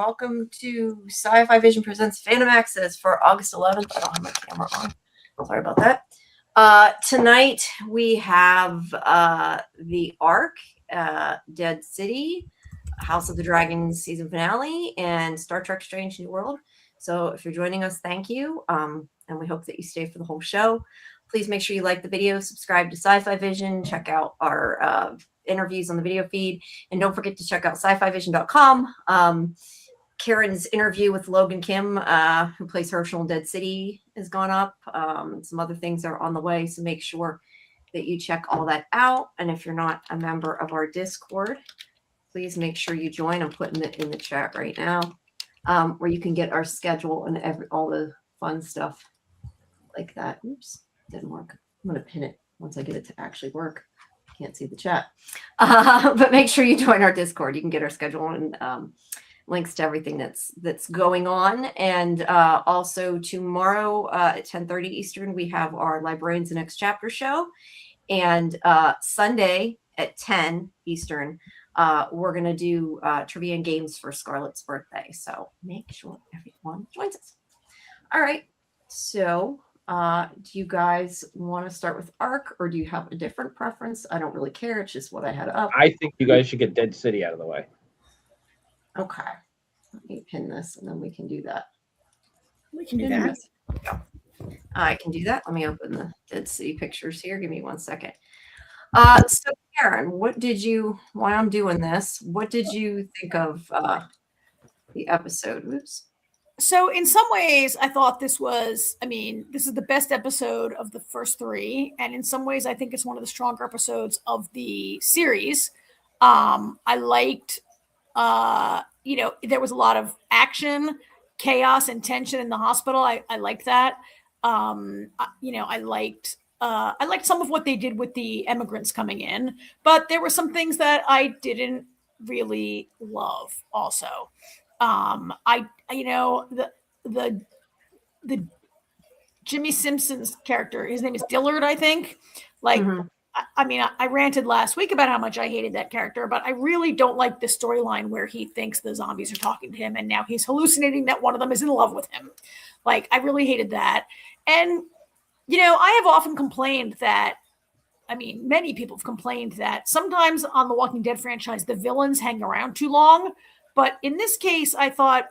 welcome to Sci-Fi-Vision presents Fandom Access for August 11th. I don't have my camera on. Sorry about that. Tonight we have the Ark, Dead City, House of the Dragon season finale, and Star Trek Strange New World. So if you're joining us, thank you. And we hope that you stay for the whole show. Please make sure you like the video, subscribe to Sci-Fi-Vision, check out our interviews on the video feed, and don't forget to check out scifivision.com. Karen's interview with Logan Kim, who plays Herschel in Dead City, has gone up. Some other things are on the way, so make sure that you check all that out. And if you're not a member of our Discord, please make sure you join. I'm putting it in the chat right now, where you can get our schedule and all the fun stuff like that. Oops, didn't work. I'm going to pin it once I get it to actually work. Can't see the chat, but make sure you join our Discord. You can get our schedule and links to everything that's going on. And also tomorrow at 10:30 Eastern, we have our Librarians the Next Chapter show. And Sunday at 10 Eastern, we're going to do trivia and games for Scarlett's birthday. So make sure everyone joins us. All right. So do you guys want to start with Ark, or do you have a different preference? I don't really care. It's just what I had up. I think you guys should get Dead City out of the way. Okay. Let me pin this, and then we can do that. We can do that. Yeah. I can do that. Let me open the Dead City pictures here. Give me 1 second. So Karen, while I'm doing this, what did you think of the episode? Oops. So in some ways, I thought this is the best episode of the first three. And in some ways, I think it's one of the stronger episodes of the series. I liked, there was a lot of action, chaos, and tension in the hospital. I liked that. I liked some of what they did with the Emigrants coming in, but there were some things that I didn't really love also. The Jimmy Simpson's character, his name is Dillard, I think. I ranted last week about how much I hated that character, but I really don't like the storyline where he thinks the zombies are talking to him and now he's hallucinating that one of them is in love with him. I really hated that. And, I have often complained that, many people have complained that sometimes on the Walking Dead franchise, the villains hang around too long. But in this case, I thought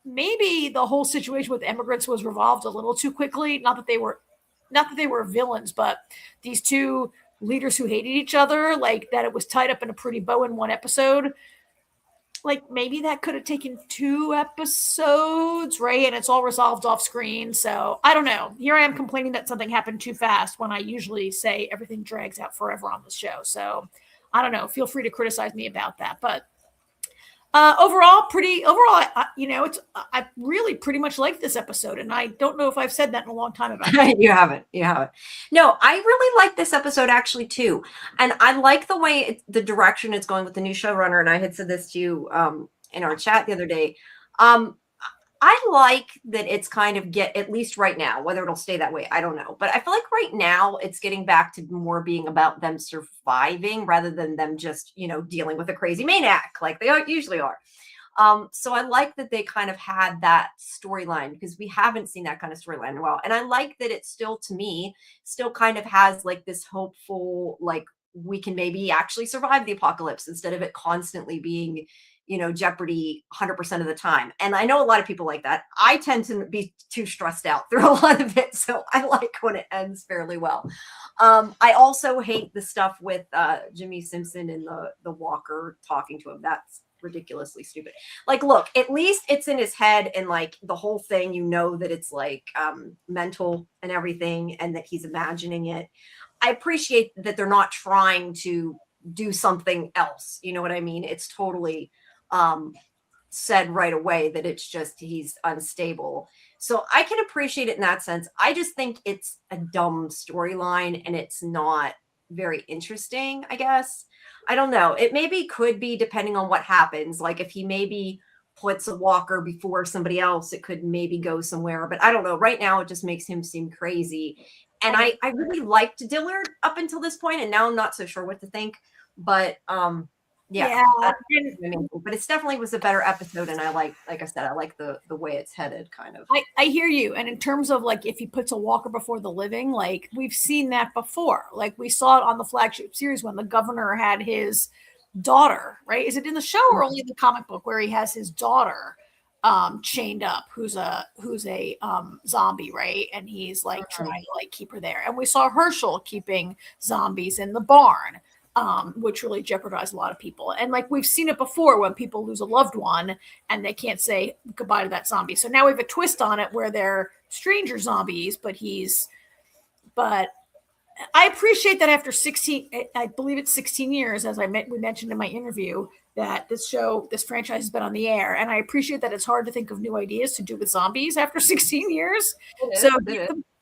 maybe the whole situation with Emigrants was revolved a little too quickly. Not that they were villains, but these two leaders who hated each other, that it was tied up in a pretty bow in one episode. Maybe that could have taken 2 episodes, right? And it's all resolved off screen. So I don't know. Here I am complaining that something happened too fast when I usually say everything drags out forever on the show. So I don't know. Feel free to criticize me about that. But overall, I really pretty much like this episode, and I don't know if I've said that in a long time about it. You haven't. No, I really like this episode actually too, and I like the way the direction it's going with the new showrunner. And I had said this to you in our chat the other day. I like that it's kind of at least right now, whether it'll stay that way, I don't know. But I feel like right now it's getting back to more being about them surviving rather than them just, dealing with a crazy maniac like they usually are. So I like that they kind of had that storyline because we haven't seen that kind of storyline in a while. And I like that it still, to me, still kind of has this hopeful, we can maybe actually survive the apocalypse instead of it constantly being jeopardy 100% of the time. And I know a lot of people like that. I tend to be too stressed out through a lot of it. So I like when it ends fairly well. I also hate the stuff with Jimmy Simpson and the walker talking to him. That's ridiculously stupid. Look, at least it's in his head and the whole thing, that it's mental and everything and that he's imagining it. I appreciate that they're not trying to do something else. You know what I mean? It's totally said right away that it's just he's unstable. So I can appreciate it in that sense. I just think it's a dumb storyline and it's not very interesting, I guess. I don't know. It maybe could be depending on what happens. If he maybe puts a walker before somebody else, it could maybe go somewhere. But I don't know. Right now, it just makes him seem crazy. And I really liked Dillard up until this point, and now I'm not so sure what to think. But Yeah, Yeah, but it's definitely was a better episode, and like I said, I like the way it's headed, kind of. I hear you. And in terms of like if he puts a walker before the living, like we've seen that before. Like we saw it on the flagship series when the governor had his daughter, right? Is it in the show or only in the comic book where he has his daughter chained up, who's a zombie, right? And he's like trying to like keep her there. And we saw Herschel keeping zombies in the barn. Which really jeopardized a lot of people. And like we've seen it before when people lose a loved one and they can't say goodbye to that zombie. So now we have a twist on it where they're stranger zombies, but I appreciate that after 16, I believe it's 16 years, as we mentioned in my interview, that this franchise has been on the air. And I appreciate that it's hard to think of new ideas to do with zombies after 16 years. So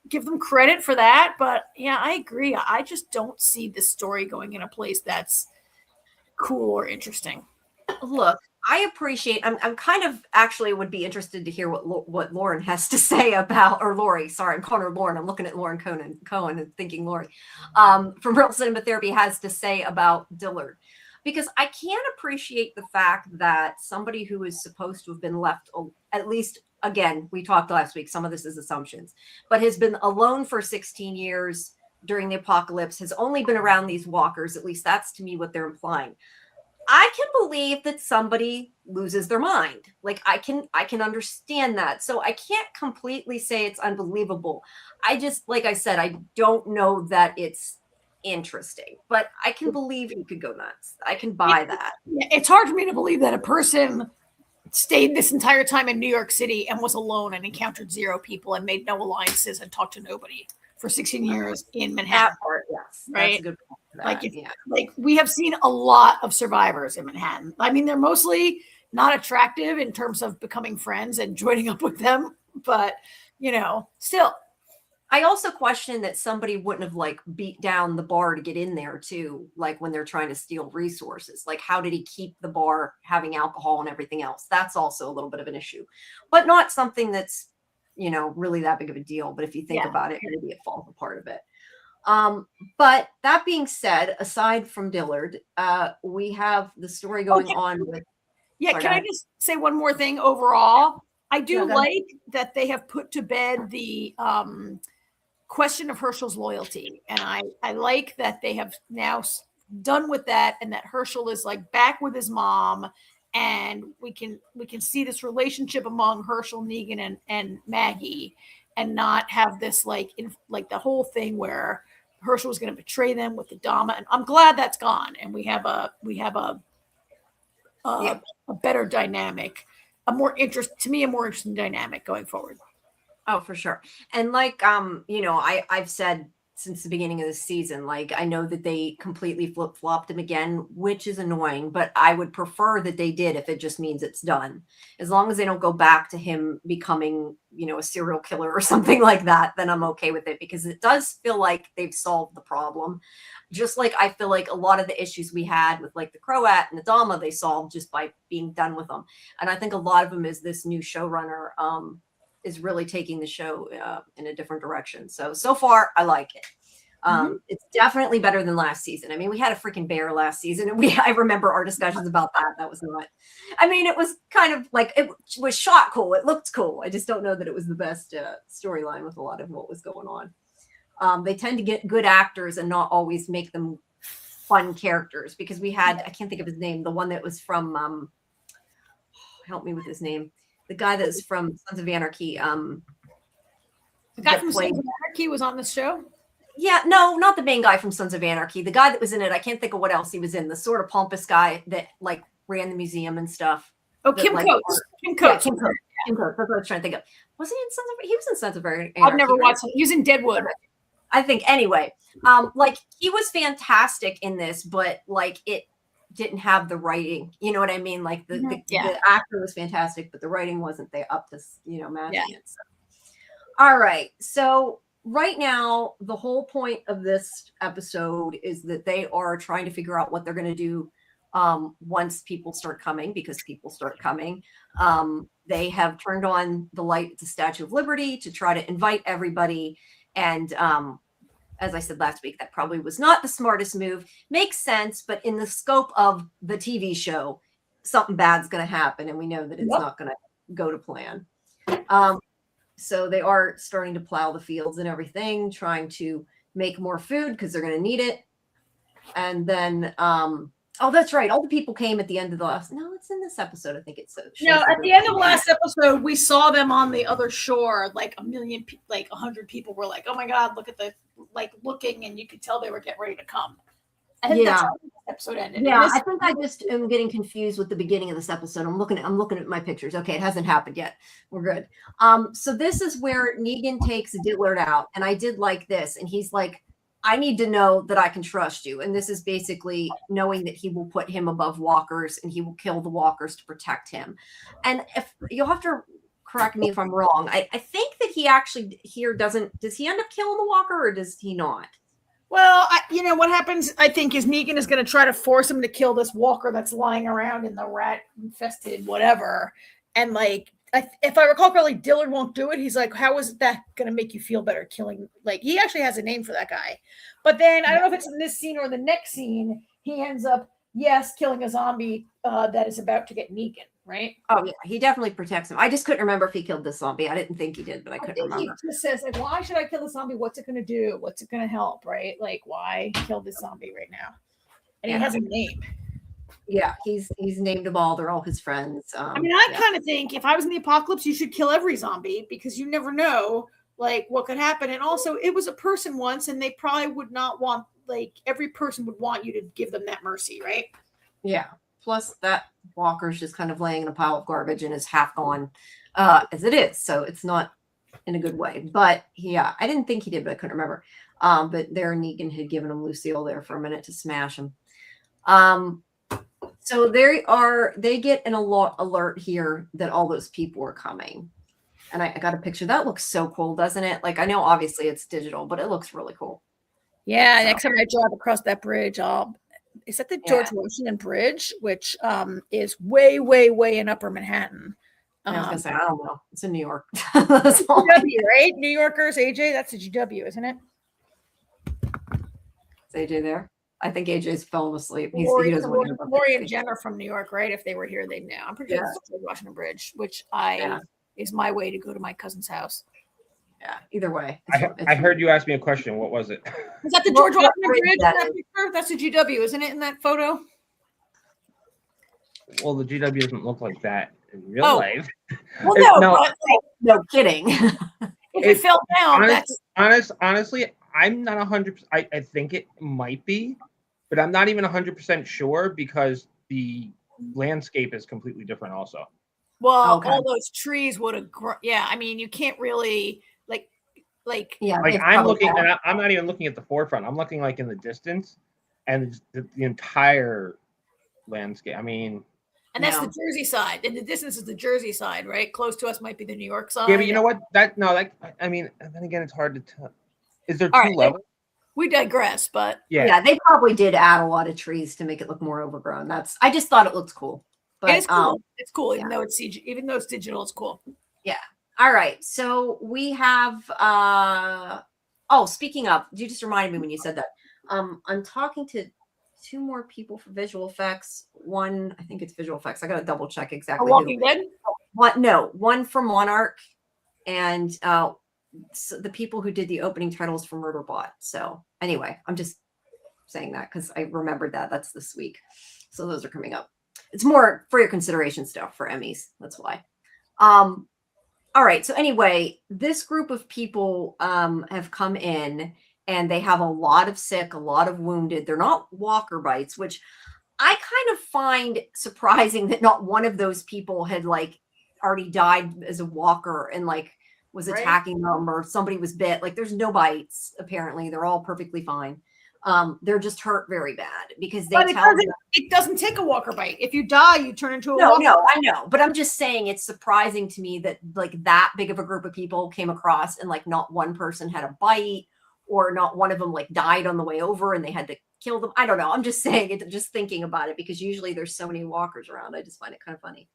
give them credit for that. But yeah, I agree. I just don't see this story going in a place that's cool or interesting. Look, I appreciate. I'm kind of actually would be interested to hear what Lauren has to say about, or Lori. Sorry, I'm calling her Lauren. I'm looking at Lauren Cohen and thinking Lori from Real Cinema Therapy has to say about Dillard, because I can't appreciate the fact that somebody who is supposed to have been left, at least. Again, we talked last week, some of this is assumptions, but has been alone for 16 years during the apocalypse, has only been around these walkers. At least that's to me what they're implying. I can believe that somebody loses their mind. Like I can understand that. So I can't completely say it's unbelievable. I just, like I said, I don't know that it's interesting, but I can believe you could go nuts. I can buy that. It's hard for me to believe that a person stayed this entire time in New York City and was alone and encountered zero people and made no alliances and talked to nobody for 16 years in Manhattan. That part, yes. Right. That's a good point for that. Like we have seen a lot of survivors in Manhattan. I mean, they're mostly not attractive in terms of becoming friends and joining up with them, but still. I also question that somebody wouldn't have like beat down the bar to get in there too, like when they're trying to steal resources. Like how did he keep the bar having alcohol and everything else? That's also a little bit of an issue, but not something that's, really that big of a deal. But if you think about it, maybe it falls apart a bit. But that being said, aside from Dillard, we have the story going on with. Yeah, can I just say one more thing overall? I do like that they have put to bed the question of Herschel's loyalty. And I like that they have now done with that and that Herschel is like back with his mom. And we can see this relationship among Herschel, Negan, and Maggie, and not have this like the whole thing where Herschel was going to betray them with the Dama. And I'm glad that's gone. And we have a better dynamic, a more interesting dynamic going forward. Oh, for sure. And like, I've said since the beginning of the season, like, I know that they completely flip-flopped him again, which is annoying, but I would prefer that they did if it just means it's done. As long as they don't go back to him becoming, a serial killer or something like that, then I'm okay with it, because it does feel like they've solved the problem. Just like I feel like a lot of the issues we had with like the Croat and the Dama, they solved just by being done with them. And I think a lot of them is this new showrunner, is really taking the show in a different direction. So far, I like it. It's definitely better than last season. I mean, we had a freaking bear last season, and I remember our discussions about that. That was not. I mean, it was kind of like it was shot cool. It looked cool. I just don't know that it was the best storyline with a lot of what was going on. They tend to get good actors and not always make them fun characters, because we had, I can't think of his name, the one that was from help me with his name. The guy that's from Sons of Anarchy. The guy from Sons of Anarchy was on this show? Yeah, no, not the main guy from Sons of Anarchy. The guy that was in it, I can't think of what else he was in. The sort of pompous guy that like ran the museum and stuff. Oh, Kim Coates. Kim Coates. That's what I was trying to think of. Was he in Sons of Anarchy? He was in Sons of Anarchy. I've never watched him. He was in Deadwood. I think. Anyway, like he was fantastic in this, but like it didn't have the writing, you know what I mean? Like the actor was fantastic, but the writing wasn't there up to matching it. So. All right, so right now the whole point of this episode is that they are trying to figure out what they're going to do once people start coming, because people start coming. They have turned on the light at the Statue of Liberty to try to invite everybody, and as I said last week, that probably was not the smartest move. Makes sense, but in the scope of the TV show, something bad's going to happen, and we know that it's not going to go to plan. So they are starting to plow the fields and everything, trying to make more food because they're going to need it. And then, oh, that's right. All the people came at the end of the last. No, it's in this episode. I think it's no. At the end of last episode, we saw them on the other shore. Like 100 people were like, "Oh my god, look at the looking," and you could tell they were getting ready to come. I think that's how the episode ended. Yeah, I think I just am getting confused with the beginning of this episode. I'm looking at my pictures. Okay, it hasn't happened yet. We're good. So this is where Negan takes Dillard out, and I did like this, and he's like, I need to know that I can trust you. And this is basically knowing that he will put him above walkers and he will kill the walkers to protect him. And if you'll have to correct me if I'm wrong, I think that he actually here does he end up killing the walker or does he not? Well, what happens, I think, is Negan is going to try to force him to kill this walker that's lying around in the rat-infested whatever. And, if I recall correctly, Dillard won't do it. He's like, how is that going to make you feel better killing? He actually has a name for that guy. But then, I don't know if it's in this scene or the next scene, he ends up, killing a zombie that is about to get Negan, right? Oh, yeah. He definitely protects him. I just couldn't remember if he killed the zombie. I didn't think he did, but I couldn't remember. He just says, why should I kill the zombie? What's it going to do? What's it going to help, right? Why kill this zombie right now? And he has a name. Yeah, he's named them all. They're all his friends. I kind of think if I was in the apocalypse, you should kill every zombie because you never know, what could happen. And also, it was a person once, and they probably would not want, every person would want you to give them that mercy, right? Yeah. Plus, that walker's just kind of laying in a pile of garbage and is half gone as it is. So it's not in a good way. But yeah, I didn't think he did, but I couldn't remember. But there, Negan had given him Lucille there for a minute to smash him. So they get an alert here that all those people are coming. And I got a picture. That looks so cool, doesn't it? I know obviously it's digital, but it looks really cool. Yeah, next time I drive across that bridge, is that the George Washington Bridge, which is way, way, way in Upper Manhattan. I was gonna say, I don't know. It's in New York. That's GW, right? New Yorkers, AJ, that's a GW, isn't it? Is AJ there? I think AJ's fallen asleep. Lori and Jen are from New York, right? If they were here, they'd know. I'm pretty sure it's George Washington Bridge, which is my way to go to my cousin's house. Yeah, either way. I heard you ask me a question. What was it? Is that the George Washington Bridge? That's a GW, isn't it, in that photo? Well, the GW doesn't look like that in real life. Well, no kidding. If it fell down, honestly, I'm not 100%. I think it might be, but I'm not even 100% sure because the landscape is completely different also. Well, all those trees would have grown. Yeah, you can't really I'm looking, and I'm not even looking at the forefront. I'm looking in the distance, and the entire landscape. And that's the Jersey side. In the distance is the Jersey side, right? Close to us might be the New York side. Yeah, but you know what? And then again, it's hard to tell. Is there two levels? We digress, but yeah, they probably did add a lot of trees to make it look more overgrown. I just thought it looks cool. But it's cool. It's cool, even though it's CG, even though it's digital, it's cool. Yeah. All right. So we have speaking of, you just reminded me when you said that. I'm talking to two more people for visual effects. One, I think it's visual effects. I gotta double check exactly. Walking Dead? One for Monarch and so the people who did the opening titles for Murderbot. So anyway, I'm just saying that because I remembered that's this week. So those are coming up. It's more for your consideration stuff for Emmys. That's why. All right. So anyway, this group of people have come in and they have a lot of sick, a lot of wounded. They're not walker bites, which I kind of find surprising that not one of those people had already died as a walker and was attacking them or somebody was bit. There's no bites. Apparently they're all perfectly fine. They're just hurt very bad because it doesn't take a walker bite. If you die, you turn into a walker. No, I know. But I'm just saying it's surprising to me that that big of a group of people came across and not one person had a bite or not one of them died on the way over and they had to kill them. I don't know. I'm just saying it, just thinking about it because usually there's so many walkers around. I just find it kind of funny.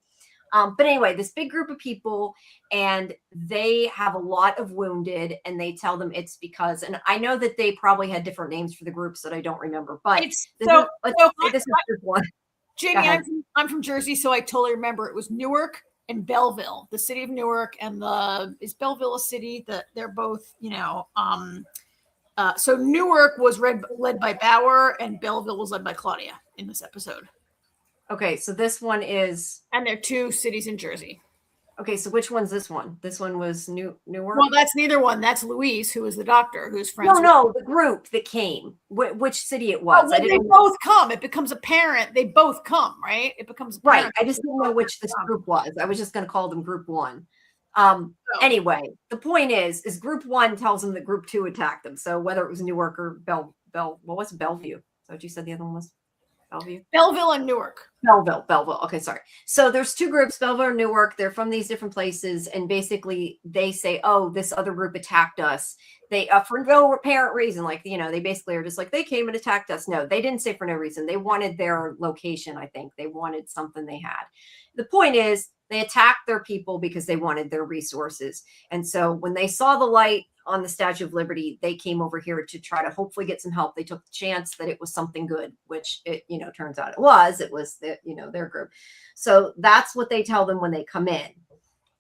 But anyway, this big group of people, and they have a lot of wounded, and they tell them it's because, and I know that they probably had different names for the groups that I don't remember, but It's this so. is, let's so say this is group one. Jamie, I'm from Jersey, so I totally remember it was Newark and Belleville, the city of Newark, and is Belleville a city? That they're both, so Newark was led by Bauer, and Belleville was led by Claudia in this episode. Okay, so this one is, and they're two cities in Jersey. Okay, so which one's this one? This one was Newark? Well, that's neither one. That's Louise, who is the doctor, who's friends No, the group that came. Which city it was. They both come. It becomes apparent. They both come, right? It becomes apparent. Right. I just didn't know which this group was. I was just going to call them group one. Anyway, the point is group one tells them that group two attacked them. So whether it was Newark or what was it? Bellevue? Is that what you said the other one was? Bellevue? Belleville and Newark. Belleville. Okay, sorry. So there's two groups, Belleville and Newark. They're from these different places, and basically they say, "Oh, this other group attacked us." They for no apparent reason, like they basically are just like they came and attacked us. No, they didn't say for no reason. They wanted their location. I think they wanted something they had. The point is, they attacked their people because they wanted their resources. And so when they saw the light on the Statue of Liberty, they came over here to try to hopefully get some help. They took the chance that it was something good, which it, turns out it was. It was their group. So that's what they tell them when they come in.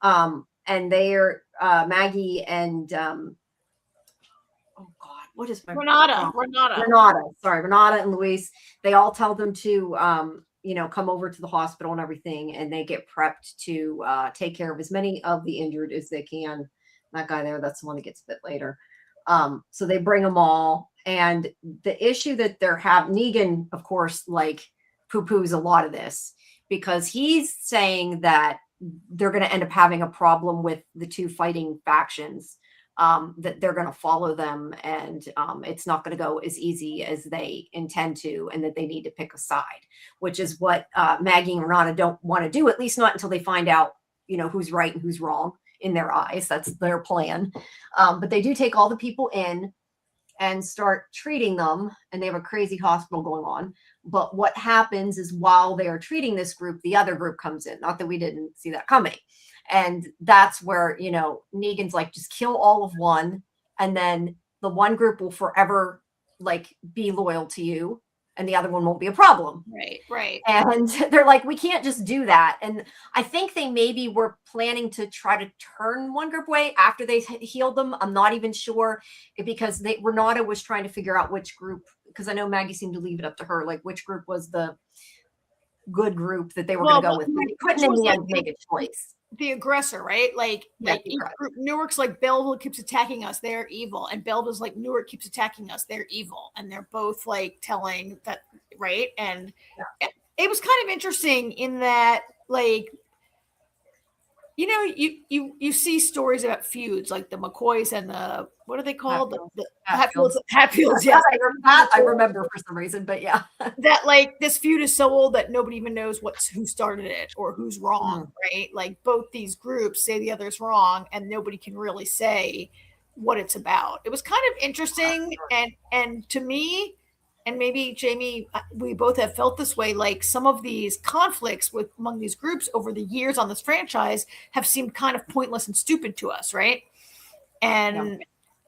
And they're Maggie and oh God, what is my Renata. Sorry, Renata and Luis. They all tell them to come over to the hospital and everything, and they get prepped to take care of as many of the injured as they can. That guy there, that's the one that gets bit later. So they bring them all. And the issue that they're having, Negan, of course, like poo-poos a lot of this because he's saying that they're going to end up having a problem with the two fighting factions, that they're going to follow them, and it's not going to go as easy as they intend to, and that they need to pick a side, which is what Maggie and Renata don't want to do, at least not until they find out, who's right and who's wrong in their eyes. That's their plan. But they do take all the people in and start treating them, and they have a crazy hospital going on. But what happens is while they are treating this group, the other group comes in. Not that we didn't see that coming. And that's where, Negan's like, just kill all of one. And then the one group will forever be loyal to you. And the other one won't be a problem. Right. And they're like, we can't just do that. And I think they maybe were planning to try to turn one group away after they healed them. I'm not even sure, because Renata was trying to figure out which group, because I know Maggie seemed to leave it up to her, like which group was the good group that they were going to go with. They couldn't in the end make a choice. The aggressor, right? Newark's like, Belleville keeps attacking us, they're evil. And Belleville's like, Newark keeps attacking us, they're evil. And they're both telling that, right? And it was kind of interesting in that, you see stories about feuds, like the McCoys and the, what are they called? The Hatfields. Yes. I remember for some reason, but yeah. That this feud is so old that nobody even knows who started it or who's wrong, right? Both these groups say the other's wrong and nobody can really say what it's about. It was kind of interesting. And to me, and maybe Jamie, we both have felt this way, some of these conflicts among these groups over the years on this franchise have seemed kind of pointless and stupid to us, right?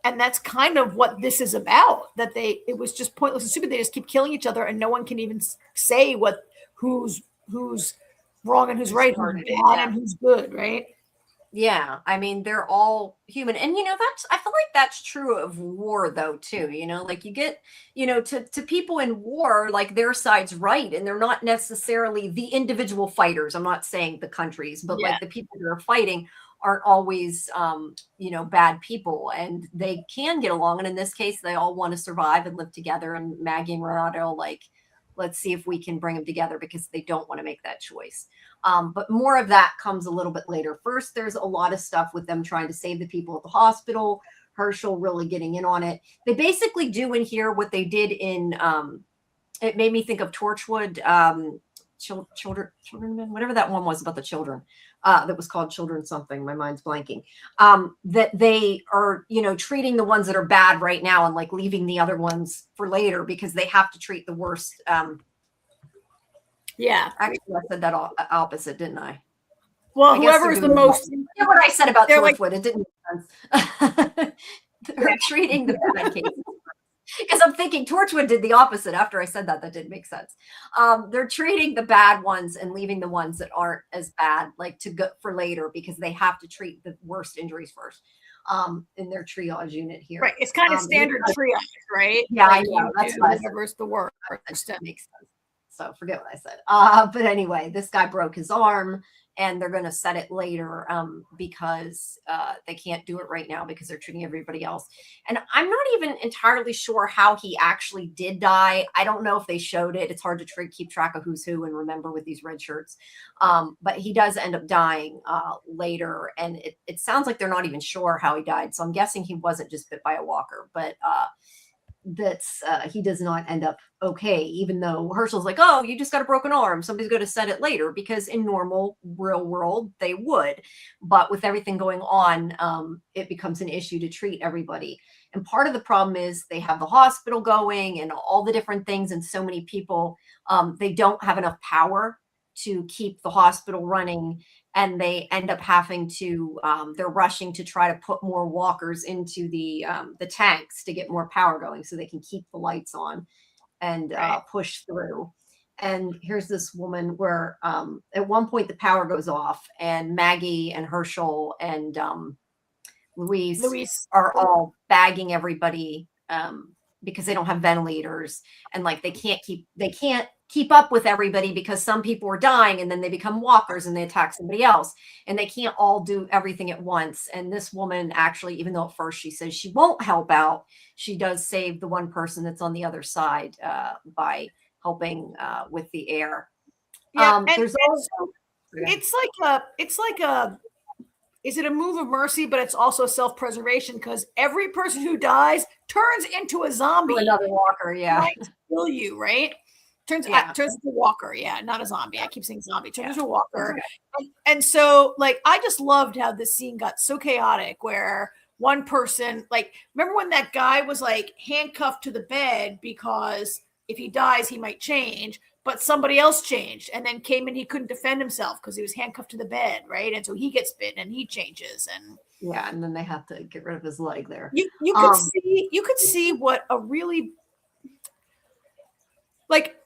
And that's kind of what this is about, that it was just pointless and stupid. They just keep killing each other and no one can even say who's wrong and who's right, who's bad and who's good, right? Yeah, I mean, they're all human. And, I feel like that's true of war, though, too. You get, to people in war, their side's right. And they're not necessarily the individual fighters. I'm not saying the countries, but the people who are fighting aren't always, bad people. And they can get along. And in this case, they all want to survive and live together. And Maggie and Renata are let's see if we can bring them together because they don't want to make that choice. But more of that comes a little bit later. First, there's a lot of stuff with them trying to save the people at the hospital. Herschel really getting in on it. They basically do in here what they did in, it made me think of Torchwood, children, whatever that one was about the children, that was called Children something. My mind's blanking. That they are, treating the ones that are bad right now and leaving the other ones for later because they have to treat the worst. Yeah. Actually, I said that opposite, didn't I? Well, I guess whoever is they're the doing most, Yeah, what I said about they're like- Torchwood, it didn't make sense. They're treating the bad cases. Because I'm thinking Torchwood did the opposite. After I said that, that didn't make sense. They're treating the bad ones and leaving the ones that aren't as bad, like to go for later, because they have to treat the worst injuries first in their triage unit here. right? It's kind of standard triage, right? Yeah, like I know. That's do what I said. whatever's the worst. That makes sense. So forget what I said. But anyway, this guy broke his arm, and they're going to set it later because they can't do it right now because they're treating everybody else. And I'm not even entirely sure how he actually did die. I don't know if they showed it. It's hard to keep track of who's who and remember with these red shirts. But he does end up dying later. And it sounds like they're not even sure how he died. So I'm guessing he wasn't just bit by a walker. But he does not end up okay, even though Herschel's like, oh, you just got a broken arm, somebody's going to set it later, because in normal real world they would, but with everything going on, it becomes an issue to treat everybody. And part of the problem is they have the hospital going and all the different things, and so many people, they don't have enough power to keep the hospital running, and they end up having to they're rushing to try to put more walkers into the tanks to get more power going so they can keep the lights on and push through. And here's this woman where at one point the power goes off, and Maggie and Herschel and Louise are all bagging everybody because they don't have ventilators, and like they can't keep up with everybody because some people are dying, and then they become walkers and they attack somebody else, and they can't all do everything at once. And this woman actually, even though at first she says she won't help out, she does save the one person that's on the other side by helping with the air. Yeah, there's also it's like a is it a move of mercy, but it's also self-preservation, because every person who dies turns into a zombie. Another walker, yeah. Trying to kill you, right? Turns into a walker, yeah, not a zombie. I keep saying zombie. Turns into a walker. Okay. And so, like, I just loved how this scene got so chaotic, where one person, like, remember when that guy was like handcuffed to the bed because if he dies, he might change, but somebody else changed and then came in, he couldn't defend himself because he was handcuffed to the bed, right? And so he gets bitten and he changes, and yeah, and then they have to get rid of his leg there. You could see what a really, like,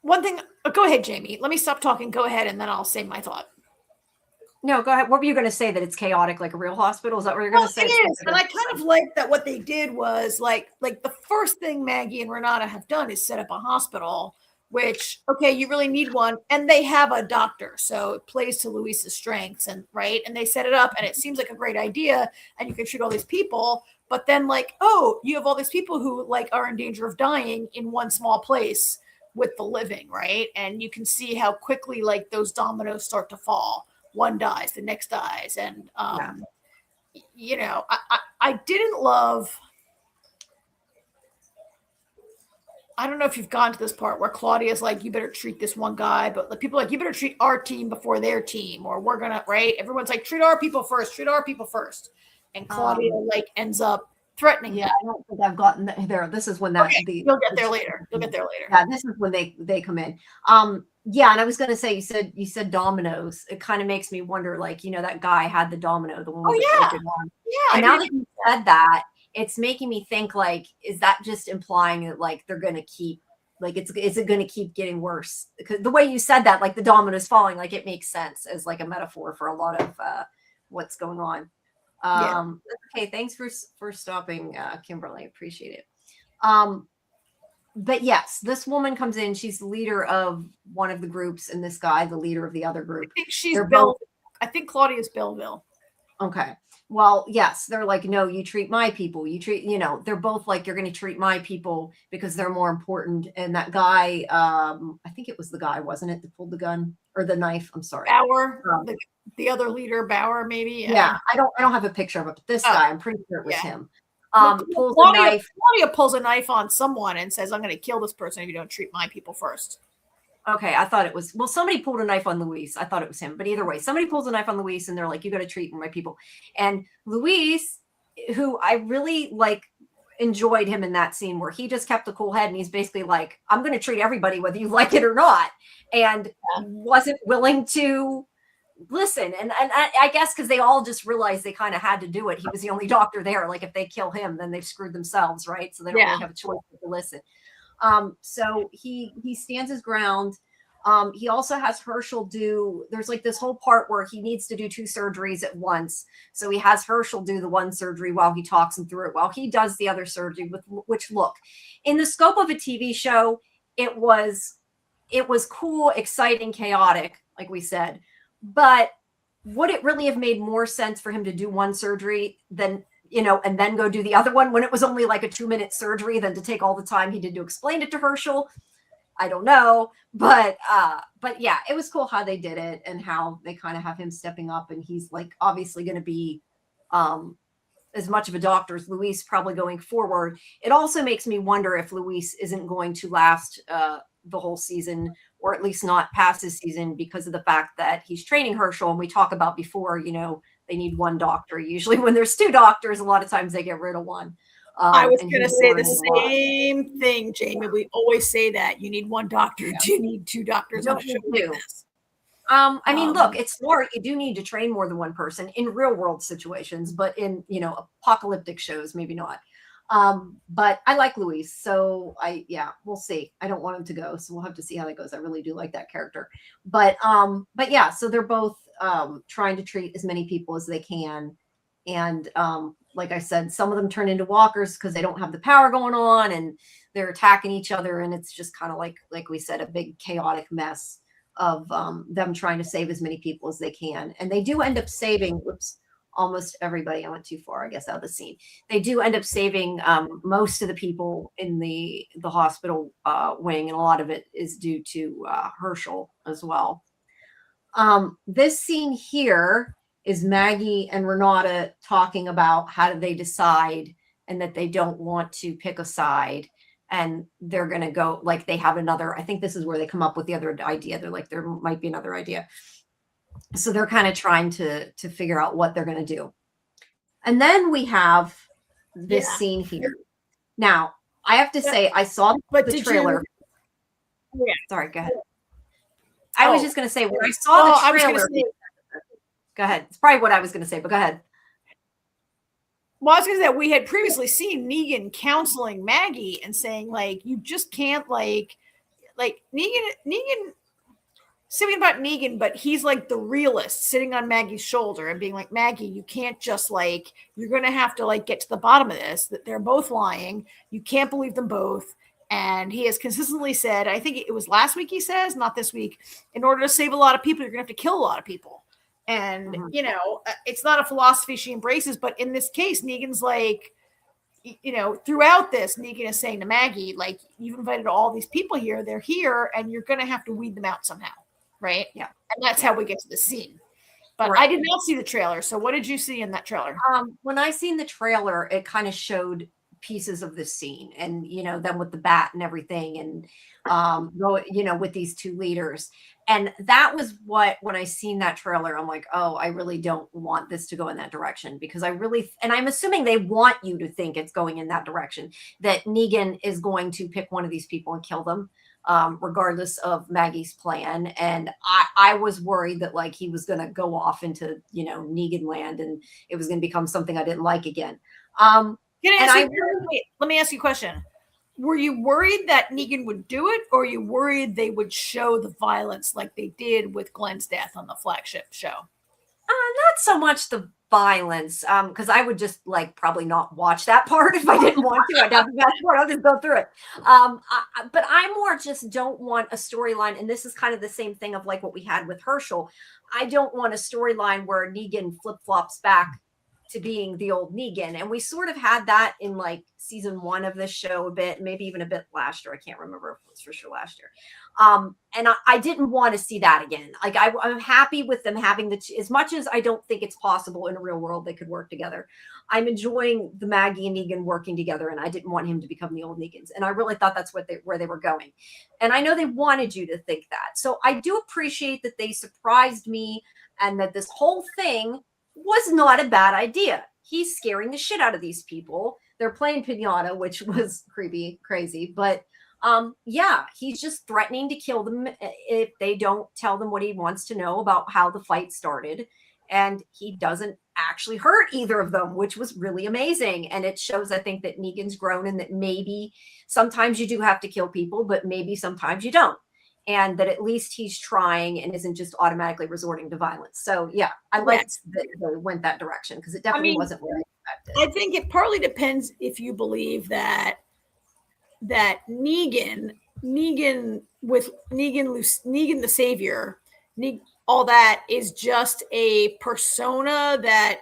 one thing. Go ahead, Jamie. Let me stop talking. Go ahead, and then I'll say my thought. No, go ahead. What were you going to say? That it's chaotic, like a real hospital? Is that what you're going to say? It is, and I kind of like that. What they did was like the first thing Maggie and Renata have done is set up a hospital. Which, okay, you really need one, and they have a doctor, so it plays to Louise's strengths, and right, and they set it up, and it seems like a great idea, and you can treat all these people, but then like, oh, you have all these people who like are in danger of dying in one small place with the living, right? And you can see how quickly like those dominoes start to fall. One dies, the next dies, and you know, I didn't love. I don't know if you've gone to this part where Claudia's like, you better treat this one guy, but like, people are like, you better treat our team before their team, or we're gonna, right? Everyone's like, treat our people first, and Claudia like ends up threatening. Yeah, I don't think I've gotten there. This is when that you'll get there later. Yeah, this is when they come in. Yeah, and I was gonna say, you said dominoes. It kind of makes me wonder, like, you know, that guy had the domino, the one with the crooked one. Yeah. And now that you said that, it's making me think, like, is that just implying that like they're gonna keep, like, is it gonna keep getting worse? Because the way you said that, like the dominoes falling, like it makes sense as like a metaphor for a lot of what's going on. Okay, thanks for stopping, Kimberly. Appreciate it. But yes, this woman comes in. She's the leader of one of the groups, and this guy, the leader of the other group. I think she's Bill. I think Claudia's Belleville. Okay. Well, yes, they're like, no, you treat my people. You treat, you know, they're both like, you're going to treat my people because they're more important. And that guy, I think it was the guy, wasn't it, that pulled the gun or the knife? I'm sorry. Bauer, the other leader, Bauer, maybe. Yeah, I don't have a picture of it, but this guy, I'm pretty sure it was him. Pulls a knife. Claudia pulls a knife on someone and says, I'm going to kill this person if you don't treat my people first. Okay, I thought it was, well, somebody pulled a knife on Luis. I thought it was him, but either way, somebody pulls a knife on Luis and they're like, you got to treat my people. And Luis, who I really like, enjoyed him in that scene where he just kept a cool head and he's basically like, I'm going to treat everybody whether you like it or not. And wasn't willing to listen, and I guess because they all just realized they kind of had to do it. He was the only doctor there. Like if they kill him, then they've screwed themselves, right? So they don't really have a choice but to listen. So he stands his ground. He also has Herschel there's like this whole part where he needs to do 2 surgeries at once. So he has Herschel do the one surgery while he talks him through it, while he does the other surgery, which look, in the scope of a TV show, it was cool, exciting, chaotic, like we said. But would it really have made more sense for him to do one surgery than, and then go do the other one when it was only like a 2-minute surgery than to take all the time he did to explain it to Herschel? I don't know. But yeah, it was cool how they did it and how they kind of have him stepping up, and he's like obviously going to be as much of a doctor as Luis probably going forward. It also makes me wonder if Luis isn't going to last the whole season, or at least not past this season, because of the fact that he's training Herschel. And we talk about before, they need one doctor. Usually when there's 2 doctors, a lot of times they get rid of one. I was going to say the same thing, Jamie. We always say that you need one doctor. Yeah. Do you need 2 doctors on a show like this? I mean, look, it's smart. You do need to train more than one person in real world situations, but in, apocalyptic shows, maybe not. But I like Luis. So we'll see. I don't want him to go. So we'll have to see how that goes. I really do like that character. But yeah, so they're both trying to treat as many people as they can. And like I said, some of them turn into walkers because they don't have the power going on, and they're attacking each other. And it's just kind of like we said, a big chaotic mess of them trying to save as many people as they can. And they do end up saving, almost everybody. I went too far, I guess, out of the scene. They do end up saving most of the people in the hospital wing, and a lot of it is due to Herschel as well. This scene here is Maggie and Renata talking about how do they decide, and that they don't want to pick a side, and they're going to go, like, they have another, I think this is where they come up with the other idea. They're like, there might be another idea. So they're kind of trying to figure out what they're going to do. And then we have this scene here. Now, I have to say, I saw the trailer. Sorry, go ahead. I was just going to say, when I saw the trailer, go ahead. It's probably what I was going to say, but go ahead. Well, I was going to say, we had previously seen Negan counseling Maggie and saying, like, you just can't, like Negan, something about Negan, but he's like the realist sitting on Maggie's shoulder and being like, Maggie, you can't just, like, you're going to have to, like, get to the bottom of this, that they're both lying. You can't believe them both. And he has consistently said, I think it was last week he says, not this week, in order to save a lot of people, you're going to have to kill a lot of people. And, it's not a philosophy she embraces, but in this case, Negan's like, throughout this, Negan is saying to Maggie, like, you've invited all these people here, they're here, and you're going to have to weed them out somehow. Right? Yeah. And that's how we get to the scene. But I did not see the trailer. So what did you see in that trailer? When I seen the trailer, it kind of showed pieces of the scene, and, them with the bat and everything, and, with these 2 leaders. And that was when I seen that trailer, I'm like, oh, I really don't want this to go in that direction, because and I'm assuming they want you to think it's going in that direction, that Negan is going to pick one of these people and kill them, regardless of Maggie's plan. And I was worried that, like, he was going to go off into, Negan land, and it was going to become something I didn't like again. Let me ask you a question. Were you worried that Negan would do it, or are you worried they would show the violence like they did with Glenn's death on the flagship show? Not so much the violence, because I would just, like, probably not watch that part if I didn't want to. I'd have to fast forward. I'll just go through it. But I more just don't want a storyline, and this is kind of the same thing of, like, what we had with Herschel. I don't want a storyline where Negan flip-flops back to being the old Negan. And we sort of had that in, like, season 1 of this show a bit, maybe even a bit last year. I can't remember if it was for sure last year. And I didn't want to see that again. Like, I'm happy with them having as much as I don't think it's possible in a real world they could work together. I'm enjoying the Maggie and Negan working together, and I didn't want him to become the old Negans. And I really thought that's where they were going. And I know they wanted you to think that. So I do appreciate that they surprised me, and that this whole thing was not a bad idea. He's scaring the shit out of these people. They're playing pinata, which was creepy, crazy. But Yeah, he's just threatening to kill them if they don't tell them what he wants to know about how the fight started. And he doesn't actually hurt either of them, which was really amazing. And it shows, I think, that Negan's grown and that maybe sometimes you do have to kill people, but maybe sometimes you don't. And that at least he's trying and isn't just automatically resorting to violence. So yeah, I liked that they went that direction because it definitely wasn't what I expected. I think it partly depends if you believe that Negan the Savior, all that is just a persona that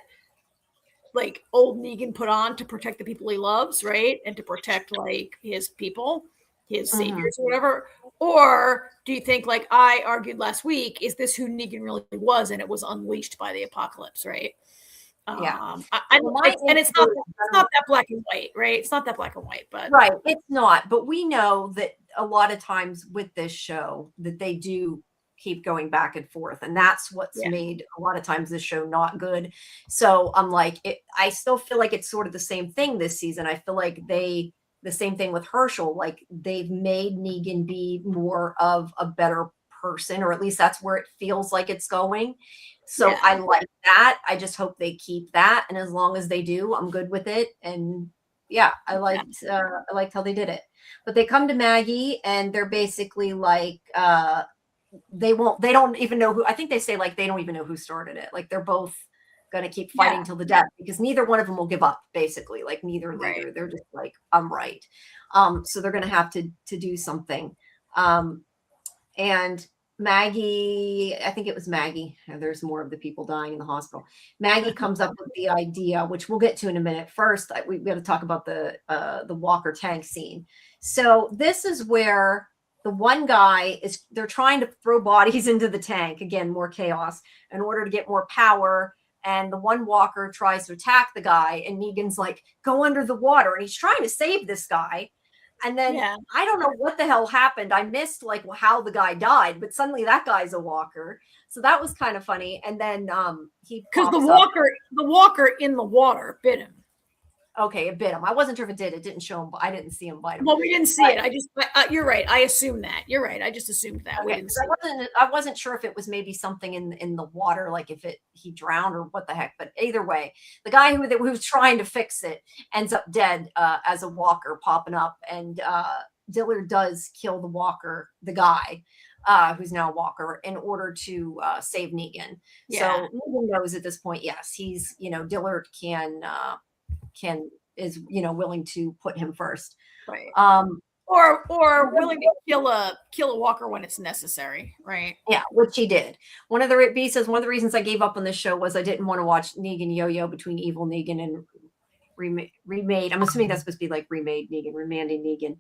like old Negan put on to protect the people he loves, right? And to protect like his people, his saviors or whatever. Or do you think, like I argued last week, is this who Negan really was and it was unleashed by the apocalypse, right? Yeah. And it's not that black and white, right? It's not that black and white, but right, it's not. But we know that a lot of times with this show that they do keep going back and forth, and that's what's made a lot of times this show not good. So I'm like, I still feel like it's sort of the same thing this season. I feel like the same thing with Herschel, like they've made Negan be more of a better person, or at least that's where it feels like it's going. So I like that. I just hope they keep that. And as long as they do, I'm good with it. And yeah, I liked how they did it. But they come to Maggie and they're basically like, they don't even know who, I think they say like, they don't even know who started it. Like they're both going to keep fighting till the death because neither one of them will give up basically. Like neither leader. Right. They're just like, I'm right. So they're going to have to do something. And Maggie, I think it was Maggie. There's more of the people dying in the hospital. Maggie comes up with the idea, which we'll get to in a minute. First, we've got to talk about the Walker tank scene. So this is where the one guy they're trying to throw bodies into the tank. Again, more chaos in order to get more power. And the one Walker tries to attack the guy, and Negan's like, go under the water. And he's trying to save this guy. And then I don't know what the hell happened. I missed like how the guy died, but suddenly that guy's a Walker. So that was kind of funny. And then because the Walker in the water bit him. Okay, it bit him. I wasn't sure if it did. It didn't show him. I didn't see him bite him. Well, we didn't see it. I just you're right. I assumed that. You're right. I just assumed that. Okay. I wasn't sure if it was maybe something in the water, like if he drowned or what the heck. But either way, the guy who was trying to fix it ends up dead as a Walker popping up, and Dillard does kill the Walker, the guy who's now a Walker, in order to save Negan. Yeah. So Negan knows at this point, yes, he's Dillard is willing to put him first, right? Or willing to kill a Walker when it's necessary, right? Yeah, which he did. One of the reasons I gave up on this show was I didn't want to watch Negan yo-yo between evil Negan and remade. I'm assuming that's supposed to be like remade Negan, remanding Negan.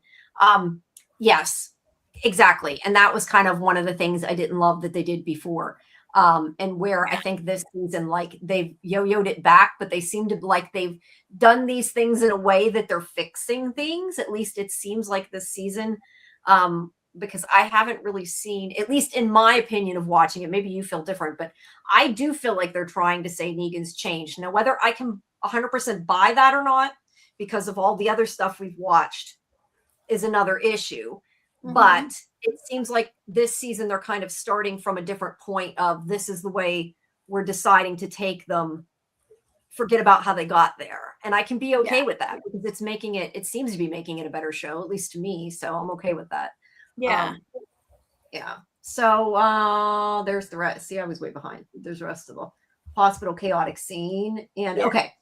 Yes, exactly. And that was kind of one of the things I didn't love that they did before. And where I think this season, like they've yo-yoed it back, but they seem to like they've done these things in a way that they're fixing things. At least it seems like this season, because I haven't really seen, at least in my opinion of watching it, maybe you feel different, but I do feel like they're trying to say Negan's changed. Now, whether I can 100% buy that or not, because of all the other stuff we've watched, is another issue. But it seems like this season they're kind of starting from a different point of this is the way we're deciding to take them. Forget about how they got there. And I can be okay with that because it seems to be making it a better show, at least to me. So I'm okay with that. Yeah. So there's the rest. See, I was way behind. There's the rest of the hospital chaotic scene. And okay.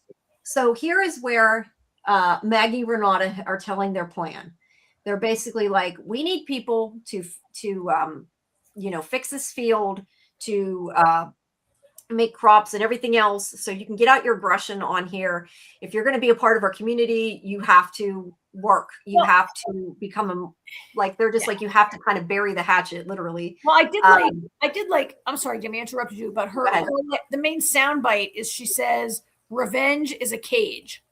So here is where Maggie and Renata are telling their plan. They're basically like, we need people to fix this field, to make crops and everything else. So you can get out your aggression on here. If you're going to be a part of our community, you have to work. You have to become they're just like, you have to kind of bury the hatchet, literally. Well, I did like, I'm sorry, Jimmy, I interrupted you, but the main soundbite is she says, revenge is a cage.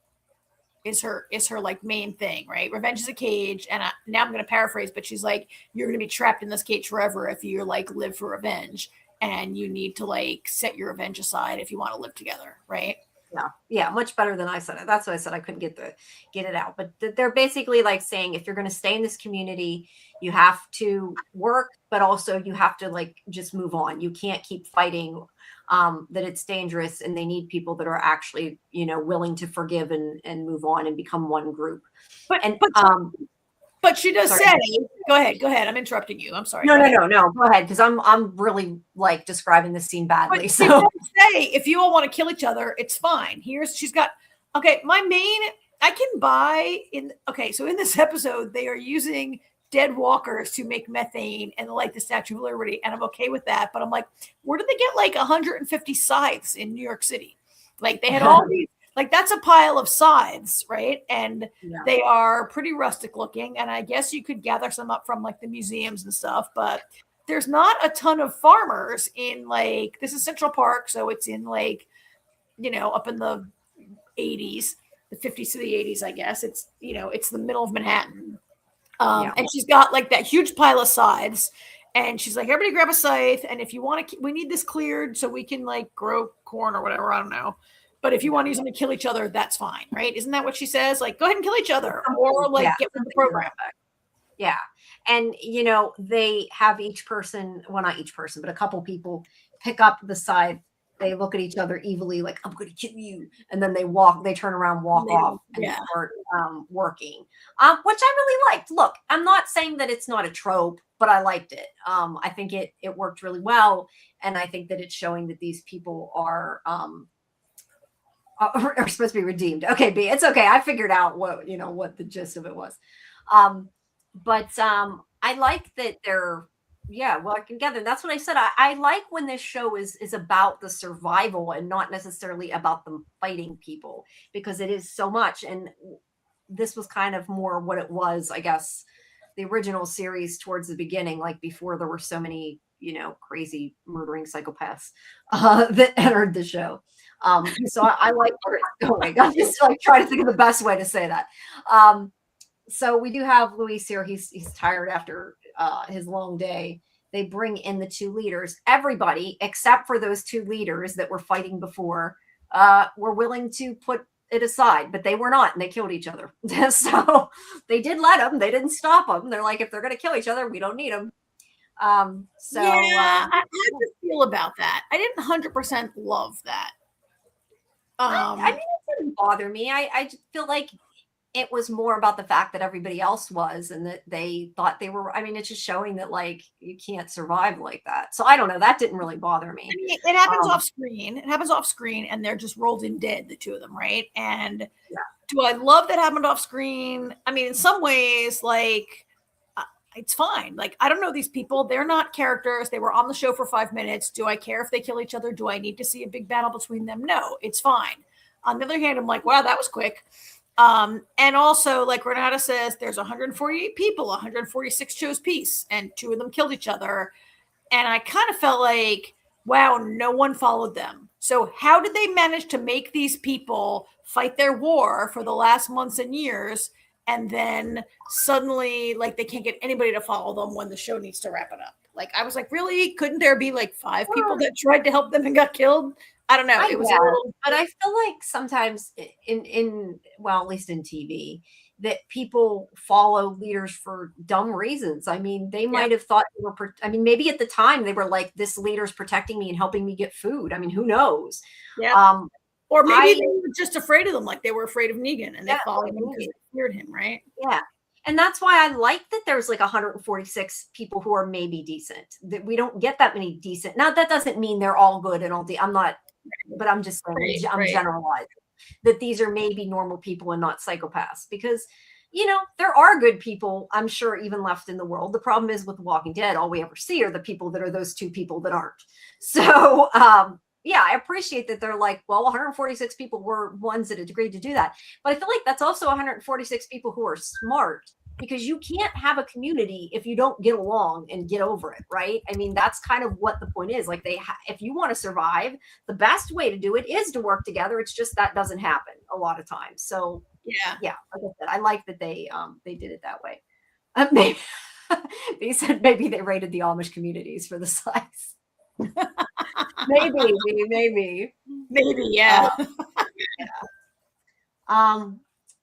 Is her like main thing, right? Revenge is a cage, and now I'm going to paraphrase, but she's like, you're going to be trapped in this cage forever if you live for revenge, and you need to set your revenge aside if you want to live together, right? Yeah, much better than I said it. That's why I said I couldn't get it out. But they're basically like saying, if you're going to stay in this community, you have to work, but also you have to like just move on. You can't keep fighting. That it's dangerous, and they need people that are actually, willing to forgive and move on and become one group. But she does say, go ahead. I'm interrupting you. I'm sorry. No. Go ahead, because I'm really like describing the scene badly. But so say, if you all want to kill each other, it's fine. She's got, okay, I can buy so in this episode, they are using dead walkers to make methane and like the Statue of Liberty, and I'm okay with that. But I'm like, where did they get like 150 scythes in New York City? Like they had all these, like that's a pile of scythes, right? And they are pretty rustic looking. And I guess you could gather some up from like the museums and stuff, but there's not a ton of farmers in like, this is Central Park. So it's in like, up in the 80s, the 50s to the 80s, I guess. It's, it's the middle of Manhattan. And she's got like that huge pile of scythes. And she's like, everybody grab a scythe. And if you want to, we need this cleared so we can like grow corn or whatever. I don't know. But if you want to use them to kill each other, that's fine, right? Isn't that what she says? Like, go ahead and kill each other, or like get with the program. Yeah. And, they have each person, well, not each person, but a couple people pick up the scythe. They look at each other evilly, like, I'm going to kill you. And then they turn around, walk off, and start working, which I really liked. Look, I'm not saying that it's not a trope, but I liked it. I think it worked really well. And I think that it's showing that these people are supposed to be redeemed. Okay, B, it's okay. I figured out what the gist of it was. But I like that they're working together. That's what I said. I like when this show is about the survival and not necessarily about them fighting people, because it is so much. And this was kind of more what it was, I guess, the original series towards the beginning, like before there were so many, crazy murdering psychopaths that entered the show. So I like where it's going. I'm just like trying to think of the best way to say that. So we do have Luis here. He's tired after his long day. They bring in the two leaders. Everybody, except for those two leaders that were fighting before, were willing to put it aside, but they were not, and they killed each other. So they did let them. They didn't stop them. They're like, if they're going to kill each other, we don't need them. I how do you feel about that? I didn't 100% love that. I mean, it didn't bother me. I just feel like it was more about the fact that everybody else was, and that they thought they were. I mean, it's just showing that like you can't survive like that. So I don't know. That didn't really bother me. I mean, it happens off screen. It happens off screen, and they're just rolled in dead, the two of them, right? And do I love that happened off screen? I mean, in some ways, like it's fine. Like, I don't know these people. They're not characters. They were on the show for 5 minutes. Do I care if they kill each other? Do I need to see a big battle between them? No, it's fine. On the other hand, I'm like, wow, that was quick. And also, like Renata says, there's 148 people, 146 chose peace, and 2 of them killed each other. And I kind of felt like, wow, no one followed them. So how did they manage to make these people fight their war for the last months and years, and then suddenly, like, they can't get anybody to follow them when the show needs to wrap it up? Like, I was like, really? Couldn't there be like 5 people that tried to help them and got killed? I don't know. It was a little, but I feel like sometimes in well, at least in TV, that people follow leaders for dumb reasons. I mean, they might have thought they were. I mean, maybe at the time they were like, "This leader's protecting me and helping me get food." I mean, who knows? Yeah. Or maybe they were just afraid of them, like they were afraid of Negan, and they followed him because they feared him, right? Yeah. And that's why I like that there's like 146 people who are maybe decent. That we don't get that many decent. Now, that doesn't mean they're all good and all. I'm not. But I'm just saying, I'm generalizing that these are maybe normal people and not psychopaths, because, there are good people, I'm sure, even left in the world. The problem is with Walking Dead, all we ever see are the people that are those 2 people that aren't. So, I appreciate that they're like, well, 146 people were ones that had agreed to do that. But I feel like that's also 146 people who are smart, because you can't have a community if you don't get along and get over it, right? I mean, that's kind of what the point is. Like, if you want to survive, the best way to do it is to work together. It's just that doesn't happen a lot of times. So like I said, I like that they did it that way. Maybe they said maybe they raided the Amish communities for the size. maybe, yeah.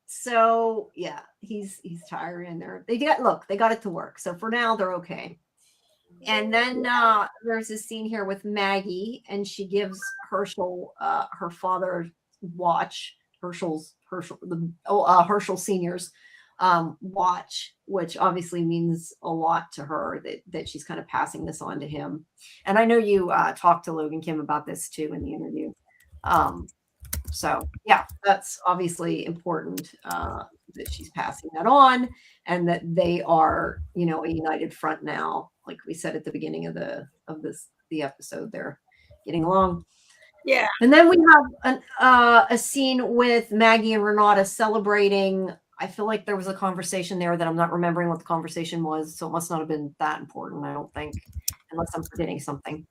So yeah, he's tired and they got it to work. So for now they're okay. And then there's a scene here with Maggie, and she gives Herschel her father's watch, Herschel Senior's watch, which obviously means a lot to her that she's kind of passing this on to him. And I know you talked to Logan Kim about this too in the interview. So yeah, that's obviously important that she's passing that on, and that they are, a united front now. Like we said at the beginning of the episode, they're getting along. Yeah. And then we have a scene with Maggie and Renata celebrating. I feel like there was a conversation there that I'm not remembering what the conversation was, so it must not have been that important, I don't think, unless I'm forgetting something.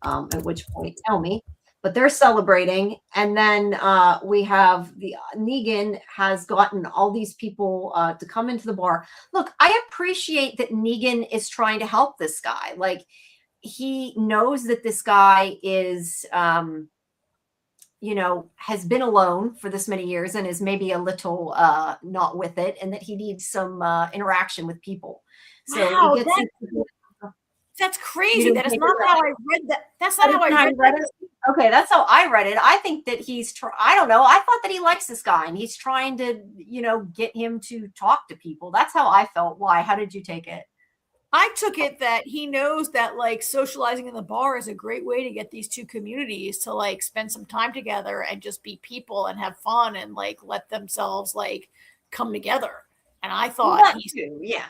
At which point, tell me. But they're celebrating, and then we have Negan has gotten all these people to come into the bar. Look, I appreciate that Negan is trying to help this guy. Like, he knows that this guy is, has been alone for this many years and is maybe a little not with it, and that he needs some interaction with people. So wow, he gets that's crazy. That is not how I read that. That's not how I read it. Okay, that's how I read it. I think that I don't know. I thought that he likes this guy and he's trying to, get him to talk to people. That's how I felt. Why? How did you take it? I took it that he knows that like socializing in the bar is a great way to get these two communities to like spend some time together and just be people and have fun and like let themselves like come together. And I thought yeah.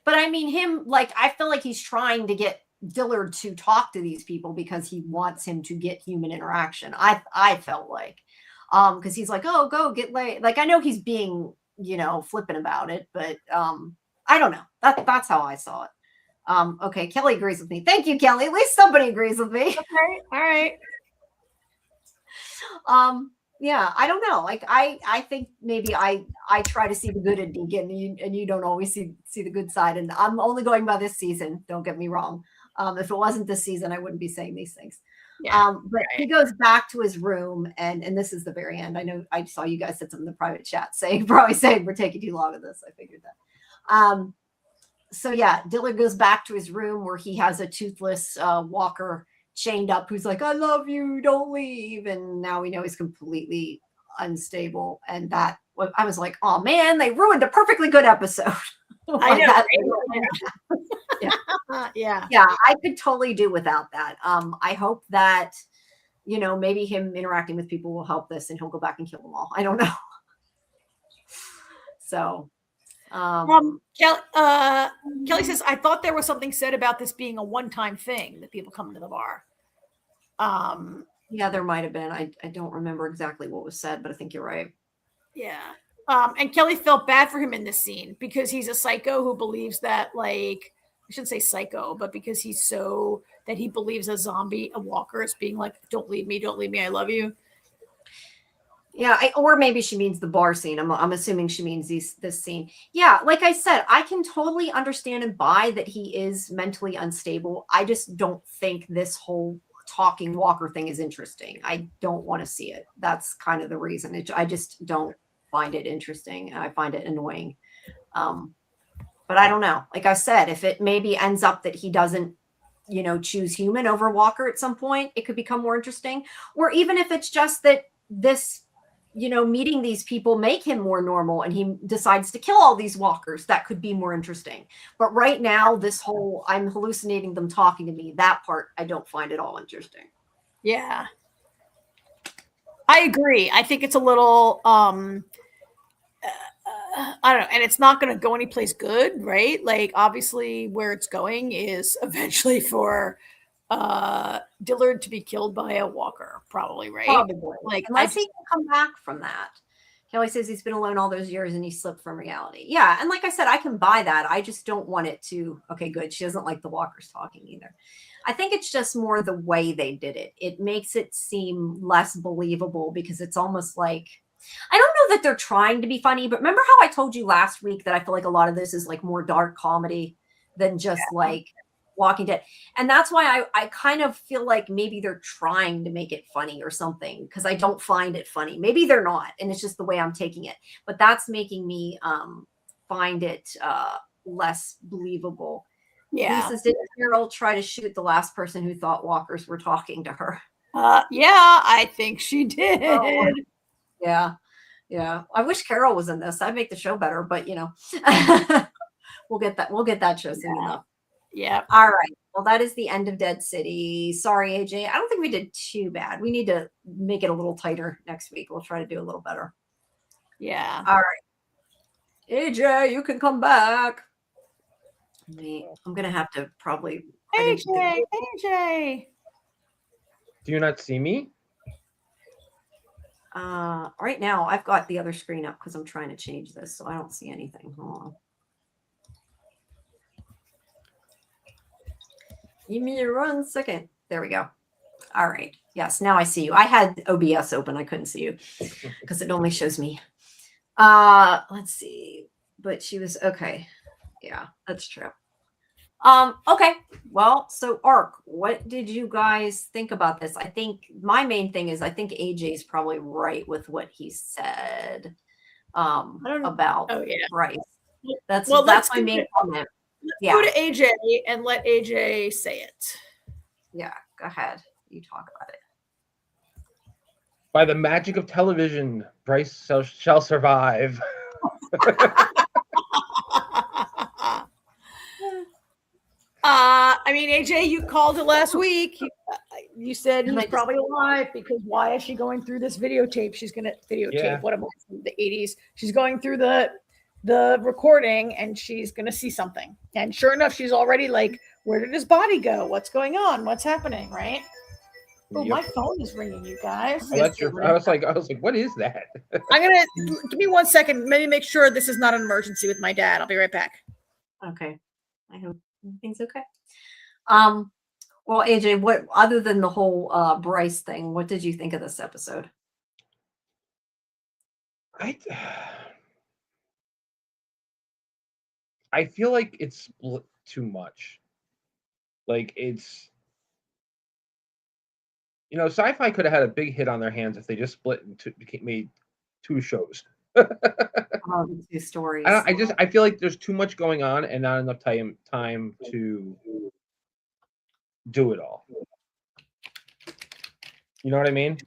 But I mean, him, like, I feel like he's trying to get Dillard to talk to these people because he wants him to get human interaction. I felt like, because he's like, oh, go get laid. Like, I know he's being, flippant about it, but I don't know. That's how I saw it. Okay, Kelly agrees with me. Thank you, Kelly. At least somebody agrees with me. Okay, all right. Yeah, I don't know. Like, I think maybe I try to see the good in Negan, and you don't always see the good side. And I'm only going by this season. Don't get me wrong. If it wasn't this season, I wouldn't be saying these things. Yeah, but right. He goes back to his room, and this is the very end. I know I saw you guys said something in the private chat probably saying we're taking too long of this. I figured that. So yeah, Dillard goes back to his room where he has a toothless walker chained up who's like, I love you, don't leave. And now we know he's completely unstable. And that, I was like, oh man, they ruined a perfully good episode. I know. Yeah. Yeah, I could totally do without that. I hope that, maybe him interacting with people will help this and he'll go back and kill them all. I don't know. So Kelly says, I thought there was something said about this being a one-time thing that people come to the bar. Yeah, there might have been. I don't remember exactly what was said, but I think you're right. Yeah. And Kelly felt bad for him in this scene because he's a psycho who believes that, like, I shouldn't say psycho, but because he's so that he believes a walker is being like, don't leave me, I love you. Yeah, or maybe she means the bar scene. I'm assuming she means this scene. Yeah, like I said, I can totally understand and buy that he is mentally unstable. I just don't think this whole talking walker thing is interesting. I don't want to see it. That's kind of the reason. I just don't find it interesting. I find it annoying. But I don't know. Like I said, if it maybe ends up that he doesn't, choose human over walker at some point, it could become more interesting. Or even if it's just that this, meeting these people make him more normal and he decides to kill all these walkers, that could be more interesting. But right now, this whole I'm hallucinating them talking to me, that part I don't find at all interesting. Yeah. I agree. I think it's a little I don't know, and it's not going to go anyplace good, right? Like, obviously where it's going is eventually for Dillard to be killed by a walker, probably, right? Probably. Like, unless he can come back from that. He always says he's been alone all those years and he slipped from reality. Yeah, and like I said, I can buy that. I just don't want it to. Okay, good. She doesn't like the walkers talking either. I think it's just more the way they did it. It makes it seem less believable because it's almost like, I don't know that they're trying to be funny, but remember how I told you last week that I feel like a lot of this is like more dark comedy than just like Walking Dead. And that's why I kind of feel like maybe they're trying to make it funny or something, because I don't find it funny. Maybe they're not, and it's just the way I'm taking it. But that's making me find it less believable. Yeah. Lisa's, did Carol try to shoot the last person who thought walkers were talking to her? Yeah, I think she did. Oh. Yeah. I wish Carol was in this. I'd make the show better, but we'll get that show soon enough. Yeah. All right. Well, that is the end of Dead City. Sorry, AJ. I don't think we did too bad. We need to make it a little tighter next week. We'll try to do a little better. Yeah. All right. AJ, you can come back. I'm going to have to probably. AJ. Do you not see me? Right now, I've got the other screen up because I'm trying to change this, so I don't see anything. Hold on. Give me 1 second. There we go. All right. Yes, now I see you. I had OBS open. I couldn't see you because it only shows me. Let's see. But she was okay. Yeah, that's true. Okay. Well, so ARC, what did you guys think about this? I think my main thing is I think AJ's probably right with what he said about Bryce. That's my main comment. Let's go to AJ and let AJ say it. Yeah, go ahead. You talk about it. By the magic of television, Bryce shall survive. I mean, AJ, you called it last week. You said he's probably alive because why is she going through this videotape? She's going to videotape what am I saying, the 80s. She's going through the recording and she's going to see something. And sure enough, she's already like, where did his body go? What's going on? What's happening? Right? Oh, my phone is ringing, you guys. Oh, that's I was like, what is that? I'm going to give me 1 second. Maybe make sure this is not an emergency with my dad. I'll be right back. Okay. I hope everything's okay. Well, AJ, what other than the whole Bryce thing, what did you think of this episode? I feel like it's split too much. Like it's, sci-fi could have had a big hit on their hands if they just split and made 2 shows. The 2 stories. I feel like there's too much going on and not enough time to do it all. You know what I mean?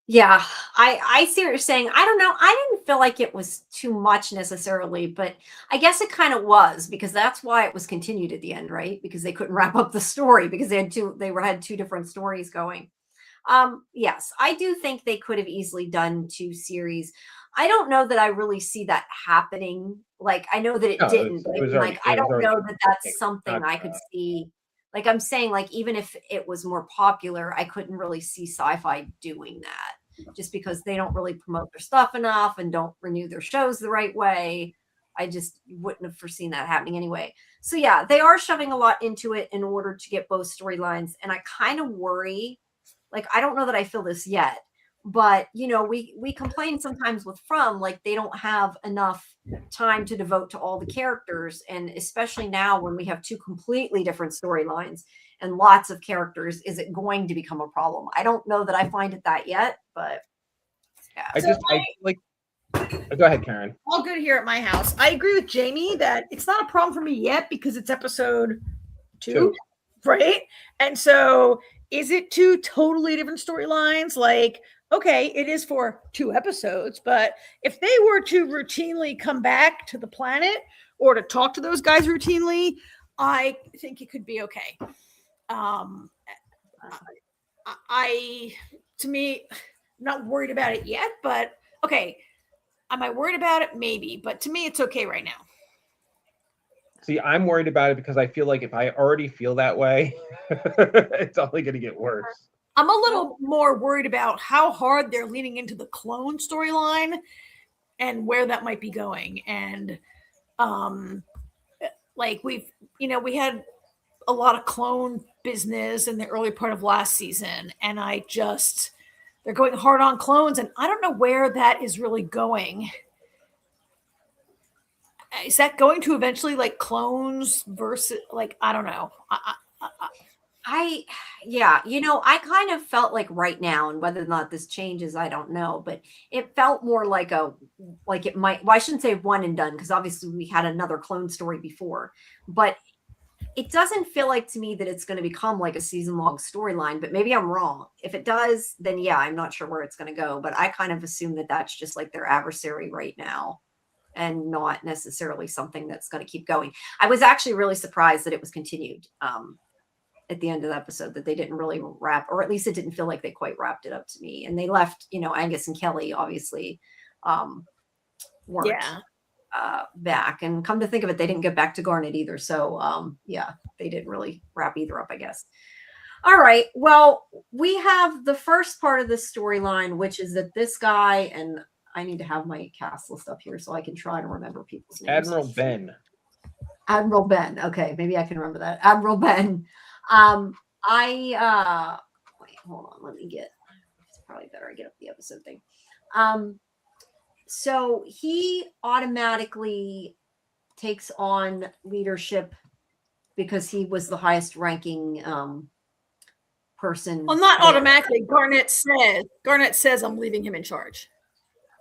Yeah, I see what you're saying. I don't know. I didn't feel like it was too much necessarily, but I guess it kind of was because that's why it was continued at the end, right? Because they couldn't wrap up the story because they had 2 different stories going. Yes, I do think they could have easily done 2 series. I don't know that I really see that happening. Like, I know that it didn't. I don't know that that's something I could see. Like I'm saying, like, even if it was more popular, I couldn't really see sci-fi doing that just because they don't really promote their stuff enough and don't renew their shows the right way. I just wouldn't have foreseen that happening anyway. So yeah, they are shoving a lot into it in order to get both storylines. And I kind of worry, like, I don't know that I feel this yet, but we complain sometimes with From, like they don't have enough time to devote to all the characters. And especially now when we have 2 completely different storylines and lots of characters, is it going to become a problem? I don't know that I find it that yet, but yeah. I feel like, go ahead, Karen. All good here at my house. I agree with Jamie that it's not a problem for me yet because it's episode 2. Right? And so is it 2 totally different storylines? Like, okay, it is for 2 episodes, but if they were to routinely come back to the planet or to talk to those guys routinely, I think it could be okay. To me, I'm not worried about it yet, but okay. Am I worried about it? Maybe, but to me, it's okay right now. See, I'm worried about it because I feel like if I already feel that way, it's only going to get worse. I'm a little more worried about how hard they're leaning into the clone storyline and where that might be going. And like we had a lot of clone business in the early part of last season. And they're going hard on clones and I don't know where that is really going. is that going to eventually like clones versus like I don't know. Yeah, I kind of felt like right now, and whether or not this changes, I don't know, but it felt more like it might, well, I shouldn't say one and done, because obviously we had another clone story before, but it doesn't feel like to me that it's going to become like a season-long storyline, but maybe I'm wrong. If it does, then yeah, I'm not sure where it's going to go, but I kind of assume that that's just like their adversary right now and not necessarily something that's going to keep going. I was actually really surprised that it was continued at the end of the episode, that they didn't really wrap, or at least it didn't feel like they quite wrapped it up to me. And they left, Angus and Kelly obviously weren't back. And come to think of it, they didn't get back to Garnet either. So yeah, they didn't really wrap either up, I guess. All right. Well, we have the first part of this storyline, which is that this guy, and I need to have my cast list up here so I can try to remember people's names. Admiral Ben. Okay, maybe I can remember that. Admiral Ben. Wait, hold on. Let me it's probably better I get up the episode thing. So he automatically takes on leadership because he was the highest ranking person. Well, not automatically. Garnet says I'm leaving him in charge.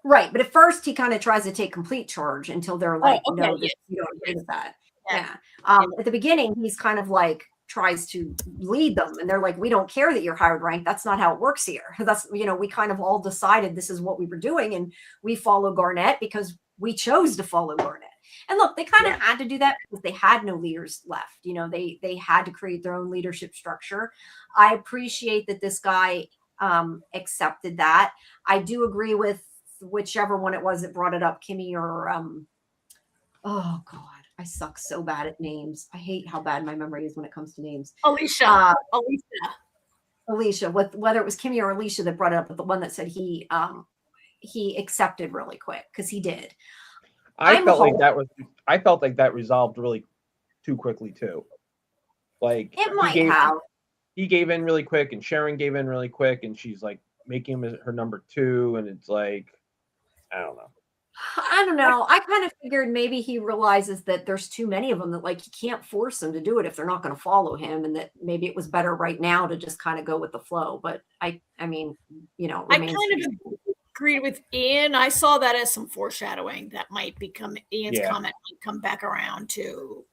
Right, but at first he kind of tries to take complete charge until they're like, okay, no, you don't agree with that. Yeah. At the beginning, he's kind of like tries to lead them, and they're like, we don't care that you're higher ranked. That's not how it works here. That's, we kind of all decided this is what we were doing, and we follow Garnet because we chose to follow Garnet. And look, they kind of had to do that because they had no leaders left. They had to create their own leadership structure. I appreciate that this guy accepted that. I do agree with whichever one it was that brought it up, Kimmy or oh god, I suck so bad at names. I hate how bad my memory is when it comes to names. Alicia, whether it was Kimmy or Alicia that brought it up, but the one that said he accepted really quick, because he did. I felt like that resolved really too quickly too. Like he gave in really quick, and Sharon gave in really quick, and she's like making him her number 2, and it's like, I don't know. I kind of figured maybe he realizes that there's too many of them, that like he can't force them to do it if they're not going to follow him, and that maybe it was better right now to just kind of go with the flow. But I mean, I kind of agreed with Ian. I saw that as some foreshadowing that might become Ian's comment might come back around to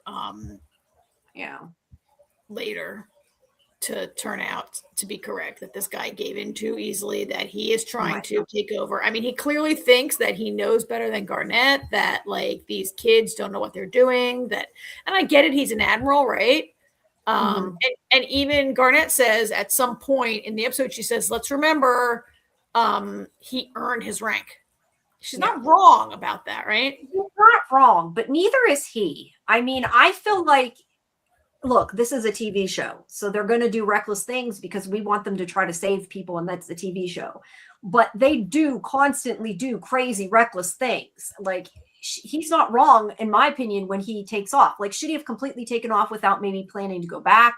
later to turn out to be correct, that this guy gave in too easily, that he is trying to take over. I mean, he clearly thinks that he knows better than Garnet, that like these kids don't know what they're doing, and I get it, he's an admiral, right? And even Garnet says at some point in the episode, she says, let's remember he earned his rank. She's not wrong about that, right? She's not wrong, but neither is he. I mean, I feel like, look, this is a TV show, so they're going to do reckless things because we want them to try to save people, and that's the TV show. But they do constantly do crazy, reckless things. Like, he's not wrong, in my opinion, when he takes off. Like, should he have completely taken off without maybe planning to go back?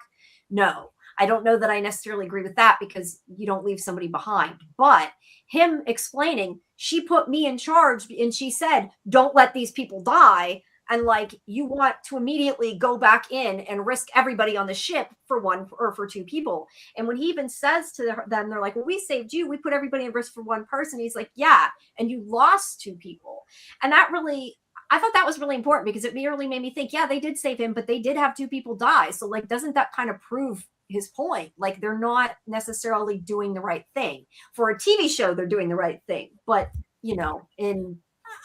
No. I don't know that I necessarily agree with that, because you don't leave somebody behind. But him explaining, she put me in charge, and she said, don't let these people die. And like, you want to immediately go back in and risk everybody on the ship for one or for 2 people. And when he even says to them, they're like, well, we saved you. We put everybody in risk for 1 person. He's like, yeah. And you lost 2 people. And that really, I thought that was really important, because it really made me think, yeah, they did save him, but they did have 2 people die. So like, doesn't that kind of prove his point? Like, they're not necessarily doing the right thing. For a TV show, they're doing the right thing. But, in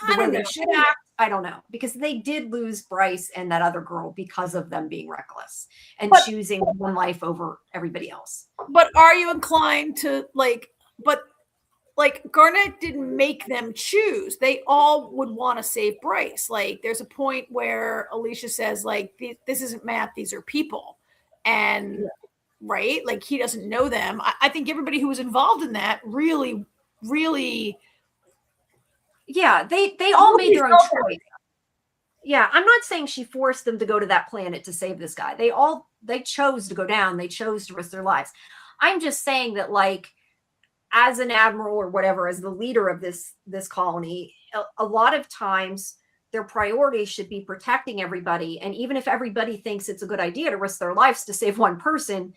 the way they should act, I don't know, because they did lose Bryce and that other girl because of them being reckless and choosing one life over everybody else. But are you inclined to Garnet didn't make them choose. They all would want to save Bryce. Like, there's a point where Alicia says, like, this isn't math, these are people. And right, like, he doesn't know them. I think everybody who was involved in that really they all made their own choice. Yeah, I'm not saying she forced them to go to that planet to save this guy. They chose to go down. They chose to risk their lives. I'm just saying that, like, as an admiral or whatever, as the leader of this colony, a lot of times their priority should be protecting everybody. And even if everybody thinks it's a good idea to risk their lives to save one person,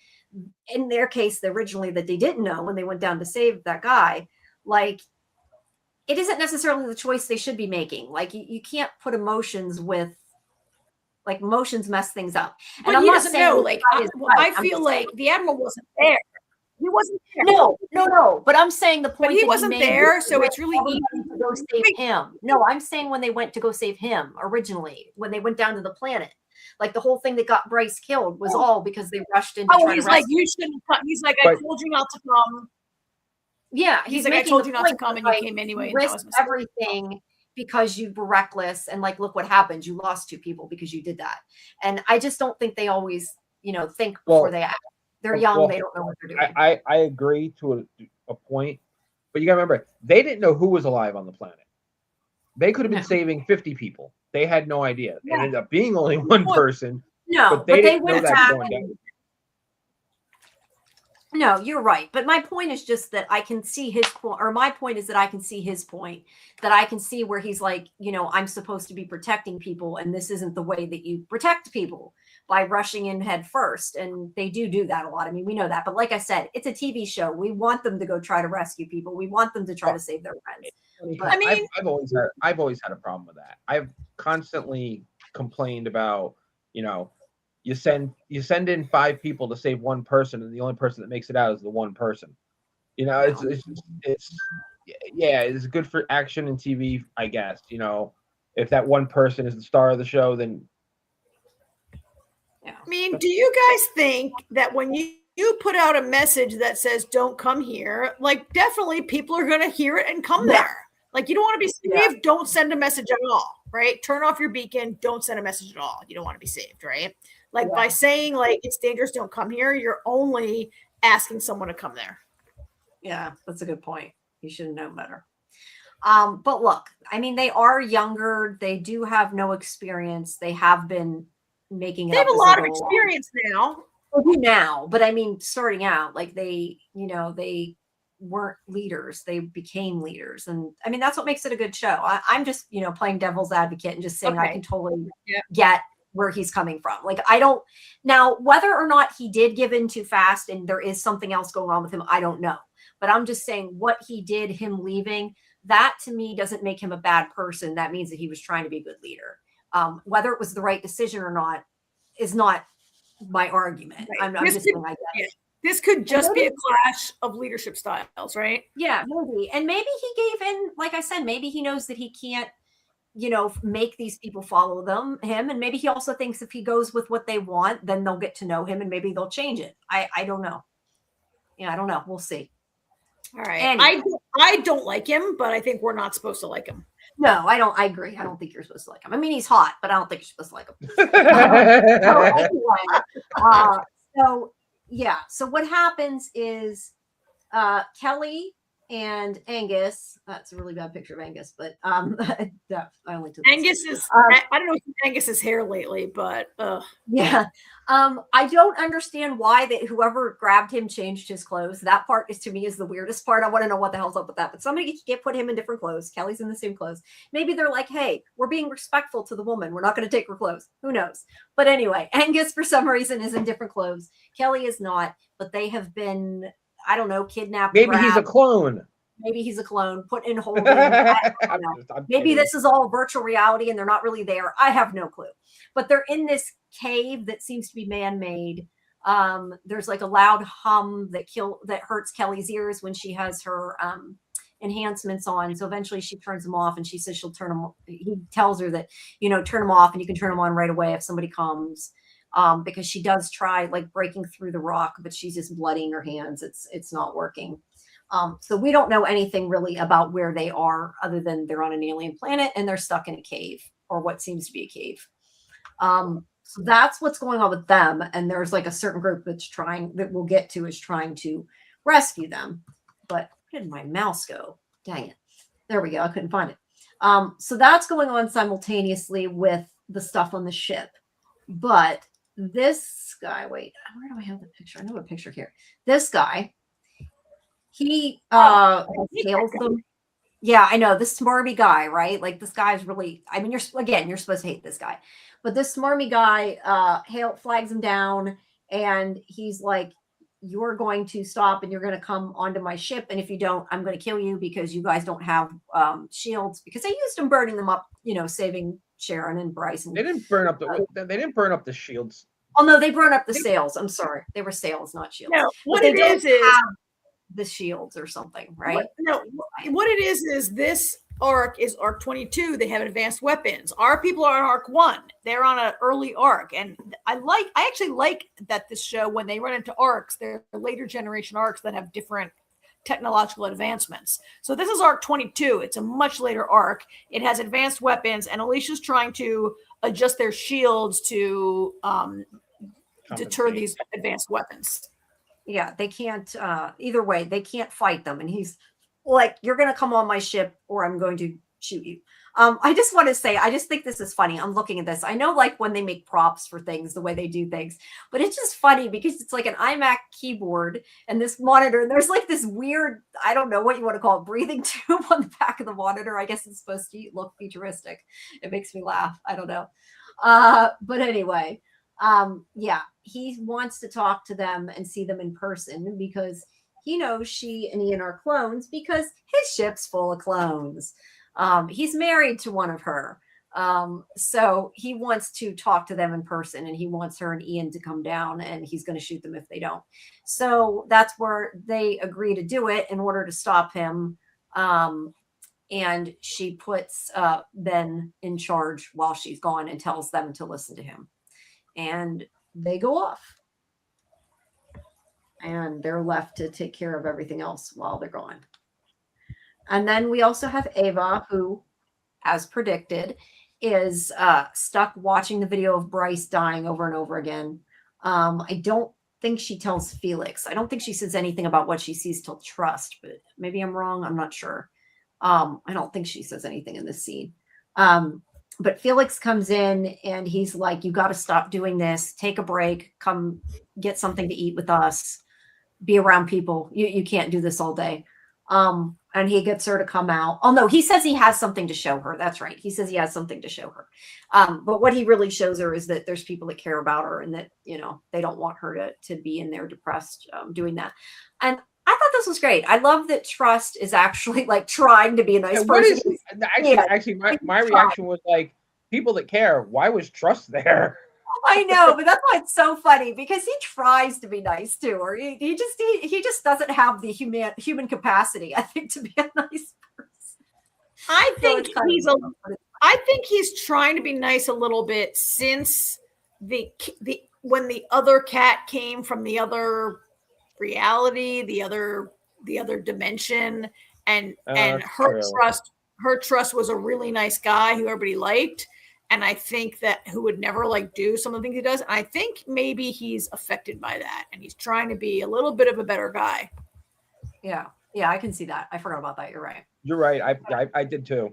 in their case, originally that they didn't know when they went down to save that guy, like, it isn't necessarily the choice they should be making. Like, you can't put emotions with, like, emotions mess things up. And but I'm not saying know, like, I feel like the Admiral wasn't there. He wasn't there. No. But I'm saying the point. But he wasn't there, so it's really easy to go save him. No, I'm saying when they went to go save him originally, when they went down to the planet, like the whole thing that got Bryce killed was all because they rushed in. He's like, you shouldn't come. He's like, I told you not to come. Yeah, he's like, I told you not to come, and you came anyway. You risked everything because you were reckless, and like, look what happened. You lost 2 people because you did that. And I just don't think they always, think before they act. They're young. They don't know what they're doing. I agree to a point, but you got to remember, they didn't know who was alive on the planet. They could have been saving 50 people. They had no idea. It ended up being only one person. No, but they didn't know that going down. No, you're right. But my point is just that I can see his point, or my point is that I can see his point, that I can see where he's like, I'm supposed to be protecting people, and this isn't the way that you protect people, by rushing in head first. And they do that a lot. I mean, we know that. But like I said, it's a TV show. We want them to go try to rescue people. We want them to try to save their friends. But, I mean, I've always had a problem with that. I've constantly complained about, you send in 5 people to save one person, and the only person that makes it out is the one person. It's good for action and TV, I guess. If that one person is the star of the show, then. Yeah. I mean, do you guys think that when you put out a message that says "Don't come here," like, definitely people are going to hear it and come there? Like, you don't want to be saved, don't send a message at all, right? Turn off your beacon, don't send a message at all. You don't want to be saved, right? Like, by saying, like, it's dangerous, don't come here, you're only asking someone to come there. Yeah, that's a good point. You should know better. But look, I mean, they are younger. They do have no experience. They have been making it. They have a lot of experience now. But I mean, starting out, like, they weren't leaders. They became leaders. And I mean, that's what makes it a good show. I'm just, playing devil's advocate and just saying I can totally get where he's coming from. Like, I don't now, whether or not he did give in too fast and there is something else going on with him, I don't know. But I'm just saying what he did, him leaving, that to me doesn't make him a bad person. That means that he was trying to be a good leader. Whether it was the right decision or not is not my argument. Right. I'm just saying, I guess. This could just be a clash of leadership styles, right? Yeah, maybe. And maybe he gave in, like I said, maybe he knows that he can't, make these people follow him. And maybe he also thinks if he goes with what they want, then they'll get to know him and maybe they'll change it. I don't know. Yeah, I don't know. We'll see. All right. Anyway. I don't like him, but I think we're not supposed to like him. No, I don't. I agree. I don't think you're supposed to like him. I mean, he's hot, but I don't think you're supposed to like him. So what happens is Kelly and Angus. That's a really bad picture of Angus, but I only took Angus is. I don't know if Angus's hair lately, but yeah. I don't understand why whoever grabbed him changed his clothes. That part to me is the weirdest part. I want to know what the hell's up with that. But somebody get put him in different clothes. Kelly's in the same clothes. Maybe they're like, hey, we're being respectful to the woman. We're not going to take her clothes. Who knows? But anyway, Angus for some reason is in different clothes. Kelly is not. But they have been, I don't know, kidnapped. Maybe he's a clone. Maybe he's a clone, put in holding. Maybe this is all virtual reality and they're not really there. I have no clue. But they're in this cave that seems to be man-made. There's like a loud hum that hurts Kelly's ears when she has her enhancements on. So eventually she turns them off and she says she'll turn them. He tells her that, turn them off and you can turn them on right away if somebody comes. Because she does try like breaking through the rock, but she's just bloodying her hands. It's not working. So we don't know anything really about where they are other than they're on an alien planet and they're stuck in a cave or what seems to be a cave. So that's what's going on with them. And there's like a certain group that we'll get to is trying to rescue them. But where did my mouse go? Dang it. There we go. I couldn't find it. So that's going on simultaneously with the stuff on the ship. But this guy, wait, where do I have the picture? I know a picture here. This guy, he hails them. Yeah, I know, this smarmy guy, right? Like, this guy's really, I mean, you're supposed to hate this guy, but this smarmy guy flags him down, and he's like, you're going to stop and you're going to come onto my ship, and if you don't, I'm going to kill you because you guys don't have shields, because they used them burning them up, saving Sharon and Bryce. And they didn't burn up the shields. Oh no, they burned up the sails. I'm sorry, they were sails, not shields. No, what it is the shields or something, right? What it is this arc is arc 22. They have advanced weapons. Our people are on arc 1. They're on an early arc, and I actually like that this show, when they run into arcs, they're later generation arcs that have different technological advancements. So this is arc 22. It's a much later arc. It has advanced weapons, and Alicia's trying to adjust their shields to deter these advanced weapons. Yeah, they can't, either way, they can't fight them. And he's like, you're going to come on my ship or I'm going to shoot you. I just want to say, I just think this is funny. I'm looking at this. I know, like, when they make props for things, the way they do things, but it's just funny because it's like an iMac keyboard and this monitor. And there's like this weird, I don't know what you want to call it, breathing tube on the back of the monitor. I guess it's supposed to look futuristic. It makes me laugh. I don't know. But anyway, yeah, he wants to talk to them and see them in person because he knows she and Ian are clones because his ship's full of clones. He's married to one of her. So he wants to talk to them in person, and he wants her and Ian to come down, and he's going to shoot them if they don't. So that's where they agree to do it in order to stop him. And she puts Ben in charge while she's gone and tells them to listen to him. And they go off. And they're left to take care of everything else while they're gone. And then we also have Ava, who, as predicted, is stuck watching the video of Bryce dying over and over again. I don't think she tells Felix. I don't think she says anything about what she sees till Trust, but maybe I'm wrong. I'm not sure. I don't think she says anything in this scene. But Felix comes in and he's like, you got to stop doing this. Take a break. Come get something to eat with us. Be around people. You can't do this all day. And he gets her to come out. Oh, no, he says he has something to show her. That's right. He says he has something to show her. But what he really shows her is that there's people that care about her and that, they don't want her to be in there depressed doing that. And I thought this was great. I love that Trust is actually like trying to be a nice person. Actually, my reaction was like, people that care, why was Trust there? I know, but that's why it's so funny because he tries to be nice to her. He just doesn't have the human capacity, I think, to be a nice person. I think he's trying to be nice a little bit since when the other cat came from the other reality, the other dimension, and her trust was a really nice guy who everybody liked. And I think that who would never do some of the things he does. And I think maybe he's affected by that. And he's trying to be a little bit of a better guy. Yeah. Yeah, I can see that. I forgot about that. You're right. You're right. I did too.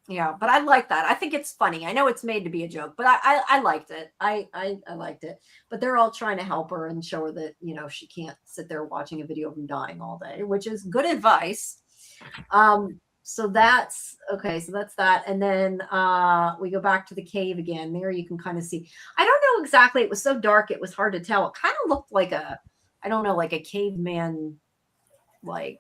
Yeah, but I like that. I think it's funny. I know it's made to be a joke, but I liked it. I liked it. But they're all trying to help her and show her that, she can't sit there watching a video of him dying all day, which is good advice. So that's okay. So that's that. And then we go back to the cave again. There you can kind of see. I don't know exactly. It was so dark. It was hard to tell. It kind of looked like a caveman, I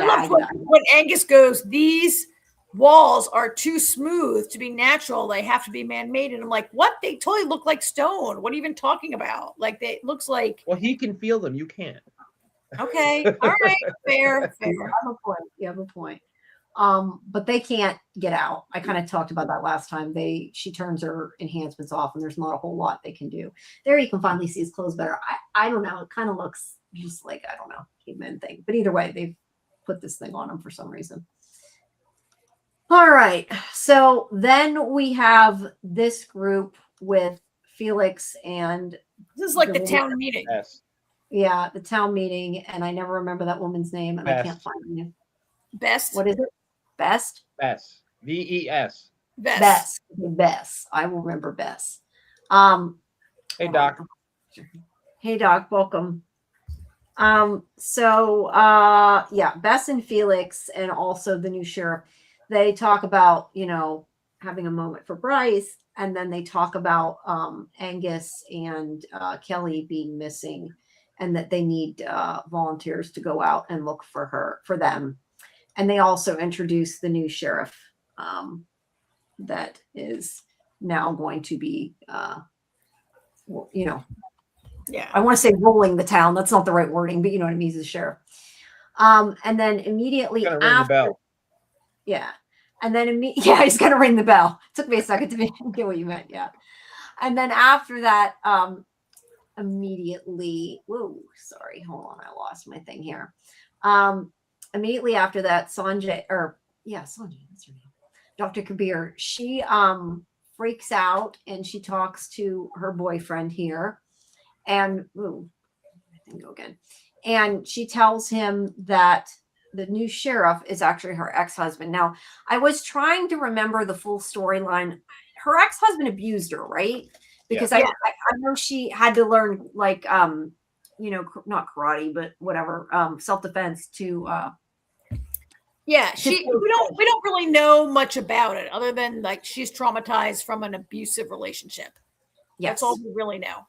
love when Angus goes, these walls are too smooth to be natural. They have to be man-made. And I'm like, what? They totally look like stone. What are you even talking about? It looks like. Well, he can feel them. You can't. Okay. All right. Fair. You have a point. But they can't get out. I kind of talked about that last time. She turns her enhancements off and there's not a whole lot they can do. There you can finally see his clothes better. I don't know. It kind of looks just like, I don't know, caveman thing. But either way, they've put this thing on him for some reason. All right. So then we have this group with Felix and this is like the town meeting. Yes. Yeah, the town meeting. And I never remember that woman's name and I can't find it. Best. What is it? Best? Bess. VES. Bess. Bess. I will remember Bess. Hey, Doc. Hey, Doc. Welcome. Yeah, Bess and Felix and also the new sheriff, they talk about, having a moment for Bryce, and then they talk about Angus and Kelly being missing, and that they need volunteers to go out and look for them. And they also introduce the new sheriff that is now going to be yeah, I want to say rolling the town. That's not the right wording, but you know what I mean. He's the sheriff. And then immediately after, yeah. And then he's gonna ring the bell. It took me a second to get what you meant. Yeah. And then after that, immediately, hold on, I lost my thing here. Immediately after that, Sanjay, that's her name. Dr. Kabir, she freaks out and she talks to her boyfriend here. And I can go again. And she tells him that the new sheriff is actually her ex-husband. Now, I was trying to remember the full storyline. Her ex-husband abused her, right? Because I know she had to learn not karate, but whatever, self-defense to we don't really know much about it other than like she's traumatized from an abusive relationship. Yes. That's all we really know.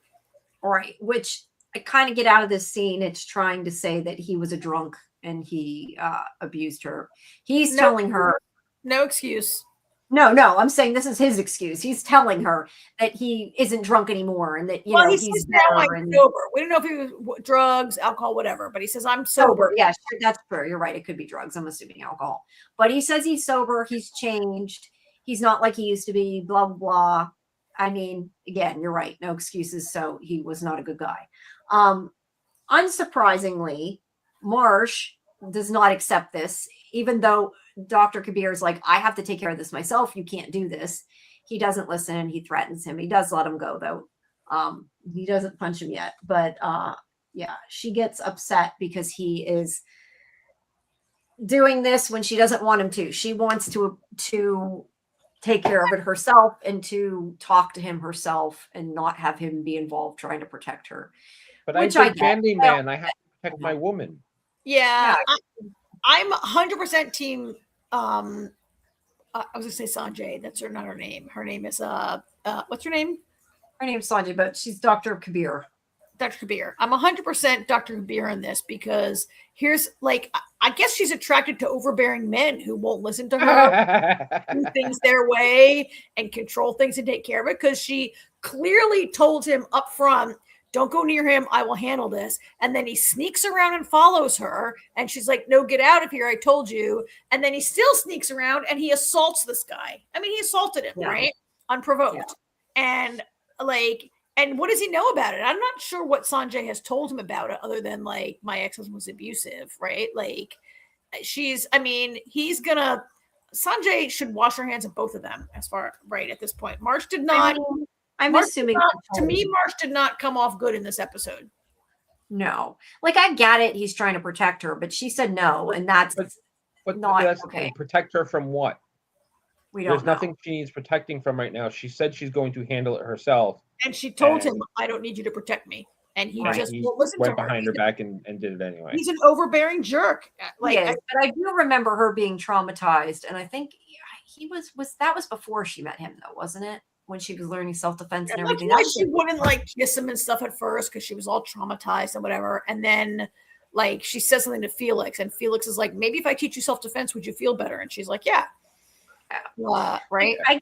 Right, which I kind of get out of this scene. It's trying to say that he was a drunk and he abused her. He's telling her no excuse. No, I'm saying this is his excuse. He's telling her that he isn't drunk anymore and that he's now sober. We don't know if he was drugs, alcohol, whatever, but he says I'm sober. Yeah, sure, that's true. You're right. It could be drugs. I'm assuming alcohol, but he says he's sober. He's changed. He's not like he used to be. Blah blah blah. I mean, again, you're right. No excuses. So he was not a good guy. Unsurprisingly, Marsh does not accept this, even though Dr. Kabir is like, I have to take care of this myself. You can't do this. He doesn't listen and he threatens him. He does let him go, though. He doesn't punch him yet. But she gets upset because he is doing this when she doesn't want him to. She wants to take care of it herself and to talk to him herself and not have him be involved trying to protect her. But I think Candyman, I have to protect my woman. Yeah. I'm 100% team. I was gonna say Sanjay. That's not her name. Her name is what's her name? Her name's Sanjay, but she's Dr. Kabir. Dr. Kabir. I'm 100% Dr. Kabir in this because here's I guess she's attracted to overbearing men who won't listen to her, do things their way, and control things and take care of it. Because she clearly told him up front, don't go near him. I will handle this. And then he sneaks around and follows her. And she's like, no, get out of here. I told you. And then he still sneaks around and he assaults this guy. I mean, he assaulted him, right? Unprovoked. Yeah. And what does he know about it? I'm not sure what Sanjay has told him about it other than my ex-husband was abusive, right? Sanjay should wash her hands of both of them at this point. Marsh did not. Assuming to me, Marsh did not come off good in this episode. No, I get it. He's trying to protect her, but she said no, and that's not okay. Protect her from what? There's nothing she needs protecting from right now. She said she's going to handle it herself. And she told him, I don't need you to protect me. And he won't listen to her. Went behind her back and did it anyway. He's an overbearing jerk. But I do remember her being traumatized. And I think that was before she met him, though, wasn't it? When she was learning self-defense and everything. She wouldn't kiss him and stuff at first because she was all traumatized and whatever. And then she says something to Felix, and Felix is like, maybe if I teach you self-defense, would you feel better? And she's like, yeah. Right. I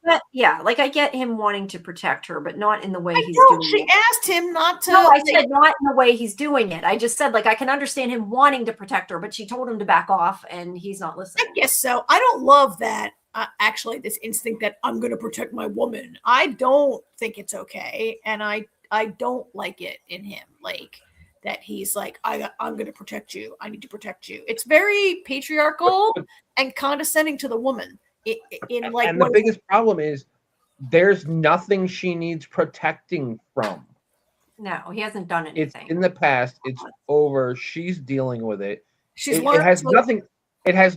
get him wanting to protect her, but not in the way he's doing it. She asked him not to. No, I said not in the way he's doing it. I just said I can understand him wanting to protect her, but she told him to back off, and he's not listening. I guess so. I don't love that. Actually, this instinct that I'm going to protect my woman. I don't think it's okay, and I don't like it in him. That he's I'm going to protect you. I need to protect you. It's very patriarchal and condescending to the woman. And the biggest problem is there's nothing she needs protecting from. No, he hasn't done anything. It's in the past. It's over. She's dealing with it. It has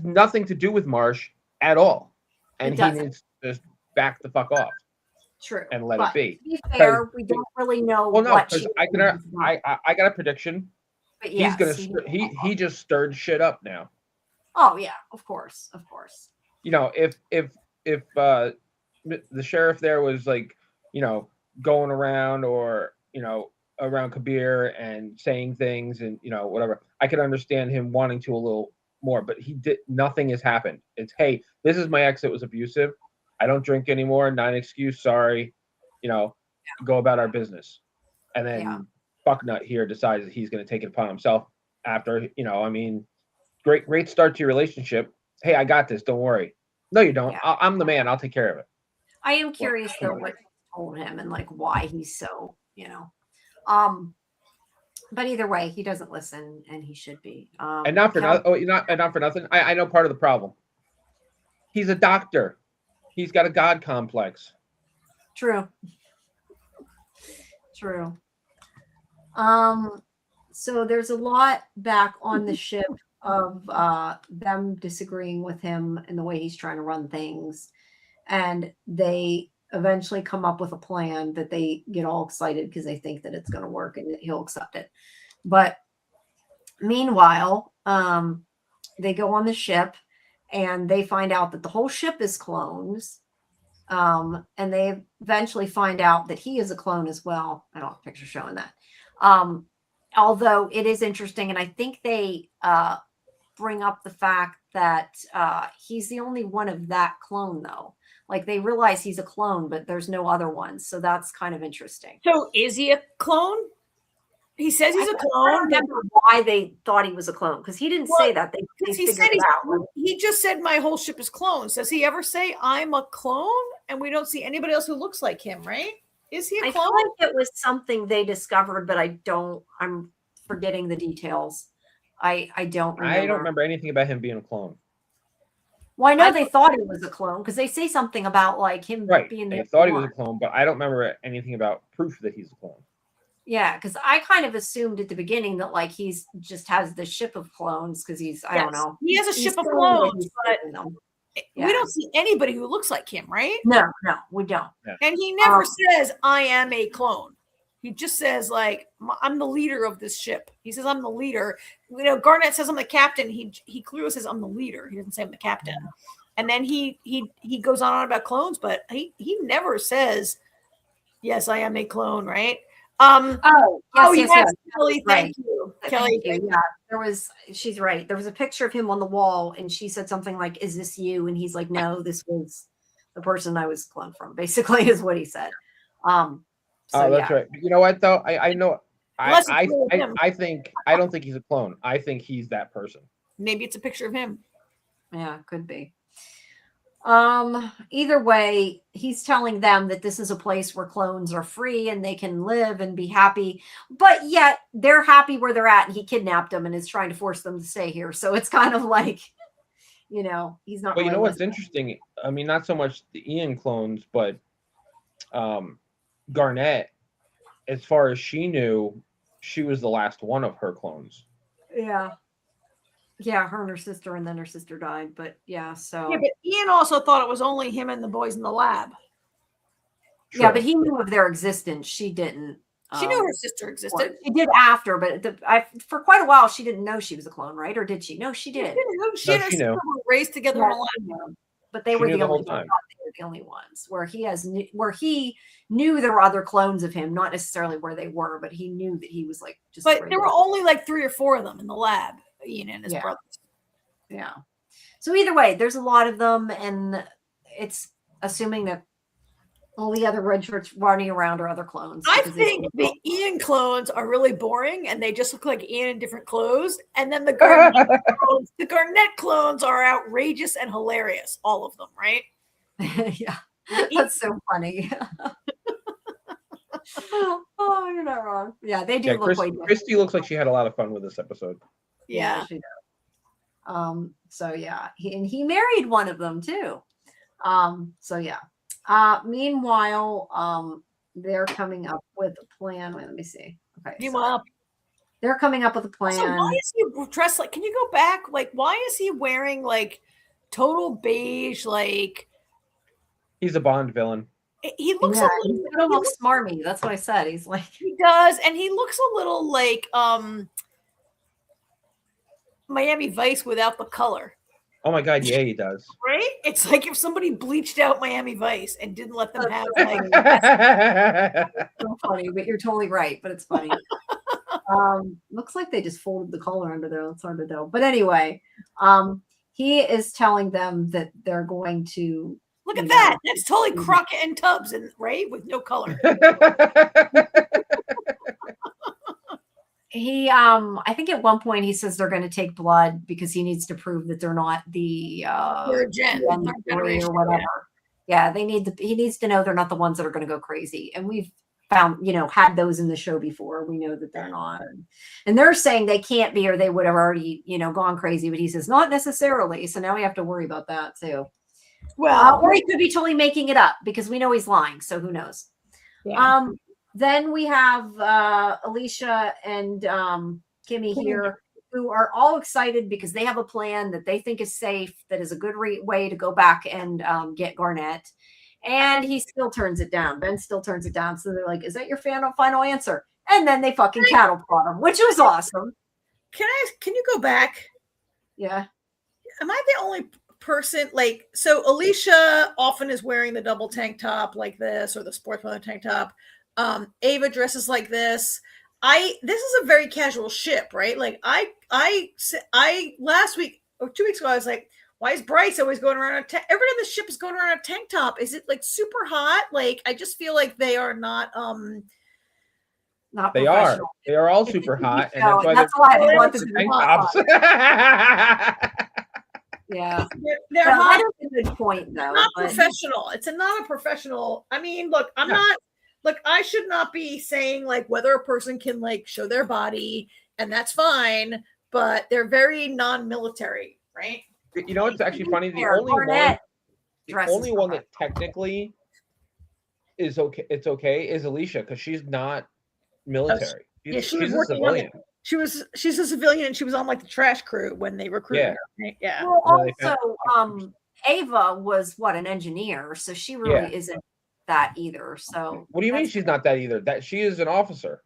nothing to do with Marsh at all. And he needs to just back the fuck off. True. And let it be. To be fair, we don't really know. Well, no, because I got a prediction. But yes, he just stirred shit up now. Oh yeah, of course. You know, if the sheriff there was like, you know, going around or, you know, around Kabir and saying things and, you know, whatever, I could understand him wanting to a little more, but nothing has happened. It's, hey, this is my ex that was abusive. I don't drink anymore. Not an excuse. Sorry. You know, go about our business. And then Bucknut here decides that he's going to take it upon himself after, you know, I mean, great start to your relationship. Hey, I got this. Don't worry. No, you don't. Yeah. I'm the man. I'll take care of it. I am curious though what he told him and like why he's so, you know. But either way, he doesn't listen, and he should be. And not for nothing. I know part of the problem. He's a doctor. He's got a God complex. True. So there's a lot back on the ship of them disagreeing with him and the way he's trying to run things, and they eventually come up with a plan that they get all excited because they think that it's going to work and that he'll accept it. But meanwhile, they go on the ship and they find out that the whole ship is clones. And they eventually find out that he is a clone as well. I don't have a picture showing that. Although it is interesting. And I think they bring up the fact that he's the only one of that clone though. Like they realize he's a clone, but there's no other ones. So that's kind of interesting. So is he a clone? He says he's a clone. I don't remember why they thought he was a clone because he didn't say that. They he said it out. He just said my whole ship is clones. Does he ever say I'm a clone? And we don't see anybody else who looks like him, right? Is he a clone? I feel like it was something they discovered, but I'm forgetting the details. I don't remember. I don't remember anything about him being a clone. Well, I know they thought he was a clone because they say something about like him being. They thought he was a clone, but I don't remember anything about proof that he's a clone. Yeah, because I kind of assumed at the beginning that like he's just has the ship of clones because I don't know. He has a ship of clones, but we don't see anybody who looks like him, right? No, we don't. Yeah. And he never says I am a clone. He just says like I'm the leader of this ship. He says I'm the leader. You know, Garnet says I'm the captain. He clearly says I'm the leader. He doesn't say I'm the captain. And then he goes on about clones, but he never says yes, I am a clone, right? Yes. Kelly, thank you. Kelly. Yeah, she's right. There was a picture of him on the wall and she said something like, is this you? And he's like, no, this was the person I was cloned from, basically is what he said. That's right. You know what though? I know I don't think he's a clone. I think he's that person. Maybe it's a picture of him. Yeah, could be. Either way, he's telling them that this is a place where clones are free and they can live and be happy, but yet they're happy where they're at and he kidnapped them and is trying to force them to stay here. So it's kind of like, you know, he's not. Well, you know what's interesting? I mean, not so much the Ian clones, but Garnet, as far as she knew, she was the last one of her clones. Yeah, her and her sister, and then her sister died. But yeah, so but Ian also thought it was only him and the boys in the lab. Sure. Yeah, but he knew of their existence. She didn't. She knew her sister existed. She did after, but for quite a while she didn't know she was a clone, right? Or did she? No, she did. She and her sister were raised together in a lab. But they were the only ones where he knew there were other clones of him, not necessarily where they were, but he knew that he was like just. But there were only like 3 or 4 of them in the lab. Ian and his brothers. Yeah. So either way, there's a lot of them, and it's assuming that all the other red shirts running around are other clones. I think the Ian clones are really boring, and they just look like Ian in different clothes. And then the Garnet clones are outrageous and hilarious, all of them, right? Yeah, that's so funny. Oh, you're not wrong. Yeah, they do look like Christy looks like she had a lot of fun with this episode. Yeah, she does. So yeah, he married one of them too. So yeah. Meanwhile, they're coming up with a plan. Wait, let me see. Okay. Meanwhile, they're coming up with a plan. So why is he dressed like? Can you go back? Like, why is he wearing like total beige? Like, he's a Bond villain. He looks a little smarmy. That's what I said. He's like he does, and he looks a little like Miami Vice without the color. Oh my God, yeah, he does. Right? It's like if somebody bleached out Miami Vice and didn't let them have like so funny, but you're totally right, but it's funny. Looks like they just folded the collar under there. It's hard to know. But anyway, he is telling them that they're going to look at that. That's totally Crockett and Tubbs, and right with no color. He I think at one point he says they're going to take blood because he needs to prove that they're not the third generation or whatever. Yeah, he needs to know they're not the ones that are going to go crazy. And we've found, had those in the show before. We know that they're not. And they're saying they can't be, or they would have already, gone crazy. But he says, not necessarily. So now we have to worry about that too. Well, or he could be totally making it up because we know he's lying. So who knows? Yeah. Then we have Alicia and Kimmy here, who are all excited because they have a plan that they think is safe, that is a good way to go back and get Garnet. And he still turns it down. Ben still turns it down. So they're like, is that your final answer? And then they fucking cattle prod him, which was awesome. Can you go back? Yeah. Am I the only person so Alicia often is wearing the double tank top like this or the sports bra tank top. Ava dresses like this. This is a very casual ship, right? Like I last week or 2 weeks ago, I was like, why is Bryce always going around everybody on the ship is going around a tank top? Is it like super hot? Like, I just feel like they are not they are all super hot, and that's why they want the tank tops. Yeah, they're hot. That's a good point, though. Not professional. It's not a professional. I mean, look, I'm not. Look, I should not be saying like whether a person can like show their body, and that's fine. But they're very non-military, right? You know, it's actually funny. The only one that technically is okay. It's okay is Alicia because she's not military. She's a civilian. She's a civilian, and she was on like the trash crew when they recruited her. Right? Yeah. Well, also, Ava was an engineer, so she really isn't that either. So what do you mean she's not that either? That she is an officer.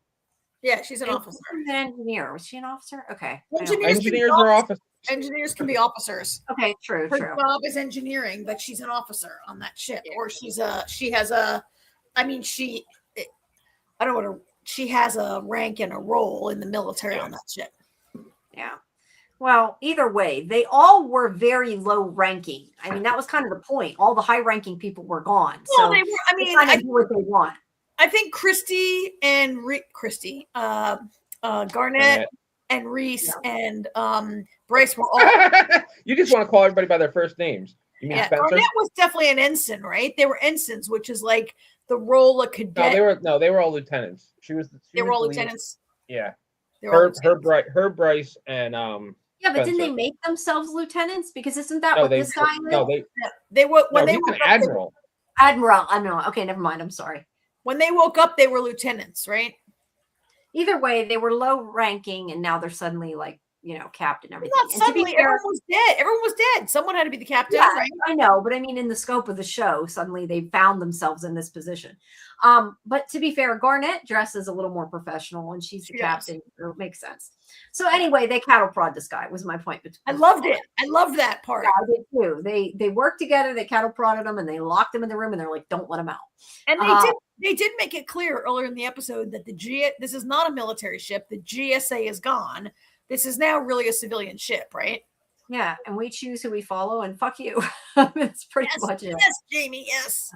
Yeah, she's an officer. She's an engineer. Was she an officer? Okay. Engineers are officers. Engineers can be officers. Okay, true. Her job is engineering, but she's an officer on that ship, or she has a rank and a role in the military on that ship. Yeah. Well, either way, they all were very low ranking. I mean, that was kind of the point. All the high ranking people were gone. Well, so they were. I mean, I do what they want. I think Christy and Garnet and Reese and Bryce were all. You just want to call everybody by their first names. You mean Spencer? Garnet was definitely an ensign, right? They were ensigns, which is like the role of cadet. They were all lieutenants. They were all lieutenants. Yeah. Her Bryce and Yeah, but didn't they make themselves lieutenants? Because isn't that what this guy is? No, they were when they were admiral. Admiral, I know. Okay, never mind. I'm sorry. When they woke up, they were lieutenants, right? Either way, they were low ranking, and now they're suddenly like, captain and everything. Not suddenly, everyone was dead. Everyone was dead. Someone had to be the captain, right? I know, but I mean, in the scope of the show, suddenly they found themselves in this position. But to be fair, Garnet dresses a little more professional, and she's the captain. It makes sense. So anyway, they cattle prod this guy. Was my point. I loved it. I loved that part. Yeah, I did too. They worked together. They cattle prodded him, and they locked him in the room, and they're like, "Don't let him out." And they did make it clear earlier in the episode that this is not a military ship. The GSA is gone. This is now really a civilian ship, right? Yeah, and we choose who we follow, and fuck you. That's pretty much it. Yes, Jamie, yes.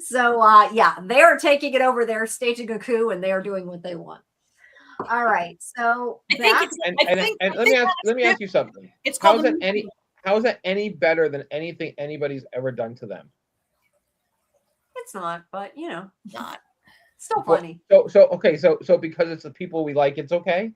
So, they are taking it over. They're staging a coup, and they are doing what they want. All right, so let me ask you something. It's called how is that any better than anything anybody's ever done to them? It's not, but not still funny. So because it's the people we like, it's okay.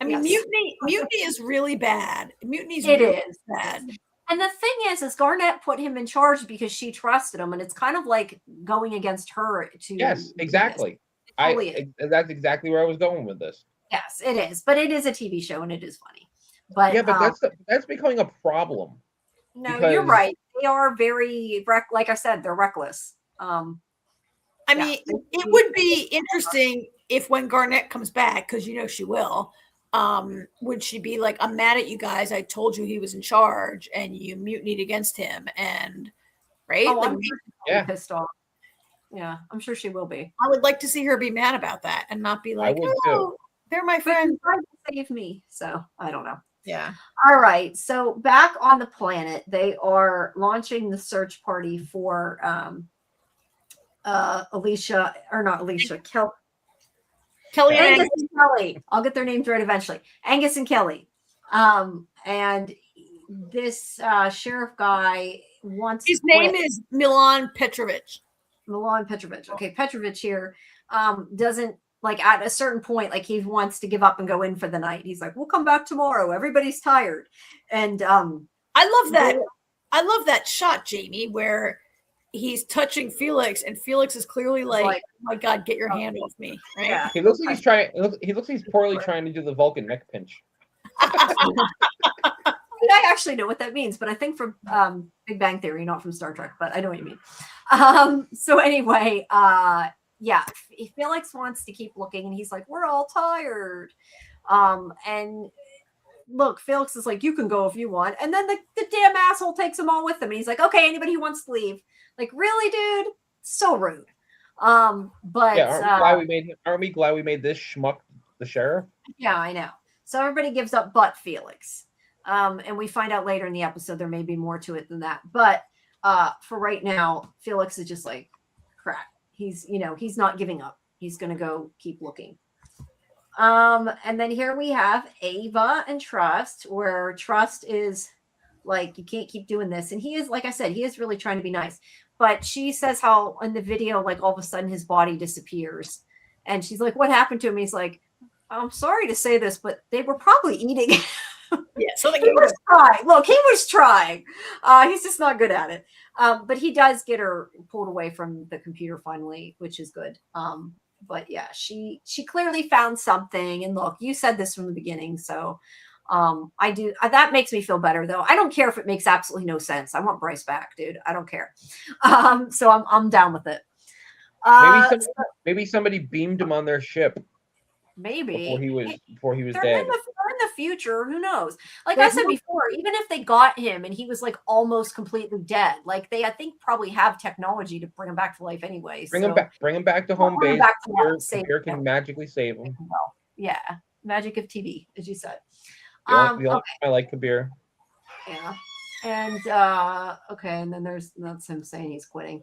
I mean, mutiny is really bad. Mutiny is really bad. And the thing is Garnet put him in charge because she trusted him, and it's kind of like going against her to. Yes, exactly. That's exactly where I was going with this. Yes, it is, but it is a TV show, and it is funny. But yeah, but that's becoming a problem. No, you're right. They are very like I said, they're reckless. I mean, it would be interesting if when Garnet comes back, because she will. would she be like, I'm mad at you guys. I told you he was in charge and you mutinied against him. And right. Oh, like, I'm sure she'll be pissed off. Yeah, I'm sure she will be. I would like to see her be mad about that and not be like, oh, they're my friends. Trying to save me. So I don't know. Yeah. All right. So back on the planet, they are launching the search party for Alicia, or not Alicia, Kelly and Angus and Kelly. I'll get their names right eventually. Angus and Kelly. And this sheriff guy wants. His name is Milan Petrovich. Milan Petrovich. Okay, Petrovich here doesn't, like, at a certain point, like, he wants to give up and go in for the night. He's like, we'll come back tomorrow. Everybody's tired. And I love that. I love that shot, Jamie, where he's touching Felix, and Felix is clearly like, oh my God, get your hand off me. Right? Yeah. He looks like he's trying. He looks like he's poorly trying to do the Vulcan neck pinch. I actually know what that means, but I think from Big Bang Theory, not from Star Trek, but I know what you mean. So anyway, yeah, Felix wants to keep looking, and he's like, we're all tired. And look, Felix is like, you can go if you want. And then the damn asshole takes them all with him. And he's like, okay, anybody who wants to leave. Like, really, dude? So rude. But yeah, aren't we glad we made this schmuck the sheriff? Yeah, I know. So everybody gives up but Felix. And we find out later in the episode there may be more to it than that. But for right now, Felix is just like, crap. He's not giving up. He's going to go keep looking. And then here we have Ava and Trust, where Trust is like, you can't keep doing this. And he is, like I said, he is really trying to be nice. But she says how in the video, like, all of a sudden his body disappears. And she's like, what happened to him? He's like, I'm sorry to say this, but they were probably eating. Yeah, so he was trying. Look, he was trying. He's just not good at it. But he does get her pulled away from the computer finally, which is good. But yeah, she clearly found something. And look, you said this from the beginning, so I do. That makes me feel better, though. I don't care if it makes absolutely no sense. I want Bryce back, dude. I don't care. So I'm down with it. Maybe somebody beamed him on their ship. Maybe before he was they're dead. in the future, who knows? Like I said before, even if they got him and he was like almost completely dead, like they, I think, probably have technology to bring him back to life anyway. Bring him back to home base. Computer can magically save him. Yeah, magic of TV, as you said. The only time I like Kabir. Yeah, and okay, and then that's him saying he's quitting.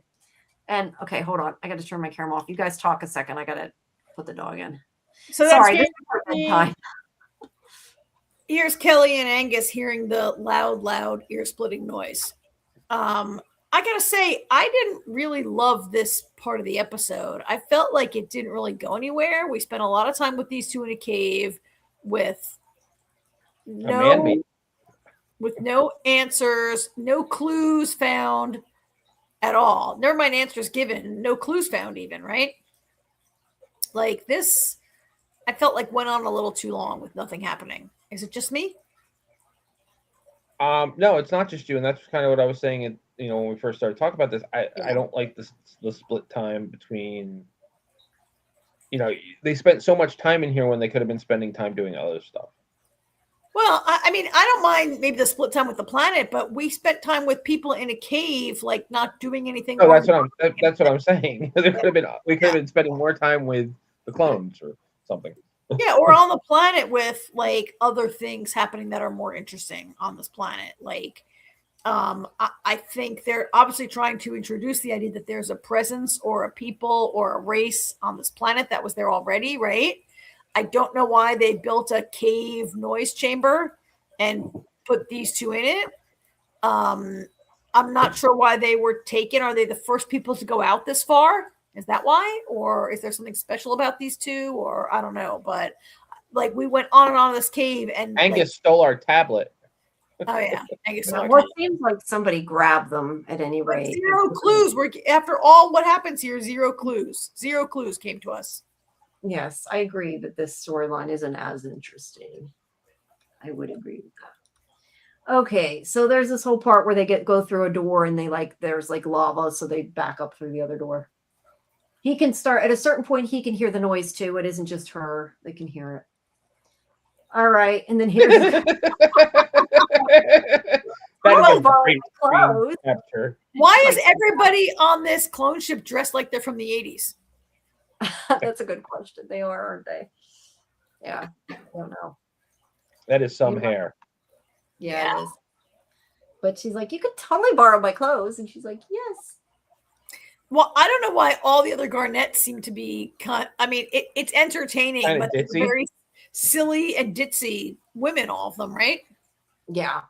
And okay, hold on, I got to turn my camera off. You guys talk a second. I got to put the dog in. So sorry, this is time. Here's Kelly and Angus hearing the loud ear-splitting noise. I gotta say, I didn't really love this part of the episode. I felt like it didn't really go anywhere. We spent a lot of time with these two in a cave with no answers, no clues found at all. Never mind answers given, no clues found even, right? Like this, I felt like went on a little too long with nothing happening. Is it just me? No, it's not just you, and that's kind of what I was saying. When we first started talking about this, I don't like the split time between. They spent so much time in here when they could have been spending time doing other stuff. Well, I mean, I don't mind maybe the split time with the planet, but we spent time with people in a cave, like not doing anything. No, that's what I'm saying. We could have been spending more time with the clones or something. Yeah, or on the planet with like other things happening that are more interesting on this planet. Like, I think they're obviously trying to introduce the idea that there's a presence or a people or a race on this planet that was there already, right? I don't know why they built a cave noise chamber and put these two in it. I'm not sure why they were taken. Are they the first people to go out this far? Is that why? Or is there something special about these two? Or I don't know. But like we went on and on in this cave and Angus stole our tablet. Oh yeah. Angus stole our tablet. It seems like somebody grabbed them at any rate. Zero clues. After all what happens here, zero clues. Zero clues came to us. Yes, I agree that this storyline isn't as interesting. I would agree with that. Okay, so there's this whole part where they go through a door and there's lava, so they back up through the other door. He can start at a certain point. He can hear the noise too. It isn't just her; they can hear it. All right, and then here's clothes. Why is everybody on this clone ship dressed like they're from the 80s? That's a good question. They are, aren't they? Yeah, I don't know. That is some hair. Yeah, it is. But she's like, you could totally borrow my clothes, and she's like, yes. Well, I don't know why all the other Garnets seem to be I mean, it's entertaining, but they're very silly and ditzy women, all of them, right? Yeah.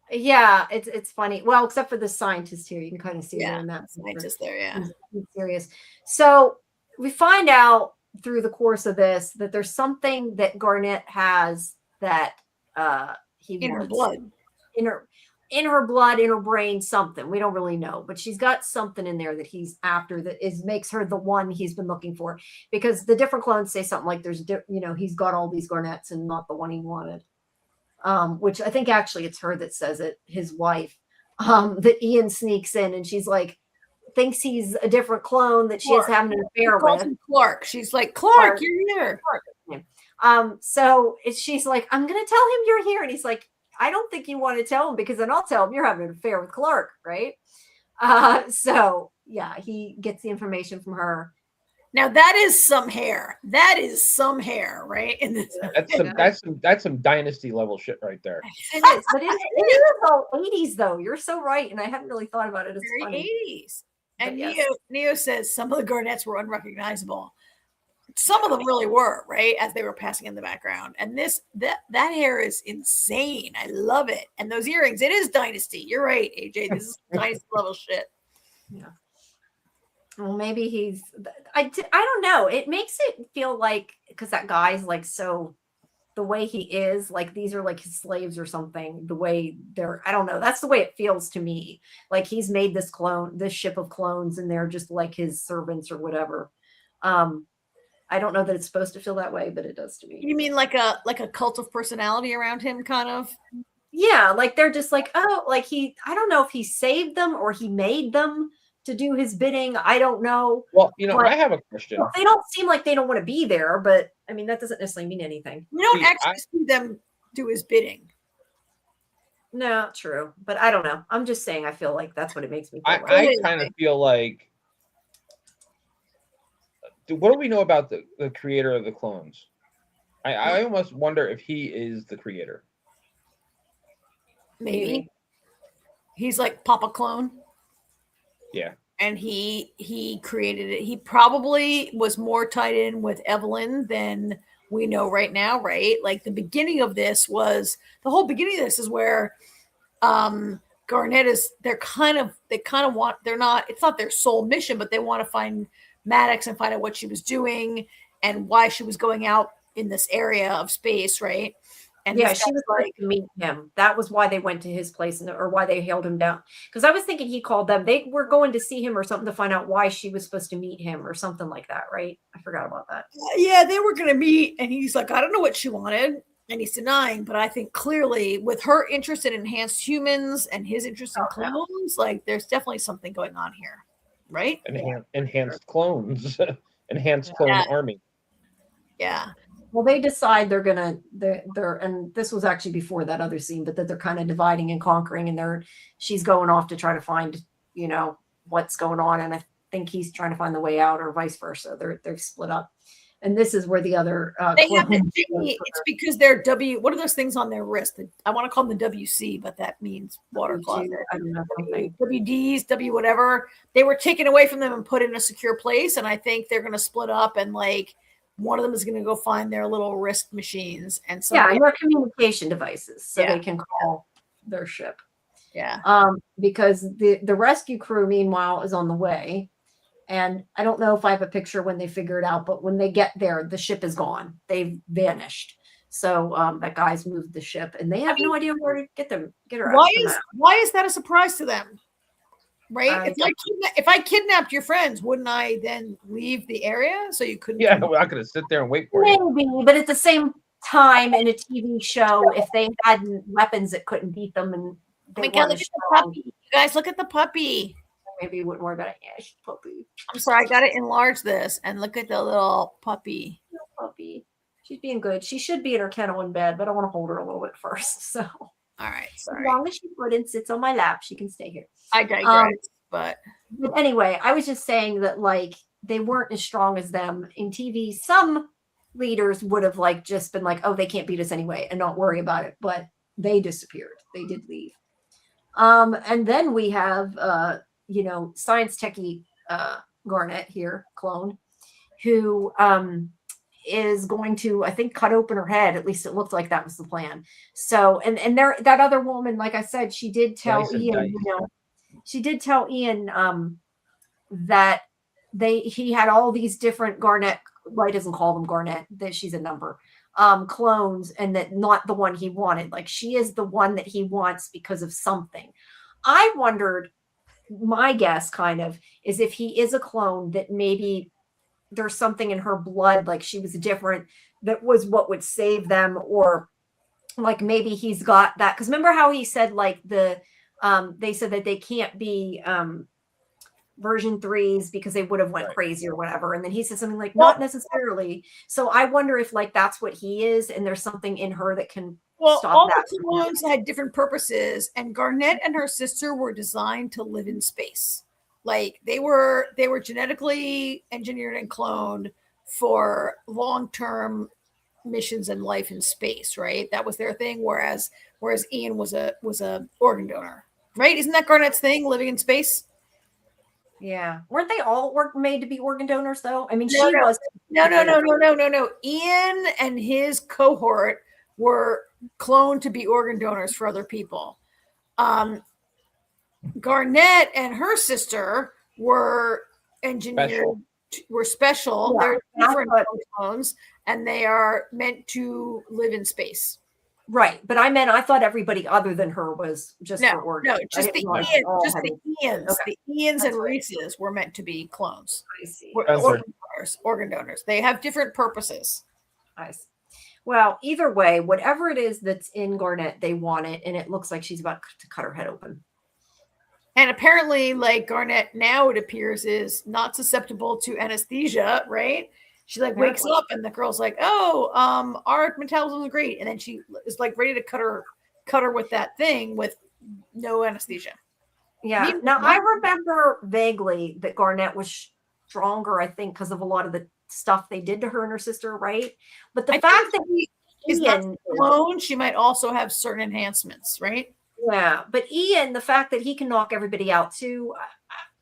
It's funny. Well, except for the scientist here, you can kind of see her in that scientist there. Yeah, he's serious. So we find out through the course of this that there's something that Garnet has that he in wants. Her blood, in her blood, in her brain, something we don't really know, but she's got something in there that he's after that makes her the one he's been looking for, because the different clones say something like there's he's got all these Garnets and not the one he wanted, which I think actually it's her that says it, his wife, that Ian sneaks in and she's like thinks he's a different clone that she is having an affair with. Clark. She's like, Clark, you're here. So she's like, I'm gonna tell him you're here, and he's like, I don't think you want to tell him, because then I'll tell him you're having an affair with Clark, right? So yeah, he gets the information from her. Now that is some hair. That is some hair, right? In this, that's some dynasty level shit right there. It is, but it is all 80s though. You're so right, and I hadn't really thought about it. It's very funny. 80s. And Neo says some of the Garnets were unrecognizable. Some of them really were, right, as they were passing in the background. And that hair is insane. I love it. And those earrings, it is dynasty. You're right, AJ. This is dynasty level shit. Yeah. Well, maybe I don't know. It makes it feel like, because that guy's like, so the way he is, like these are like his slaves or something, the way I don't know. That's the way it feels to me. Like he's made this ship of clones, and they're just like his servants or whatever. I don't know that it's supposed to feel that way, but it does to me. You mean like a cult of personality around him, kind of? Yeah, like they're just like, oh, like I don't know if he saved them or he made them to do his bidding. I don't know. Well, I have a question. They don't seem like they don't want to be there, but I mean, that doesn't necessarily mean anything. You don't actually see them do his bidding. No, true. But I don't know. I'm just saying, I feel like that's what it makes me feel. I kind of feel like, what do we know about the creator of the clones? I almost wonder if he is the creator. Maybe. He's like Papa Clone. Yeah. And he created it. He probably was more tied in with Evelyn than we know right now, right? Like the whole beginning of this is where Garnet is, it's not their sole mission, but they want to find Maddox and find out what she was doing and why she was going out in this area of space, right? And yeah, she was like to meet him. That was why they went to his place, or why they held him down. Because I was thinking he called them. They were going to see him or something to find out why she was supposed to meet him or something like that, right? I forgot about that. Yeah, they were going to meet, and he's like, I don't know what she wanted, and he's denying. But I think clearly, with her interest in enhanced humans and his interest in clones, like there's definitely something going on here, right? Enhanced clones, enhanced clone army. Yeah. Well, they decide they're and this was actually before that other scene, but that they're kind of dividing and conquering, and she's going off to try to find, what's going on. And I think he's trying to find the way out, or vice versa. They're split up. And this is where the other, it's because they're what are those things on their wrist? I want to call them the WC, but that means water closet. I don't know, WDs, whatever. They were taken away from them and put in a secure place. And I think they're going to split up, and like, one of them is going to go find their little wrist machines, and and their communication devices, so they can call their ship. Yeah. Because the rescue crew, meanwhile, is on the way, and I don't know if I have a picture when they figure it out, but when they get there, the ship is gone. They've vanished. So that guy's moved the ship, and they have no idea where to get her. Why is that a surprise to them? Right? If I kidnapped your friends, wouldn't I then leave the area so you couldn't? Yeah, we're not going to sit there and wait for you. Maybe, but at the same time, in a TV show, if they had weapons that couldn't beat them, and look at the puppy. You guys, look at the puppy. Maybe you wouldn't worry about it. Yeah, she's puppy. I'm sorry, I got to enlarge this and look at the little puppy. Puppy. She's being good. She should be in her kennel in bed, but I want to hold her a little bit first. So, all right, sorry. As long as she sits on my lap, she can stay here. I digress, but anyway, I was just saying that like they weren't as strong as them in TV. Some leaders would have like just been like, oh, they can't beat us anyway, and not worry about it. But they disappeared. They did leave. And then we have science techie Garnet here, clone, who is going to, I think, cut open her head. At least it looked like that was the plan. So, and there, that other woman, like I said, she did tell Ian, she did tell Ian that he had all these different Garnet, well, he doesn't call them Garnet, that she's a number, clones, and that not the one he wanted. Like, she is the one that he wants because of something. I wondered, my guess kind of is if he is a clone, that maybe there's something in her blood, like she was different, that was what would save them, or like maybe he's got that. Because remember how he said like they said that they can't be version 3s because they would have went crazy or whatever, and then he said something like not necessarily. So I wonder if like that's what he is, and there's something in her that can stop all that. the clones had different purposes, and Garnet and her sister were designed to live in space. Like they were genetically engineered and cloned for long-term missions and life in space, right? That was their thing. Whereas Ian was a organ donor, right? Isn't that Garnet's thing, living in space? Yeah, weren't they all made to be organ donors though? I mean, No. No. Ian and his cohort were cloned to be organ donors for other people. Garnet and her sister were engineered, were special. Yeah, they're different clones, and they are meant to live in space. Right, but I thought everybody other than her was just for organ. No, just the Ians. Okay. The Ians and Reese's were meant to be clones. I see. Organ donors. They have different purposes. I see. Well, either way, whatever it is that's in Garnet, they want it, and it looks like she's about to cut her head open. And apparently, like Garnet now, it appears, is not susceptible to anesthesia, right? She like wakes up and the girl's like, "Oh, our metabolism is great," and then she is like ready to cut her with that thing with no anesthesia. Yeah. Now I remember vaguely that Garnet was stronger, I think, because of a lot of the stuff they did to her and her sister, right? But the fact that he is not alone, she might also have certain enhancements, right? Yeah, but Ian, the fact that he can knock everybody out too,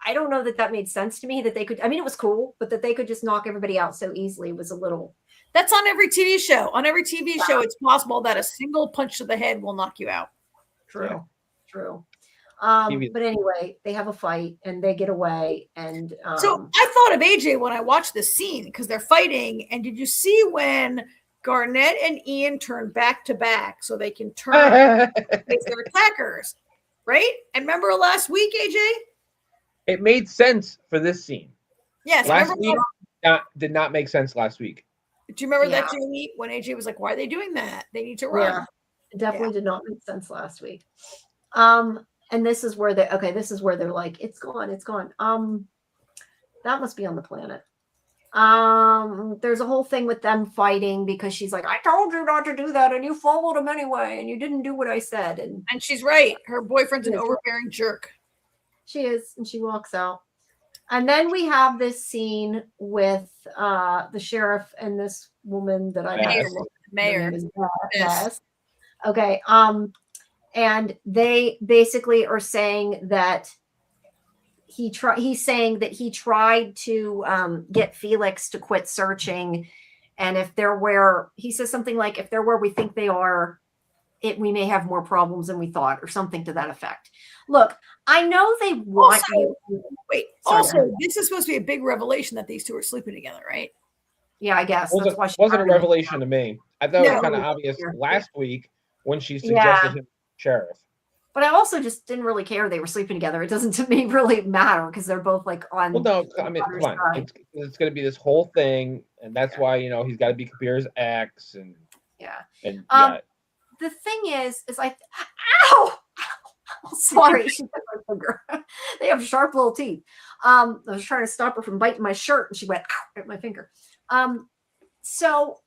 I don't know that made sense to me, that they could, I mean, it was cool, but that they could just knock everybody out so easily was a little. That's on every TV show. On every TV show, it's possible that a single punch to the head will knock you out. True. But anyway, they have a fight and they get away. And so I thought of AJ when I watched this scene, because they're fighting. And did you see when Garnet and Ian turn back to back so they can turn face their attackers, right? And remember last week, AJ? It made sense for this scene. Yes. Last week did not make sense last week. Do you remember that, Jamie, when AJ was like, why are they doing that? They need to run. Yeah, it definitely did not make sense last week. And this is where they're like, it's gone. That must be on the planet. There's a whole thing with them fighting because she's like, I told you not to do that and you followed him anyway and you didn't do what I said. And she's right. Her boyfriend's an overbearing jerk. She is, and she walks out. And then we have this scene with the sheriff and this woman that I Mayor. Yes. Okay. And they basically are saying that he's saying that he tried to get Felix to quit searching, and if they're where he says something like, if they're where we think they are, we may have more problems than we thought, or something to that effect. Look, I know they want you. Wait, also, this is supposed to be a big revelation that these two are sleeping together, right? Yeah, I guess. That's why wasn't a revelation to me. I thought it was kind of obvious last week when she suggested him sheriff. But I also just didn't really care they were sleeping together. It doesn't to me really matter because they're both like on. Well, no, I mean, come on. It's going to be this whole thing, and that's why he's got to be Kabir's ex, and the thing is I ow! Sorry, she bit my finger. They have sharp little teeth. I was trying to stop her from biting my shirt, and she went at my finger. So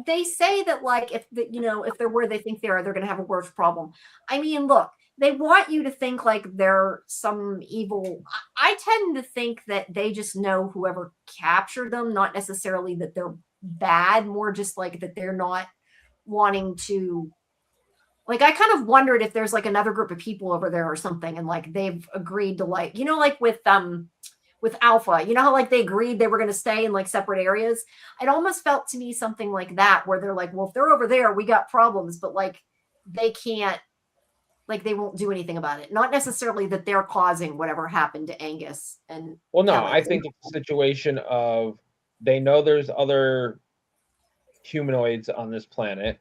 they say that like if they're where they think they are, they're going to have a worse problem. I mean, look, they want you to think like they're some evil. I tend to think that they just know whoever captured them, not necessarily that they're bad, more just like that they're not wanting to. Like, I kind of wondered if there's like another group of people over there or something, and like they've agreed to like, like with Alpha, how like they agreed they were going to stay in like separate areas. It almost felt to me something like that, where they're like, well, if they're over there, we got problems, but like they can't, like they won't do anything about it. Not necessarily that they're causing whatever happened to Angus and. Well, no, I think it's a situation of they know there's other humanoids on this planet,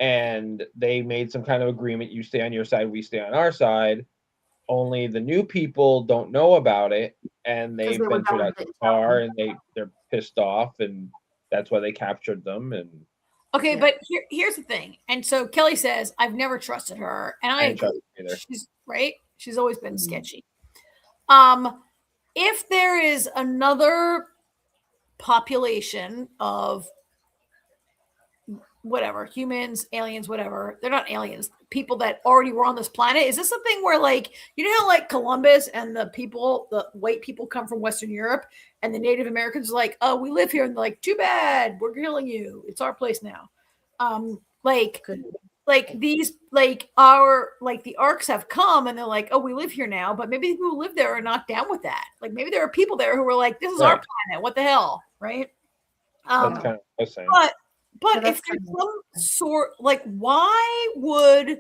and they made some kind of agreement. You stay on your side, we stay on our side. Only the new people don't know about it, and they ventured out to the car, and they're pissed off, and that's why they captured them. And okay, but here's the thing. And so Kelly says, I've never trusted her, and I agree. She's right. She's always been sketchy. If there is another population of whatever, humans, aliens, whatever, they're not aliens, people that already were on this planet, is this something where like, how like Columbus and the white people come from Western Europe, and the Native Americans are like, oh, we live here, and they're like, too bad, we're killing you, it's our place now. These like the arcs have come, and they're like, oh, we live here now, but maybe the people who live there are not down with that. Like maybe there are people there who are like, this is our planet, what the hell, right? That's kind of what I'm saying. But if there's some sort, like, why would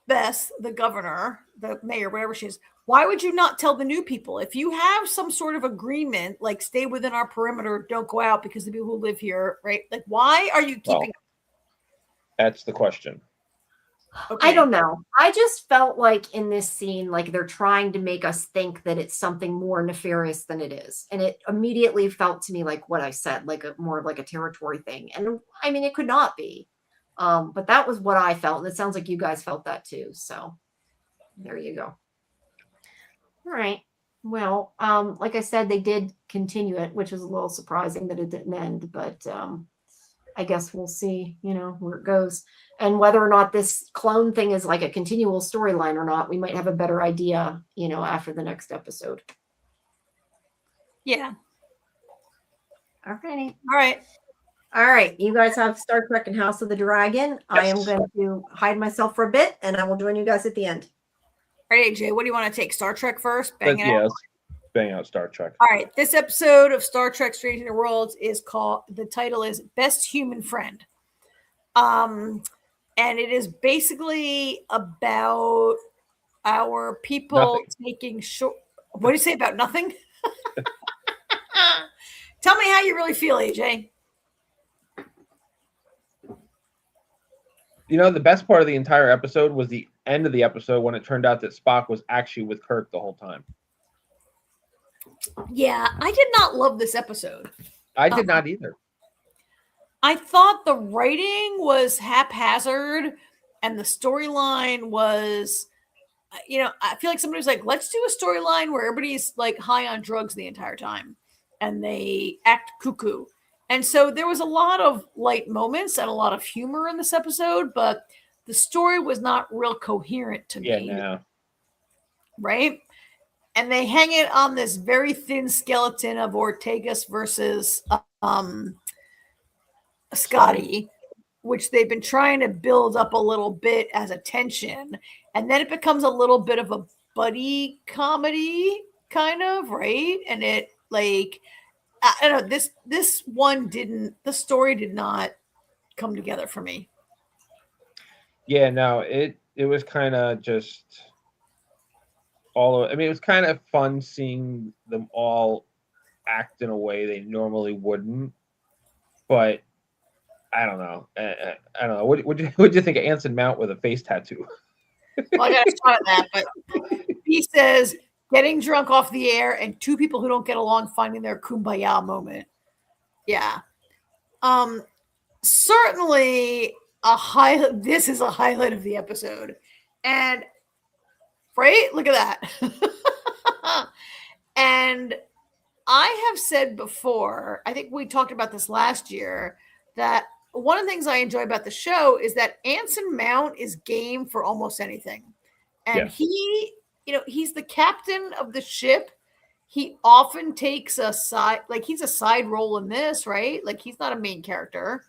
Bess, the governor, the mayor, whatever she is, why would you not tell the new people? If you have some sort of agreement, like stay within our perimeter, don't go out because the people who live here, right? Like, why are you keeping? Well, that's the question. Okay. I don't know. I just felt like in this scene, like they're trying to make us think that it's something more nefarious than it is. And it immediately felt to me like what I said, like more of like a territory thing. And I mean, it could not be. But that was what I felt. And it sounds like you guys felt that too. So there you go. All right. Well, like I said, they did continue it, which is a little surprising that it didn't end, but I guess we'll see, where it goes. And whether or not this clone thing is like a continual storyline or not, we might have a better idea, after the next episode. Yeah. All righty. All right. You guys have Star Trek and House of the Dragon. Yes. I am going to hide myself for a bit, and I will join you guys at the end. All right, AJ, what do you want to take? Star Trek first? Bang it out. Bang out Star Trek. All right. This episode of Star Trek Strange New Worlds is called, the title is Best Human Friend. And it is basically about our people taking short. What do you say about nothing? Tell me how you really feel, AJ. The best part of the entire episode was the end of the episode when it turned out that Spock was actually with Kirk the whole time. Yeah, I did not love this episode. I did not either. I thought the writing was haphazard and the storyline was, I feel like somebody was like, let's do a storyline where everybody's like high on drugs the entire time and they act cuckoo. And so there was a lot of light moments and a lot of humor in this episode, but the story was not real coherent to me. No. Right? And they hang it on this very thin skeleton of Ortegas versus Scotty, which they've been trying to build up a little bit as a tension. And then it becomes a little bit of a buddy comedy kind of, right? And it like, I don't know, this one the story did not come together for me. Yeah, no, it was kind of just it was kind of fun seeing them all act in a way they normally wouldn't, but I don't know. I don't know. What'd you think of Anson Mount with a face tattoo? Well, I gotta start that, but he says getting drunk off the air and two people who don't get along finding their kumbaya moment. Yeah. Certainly this is a highlight of the episode. And right? Look at that. And I have said before, I think we talked about this last year, that one of the things I enjoy about the show is that Anson Mount is game for almost anything. And he, he's the captain of the ship. He often takes a side, like he's a side role in this, right? Like he's not a main character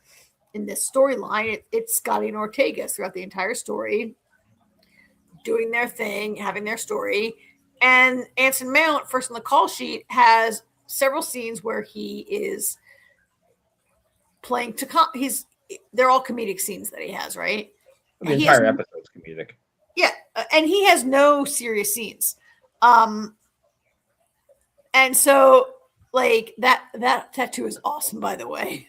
in this storyline. It's Scotty and Ortegas throughout the entire story, doing their thing, having their story. And Anson Mount, first on the call sheet, has several scenes where he is playing they're all comedic scenes that he has, right? The entire episode's comedic. Yeah, and he has no serious scenes. And so like that tattoo is awesome, by the way.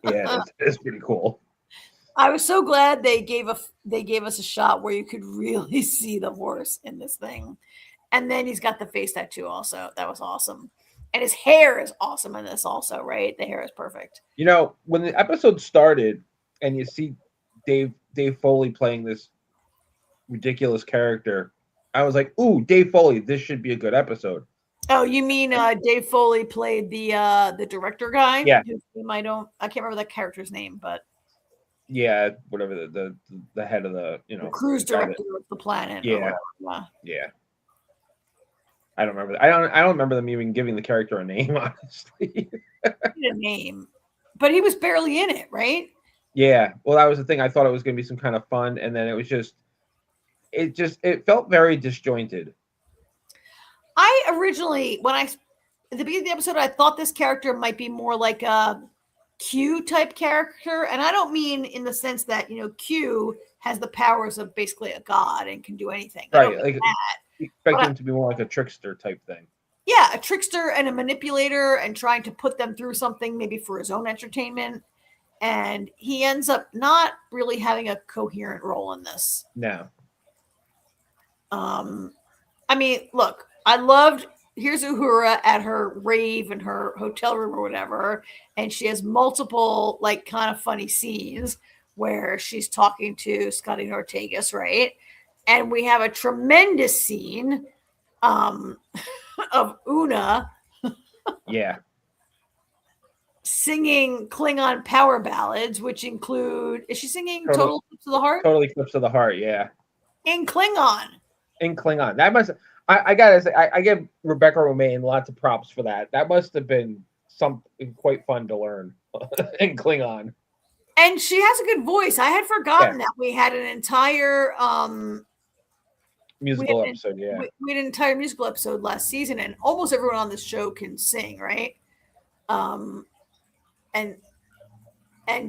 Yeah, it's pretty cool. I was so glad they gave us a shot where you could really see the horse in this thing. And then he's got the face tattoo also. That was awesome. And his hair is awesome in this also, right? The hair is perfect. When the episode started and you see Dave Foley playing this ridiculous character, I was like, ooh, Dave Foley, this should be a good episode. Oh, you mean Dave Foley played the director guy? Yeah. Whose name I can't remember the character's name, but yeah, whatever the head of the the cruise director of the planet. Yeah. Yeah. I don't remember. I don't remember them even giving the character a name, honestly. A name, but he was barely in it, right? Yeah. Well, that was the thing. I thought it was going to be some kind of fun, and then it was it felt very disjointed. I originally, at the beginning of the episode, I thought this character might be more like a Q type character, and I don't mean in the sense that Q has the powers of basically a god and can do anything. Right. Like that. You expect him to be more like a trickster type thing. Yeah, a trickster and a manipulator, and trying to put them through something maybe for his own entertainment. And he ends up not really having a coherent role in this. No. I mean, look, I loved, here's Uhura at her rave in her hotel room or whatever, and she has multiple like kind of funny scenes where she's talking to Scotty and Ortegas, right? And we have a tremendous scene of Una singing Klingon power ballads, which include, is she singing Total Eclipse of the Heart? Total Eclipse of the Heart, yeah. In Klingon. That must, I gotta say, I give Rebecca Romaine lots of props for that. That must have been something quite fun to learn in Klingon. And she has a good voice. I had forgotten that we had an entire musical episode. Yeah, we had an entire musical episode last season, and almost everyone on this show can sing, right? And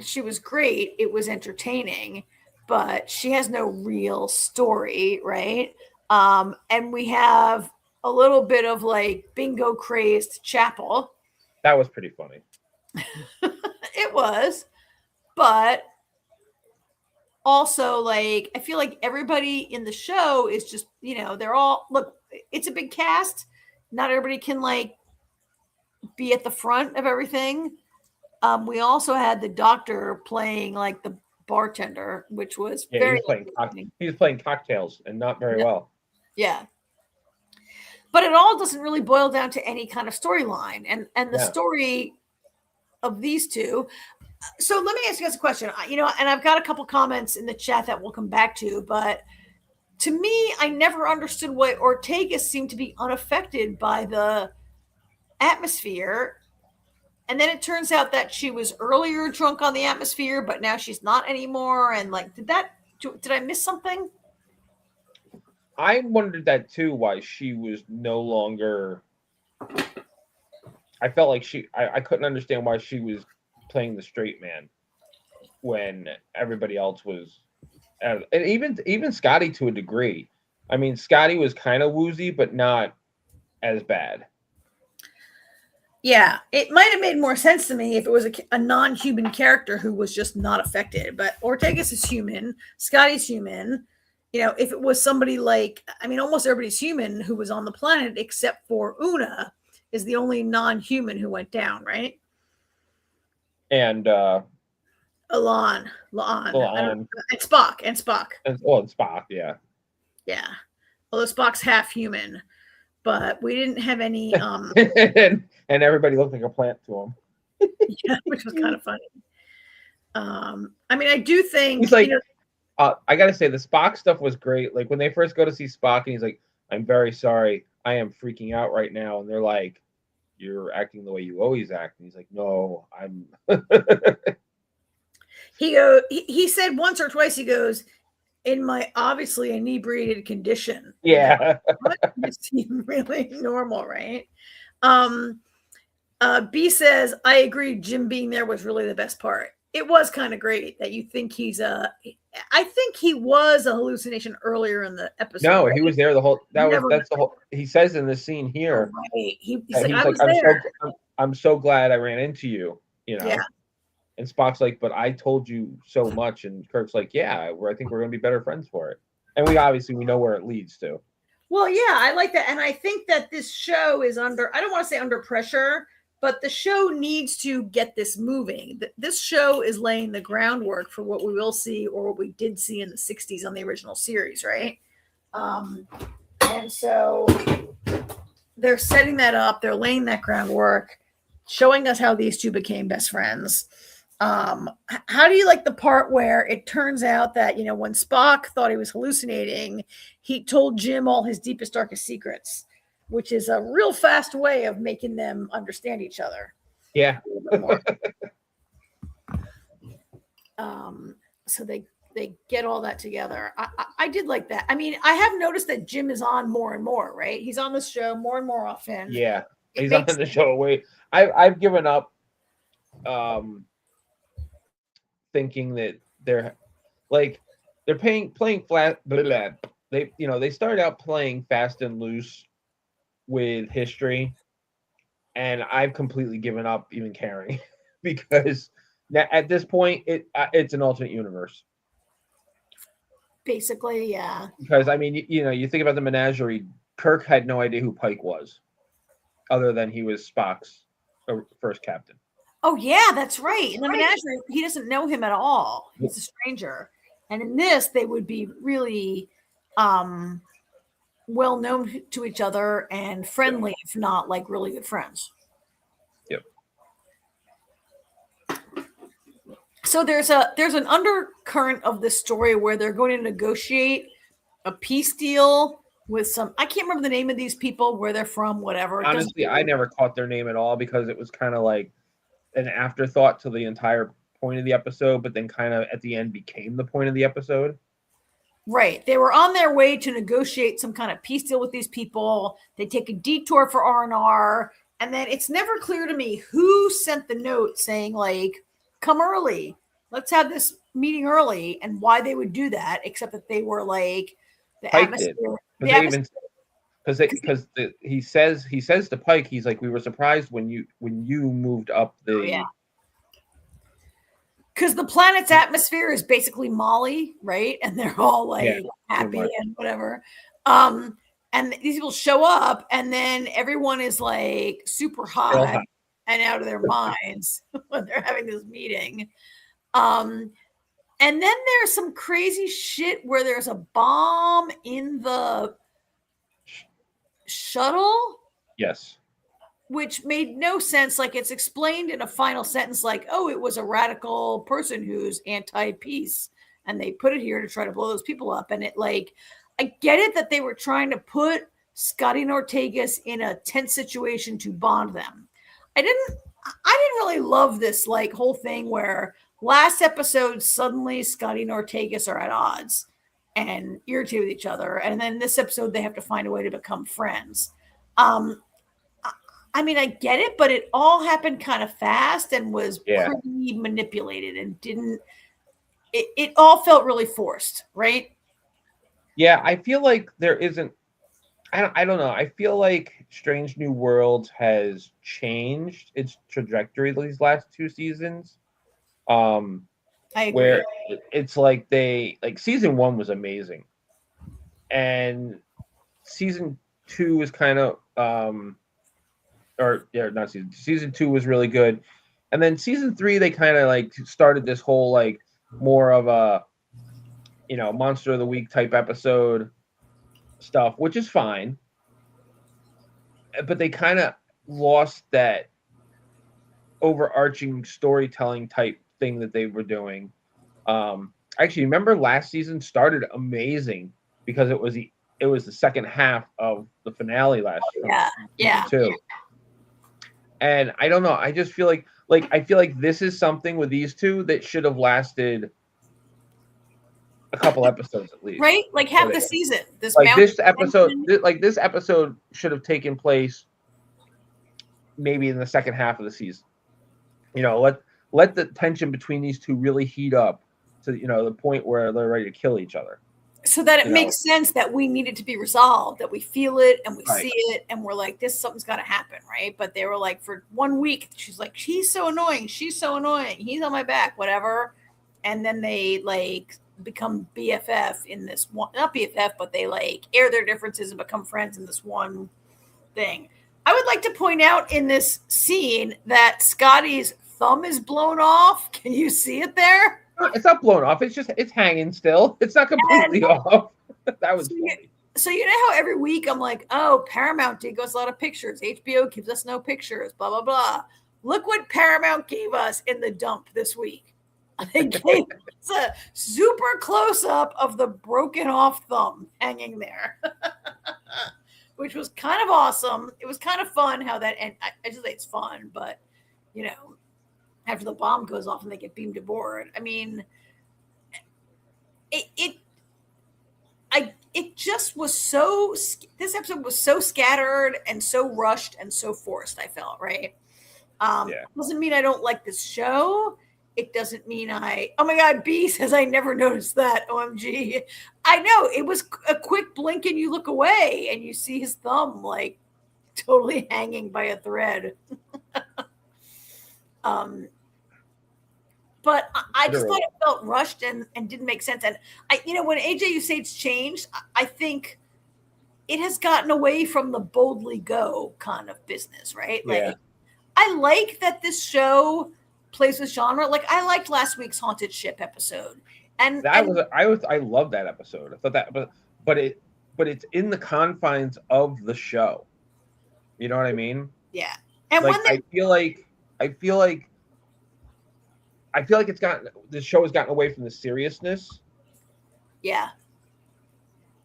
she was great. It was entertaining, but she has no real story, right? And we have a little bit of like bingo crazed Chapel. That was pretty funny. It was, but also like I feel like everybody in the show is just, they're all, look, it's a big cast. Not everybody can like be at the front of everything. We also had the doctor playing like the bartender, which was very he was playing cocktails and not very well. Yeah. But it all doesn't really boil down to any kind of storyline. And the story of these two. So let me ask you guys a question. And I've got a couple comments in the chat that we'll come back to, but to me, I never understood why Ortega seemed to be unaffected by the atmosphere. And then it turns out that she was earlier drunk on the atmosphere, but now she's not anymore. And like, did I miss something? I wondered that too, why she was no longer. I felt like I couldn't understand why she was playing the straight man when everybody else was, and even Scotty to a degree. I mean, Scotty was kind of woozy, but not as bad. Yeah, it might have made more sense to me if it was a non-human character who was just not affected. But Ortegas is human. Scotty's human. If it was somebody like, almost everybody's human who was on the planet except for Una is the only non-human who went down, right? And Elan. And Spock. And Spock, yeah. Yeah. Although Spock's half human, but we didn't have any and everybody looked like a plant to him. Yeah, which was kind of funny. I mean, I do think he's like, I gotta say, the Spock stuff was great. Like when they first go to see Spock, and he's like, "I'm very sorry, I am freaking out right now," and they're like, "You're acting the way you always act," and he's like, "No, I'm." He said once or twice, he goes, "In my obviously inebriated condition." Yeah. You seem really normal, right? B says, I agree, Jim being there was really the best part. It was kind of great that you think I think he was a hallucination earlier in the episode. No, right? He was there the whole. That's the whole. He says in this scene here. Oh, right. He's like, I'm so glad I ran into you. You know. Yeah. And Spock's like, but I told you so much, and Kirk's like, yeah, I think we're gonna be better friends for it. And we know where it leads to. Well, yeah, I like that, and I think that this show is I don't want to say under pressure, but the show needs to get this moving. This show is laying the groundwork for what we will see, or what we did see in the 60s on the original series, right? And so they're setting that up. They're laying that groundwork, showing us how these two became best friends. How do you like the part where it turns out that, when Spock thought he was hallucinating, he told Jim all his deepest, darkest secrets, which is a real fast way of making them understand each other. Yeah. So they get all that together. I did like that. I mean, I have noticed that Jim is on more and more, right? He's on this show more and more often. Yeah. He's on the show. Wait, I've given up thinking that they're playing flat. They started out playing fast and loose with history, and I've completely given up even caring because at this point it's an alternate universe. Basically, yeah. Because I mean, you think about the menagerie. Kirk had no idea who Pike was, other than he was Spock's first captain. Oh yeah, that's right. In the menagerie, he doesn't know him at all. He's a stranger. And in this, they would be really well known to each other and friendly, if not like really good friends. Yep. So there's an undercurrent of this story where they're going to negotiate a peace deal with some. I can't remember the name of these people, where they're from, whatever. Honestly, I never caught their name at all because it was kind of like an afterthought to the entire point of the episode, but then kind of at the end became the point of the episode. Right. They were on their way to negotiate some kind of peace deal with these people. They take a detour for R&R, and then it's never clear to me who sent the note saying, like, come early. Let's have this meeting early, and why they would do that, except that they were like the Pike atmosphere. Because he says to Pike, he's like, we were surprised when you moved up the. Oh, yeah. Because the planet's atmosphere is basically Molly, right? And they're all like happy and whatever. And these people show up, and then everyone is like super high and out of their minds when they're having this meeting. And then there's some crazy shit where there's a bomb in the shuttle. Yes. Which made no sense. Like, it's explained in a final sentence, like, oh, it was a radical person who's anti-peace, and they put it here to try to blow those people up. And it, like, I get it that they were trying to put Scotty and Ortegas in a tense situation to bond them. I didn't really love this, like, whole thing where last episode suddenly Scotty and Ortegas are at odds and irritated with each other, and then this episode they have to find a way to become friends. I mean, I get it, but it all happened kind of fast and was pretty manipulated, and it all felt really forced, right? Yeah, I feel like there isn't, I don't know. I feel like Strange New Worlds has changed its trajectory these last two seasons. I agree. Where it's like season 1 was amazing. And season 2 is kind of, season 2 was really good, and then season 3 they kind of like started this whole like more of a monster of the week type episode stuff, which is fine, but they kind of lost that overarching storytelling type thing that they were doing. Actually, remember last season started amazing because it was the second half of the finale last season too. And I don't know, I just feel like I feel like this is something with these two that should have lasted a couple episodes at least. Right? Like half the season. This episode should have taken place maybe in the second half of the season. You know, let the tension between these two really heat up to, you know, the point where they're ready to kill each other. So that it makes sense that we need it to be resolved, that we feel it and we see it and we're like, something's got to happen, right? But they were like, for 1 week, she's like, she's so annoying. He's on my back, whatever. And then they like become BFF in this one, not BFF, but they like air their differences and become friends in this one thing. I would like to point out in this scene that Scotty's thumb is blown off. Can you see it there? It's not blown off. It's hanging still. It's not completely off. That was funny. So you know how every week I'm like, oh, Paramount gave us a lot of pictures. HBO gives us no pictures, blah, blah, blah. Look what Paramount gave us in the dump this week. They gave us a super close-up of the broken off thumb hanging there, which was kind of awesome. It was kind of fun how that, and I just say it's fun, but, you know, after the bomb goes off and they get beamed aboard. I mean, it just was so, this episode was so scattered and so rushed and so forced, I felt, right? Doesn't mean I don't like this show. It doesn't mean oh my God, B says I never noticed that. OMG. I know, it was a quick blink and you look away and you see his thumb like totally hanging by a thread. But I just thought it felt rushed and didn't make sense. And when AJ, you say it's changed, I think it has gotten away from the boldly go kind of business, right? Yeah. Like, I like that this show plays with genre. Like, I liked last week's Haunted Ship episode, and I love that episode. I thought that, but it's in the confines of the show. You know what I mean? Yeah. And like, I feel like the show has gotten away from the seriousness. Yeah.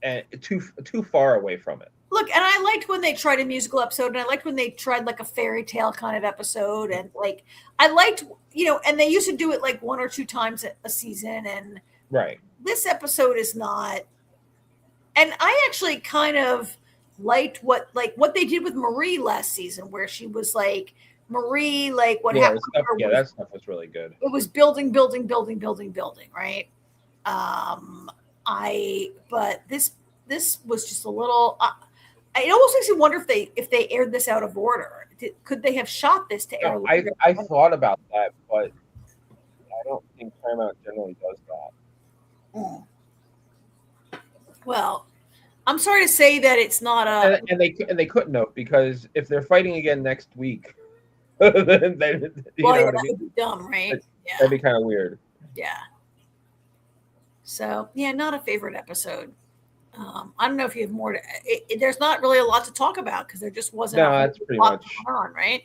And too far away from it. Look, and I liked when they tried a musical episode, and I liked when they tried like a fairy tale kind of episode, and like I liked, and they used to do it like 1 or 2 times a season, and right. This episode is not. And I actually kind of liked what they did with Marie last season, where she was like, Marie, like what happened to her that stuff was really good. It was building, right? But this was just a little. It almost makes you wonder if they aired this out of order. Could they have shot this to air? I thought about that, but I don't think Paramount generally does that. Well, I'm sorry to say that it's not a. And they couldn't have, because if they're fighting again next week, then that would be dumb, right? That'd be kind of weird. Yeah. So not a favorite episode. I don't know if you have more to. There's not really a lot to talk about because there just wasn't. No, that's pretty much on, right?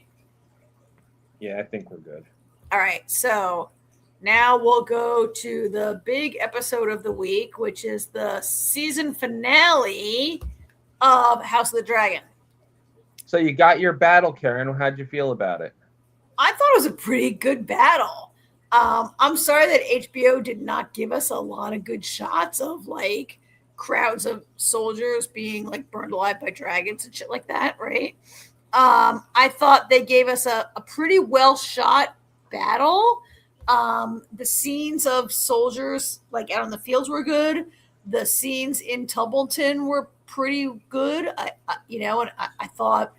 Yeah, I think we're good. All right, so now we'll go to the big episode of the week, which is the season finale of House of the Dragon. So you got your battle, Karen. How'd you feel about it? I thought it was a pretty good battle. I'm sorry that HBO did not give us a lot of good shots of like crowds of soldiers being like burned alive by dragons and shit like that, right? I thought they gave us a pretty well shot battle. The scenes of soldiers like out on the fields were good. The scenes in Tumbledon were pretty good. I thought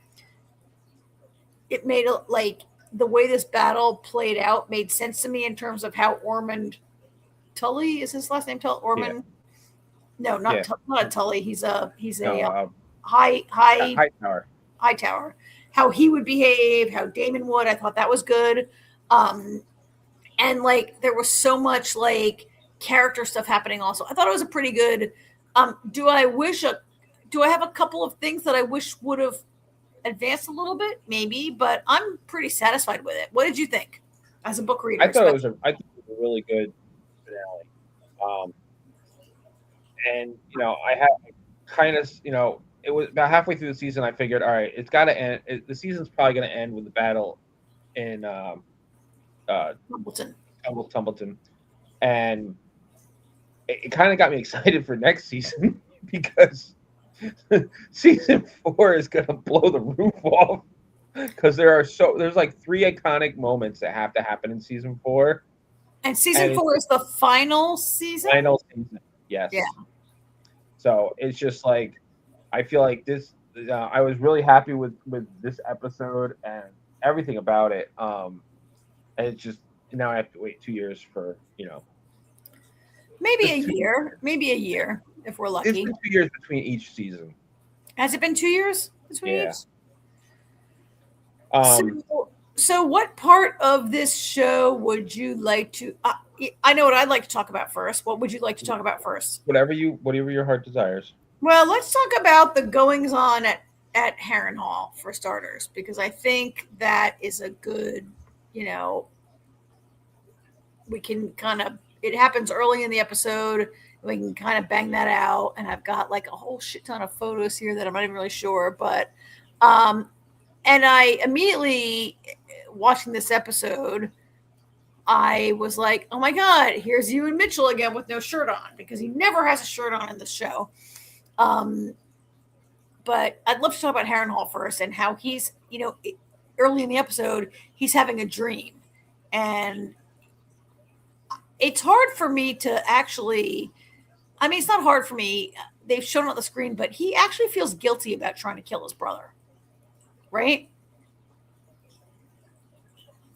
it made the way this battle played out made sense to me in terms of how Ormond Tully, is his last name Ormond? Yeah. No, not Tully. He's a high tower. How he would behave, how Damon would. I thought that was good. And like there was so much like character stuff happening also. I thought it was a pretty good. Do I have a couple of things that I wish would have advanced a little bit, maybe, but I'm pretty satisfied with it. What did you think as a book reader? I thought it was a really good finale. And I had kind of, it was about halfway through the season. I figured, all right, it's got to end. The season's probably going to end with the battle in Tumbledon, and it kind of got me excited for next season because season 4 is going to blow the roof off because there's like 3 iconic moments that have to happen in season 4. And season 4 is the final season? Final season, yes. Yeah. So it's just like, I feel like this, I was really happy with this episode and everything about it. And it's just, now I have to wait 2 years for, Maybe a year if we're lucky. It's been 2 years between each season. Has it been 2 years between each? Yeah. So what part of this show would you like to? I know what I'd like to talk about first. What would you like to talk about first? Whatever your heart desires. Well, let's talk about the goings on at Harrenhal for starters, because I think that is a good, we can kind of, it happens early in the episode. We can kind of bang that out. And I've got like a whole shit ton of photos here that I'm not even really sure, but, and I immediately, watching this epised, I was like, oh my God, here's Ewan Mitchell again with no shirt on, because he never has a shirt on in the show. But I'd love to talk about Harrenhal first and how he's, early in the episode, he's having a dream. And it's hard for me to actually, it's not hard for me. They've shown it on the screen, but he actually feels guilty about trying to kill his brother. Right?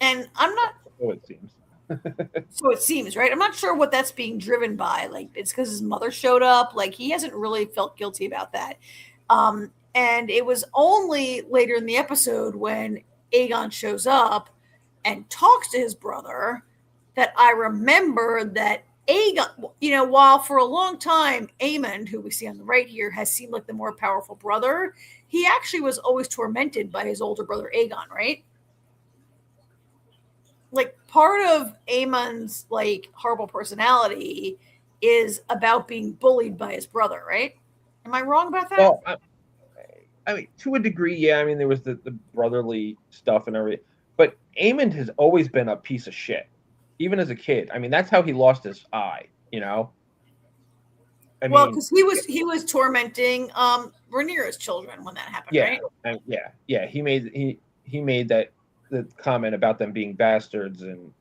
And I'm not. So it seems. So it seems, right? I'm not sure what that's being driven by. Like, it's because his mother showed up. Like, he hasn't really felt guilty about that. And it was only later in the episode when Aegon shows up and talks to his brother that I remember that Aegon, while for a long time, Aemond, who we see on the right here, has seemed like the more powerful brother, he actually was always tormented by his older brother, Aegon, right? Like, part of Aemon's, like, horrible personality is about being bullied by his brother, right? Am I wrong about that? Well, to a degree, yeah. There was the brotherly stuff and everything. But Aemond has always been a piece of shit, even as a kid. That's how he lost his eye, because he was tormenting Rhaenyra's children when that happened, right? Yeah. He made that the comment about them being bastards and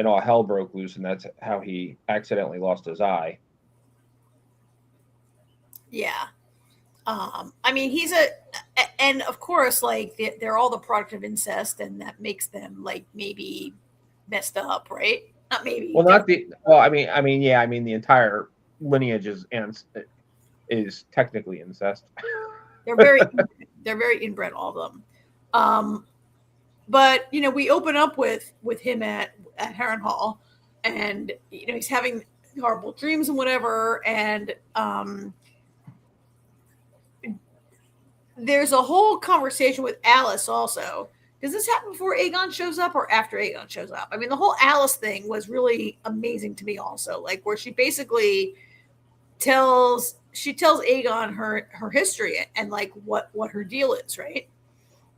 all hell broke loose, and that's how he accidentally lost his eye. Yeah. He's and of course, like, they're all the product of incest, and that makes them, like, maybe messed up, right? Not maybe. Well, the entire lineage is technically incest. They're very inbred, all of them. But we open up with him at Harrenhal, and he's having horrible dreams and whatever, and there's a whole conversation with Alice also. Does this happen before Aegon shows up or after Aegon shows up? The whole Alice thing was really amazing to me also, like, where she basically tells Aegon her history and like what her deal is, right?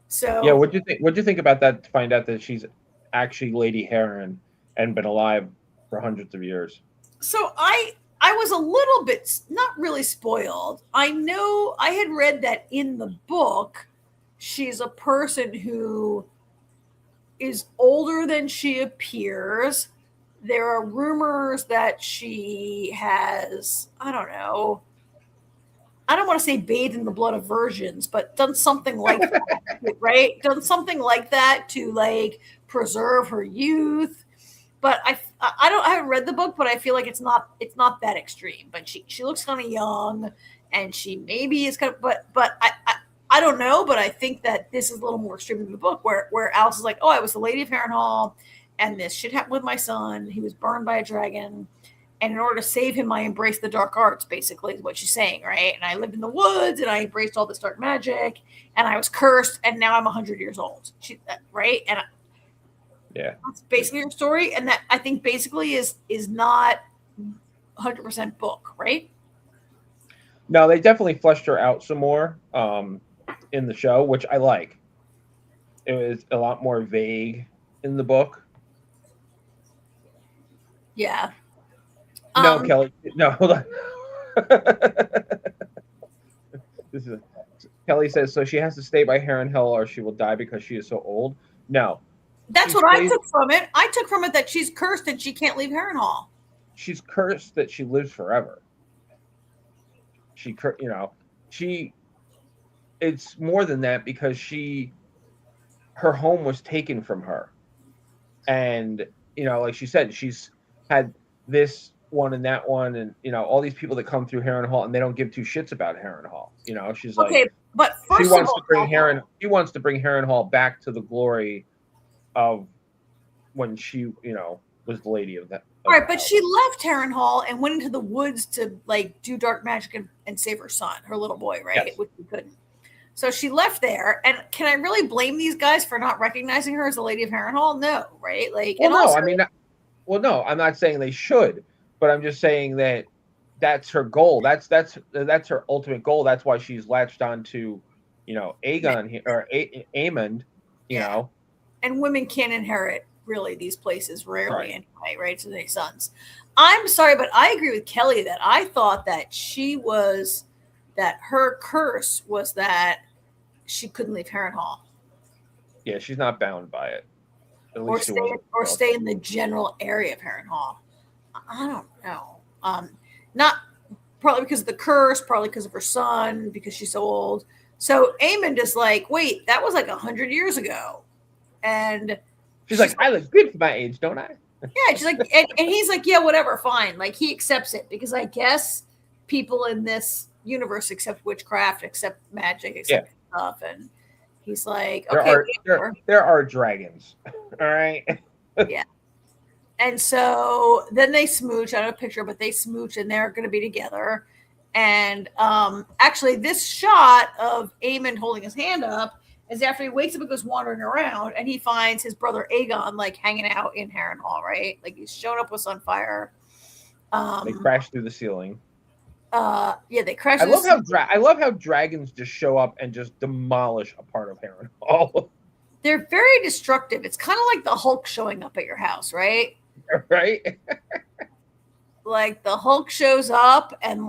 So yeah, what'd you think about that, to find out that she's actually Lady Heron and been alive for hundreds of years? So I was a little bit not really spoiled. I know I had read that in the book, she's a person who is older than she appears. There are rumors that she has, I don't know, I don't want to say bathed in the blood of virgins, but done something like that, right? Done something like that to, like, preserve her youth. But I haven't read the book, but I feel like it's not that extreme. But she looks kind of young, and she maybe is kind of, but I don't know. But I think that this is a little more extreme than the book, where Alice is like, oh, I was the Lady of Harrenhal, and this shit happened with my son. He was burned by a dragon, And in order to save him, I embraced the dark arts, basically, is what she's saying, right? And I lived in the woods, and I embraced all this dark magic, and I was cursed, and now I'm 100 years old, right? And that's basically her story, and that I think basically is not 100% book, right? No, they definitely fleshed her out some more in the show, which I like. It was a lot more vague in the book. Yeah. No, Kelly. No, hold on. Kelly says, so she has to stay by Harrenhal or she will die because she is so old. No. That's what I took from it. I took from it that she's cursed and she can't leave Harrenhal. She's cursed that she lives forever. It's more than that because her home was taken from her. And, like she said, she's had this one and that one and, all these people that come through Harrenhal and they don't give two shits about Harrenhal. She's like, okay, but she wants to bring Harrenhal back to the glory of when she, was the lady of that. All right, but she left Harrenhal and went into the woods to do dark magic and save her son, her little boy, right? Yes. Which she couldn't. So she left there, and can I really blame these guys for not recognizing her as the Lady of Harrenhal? No, right? No, I'm not saying they should, but I'm just saying that that's her goal. That's her ultimate goal. That's why she's latched on to, Aegon or Aemond, you know. And women can't inherit really these places rarely anyway, right? So they sons. I'm sorry, but I agree with Kelly that I thought that her curse was that she couldn't leave Harrenhal. Yeah, she's not bound by it. Or stay in the general area of Harrenhal. I don't know. Not probably because of the curse, probably because of her son, because she's so old. So Aemond is like, wait, that was 100 years ago. And she's like, I look good for my age, don't I? Yeah, she's like, and he's like, yeah, whatever, fine. He accepts it because I guess people in this universe accept witchcraft, accept magic, accept stuff. And he's like, okay, there are dragons. All right. Yeah. And so then they smooch. I don't have a picture, but they smooch and they're going to be together. And actually, this shot of Aemond holding his hand up is after he wakes up and goes wandering around, and he finds his brother Aegon hanging out in Harrenhal, right? He's shown up with Sunfire. They crash through the ceiling. They crash. I love how dragons just show up and just demolish a part of Harrenhal. They're very destructive. It's kind of like the Hulk showing up at your house, right? Right. The Hulk shows up and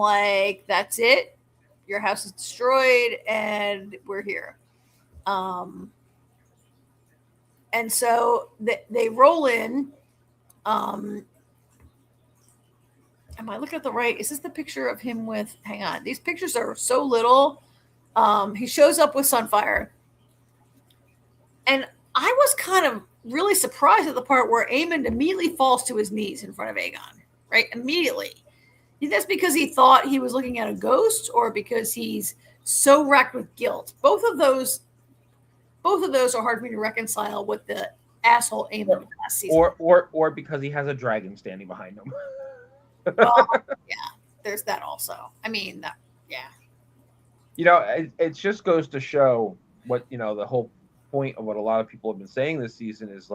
that's it. Your house is destroyed and we're here. And so they roll in. Am I looking at the right? Is this the picture of him with? Hang on. These pictures are so little. He shows up with Sunfire. And I was kind of really surprised at the part where Aemond immediately falls to his knees in front of Aegon, right? Immediately. That's because he thought he was looking at a ghost or because he's so racked with guilt. Both of those are hard for me to reconcile with the asshole Aemond of last season. Or because he has a dragon standing behind him. Well, yeah, there's that also. I mean, it just goes to show what, the whole point of what a lot of people have been saying this season is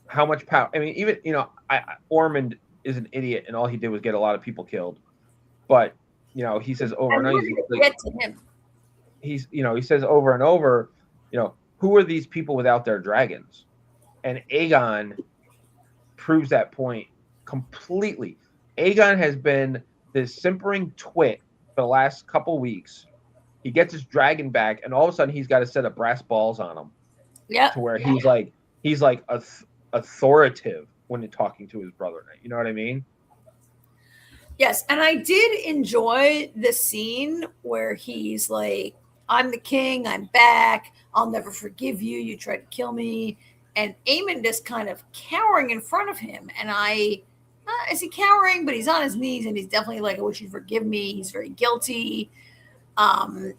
how much power. I mean, even, Ormond is an idiot and all he did was get a lot of people killed. But, he says over and over, he says over and over, who are these people without their dragons? And Aegon proves that point completely. Aegon has been this simpering twit for the last couple weeks. He gets his dragon back, and all of a sudden he's got a set of brass balls on him. Yeah. To where he's authoritative when talking to his brother. You know what I mean? Yes, and I did enjoy the scene where he's like, I'm the king, I'm back, I'll never forgive you, you tried to kill me. And Aemond is kind of cowering in front of him. And is he cowering? But he's on his knees and he's definitely like, I wish you'd forgive me. He's very guilty. But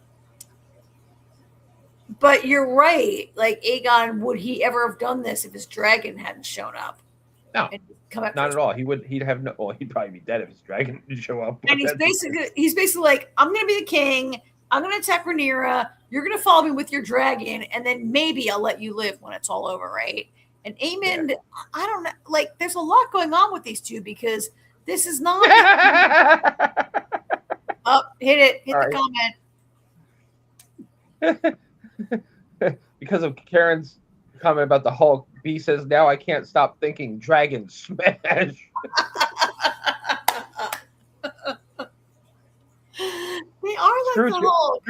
you're right. Aegon, would he ever have done this if his dragon hadn't shown up? No, and come back not at all. He'd have no. Well, he'd probably be dead if his dragon didn't show up. And he's basically like, I'm going to be the king. I'm going to attack Rhaenyra. You're going to follow me with your dragon, and then maybe I'll let you live when it's all over, right? And Aemond, I don't know. Like, there's a lot going on with these two because this is not. Oh, hit it. Hit all the comment. Because of Karen's comment about the Hulk, B says, now I can't stop thinking dragon smash. They are like the Hulk.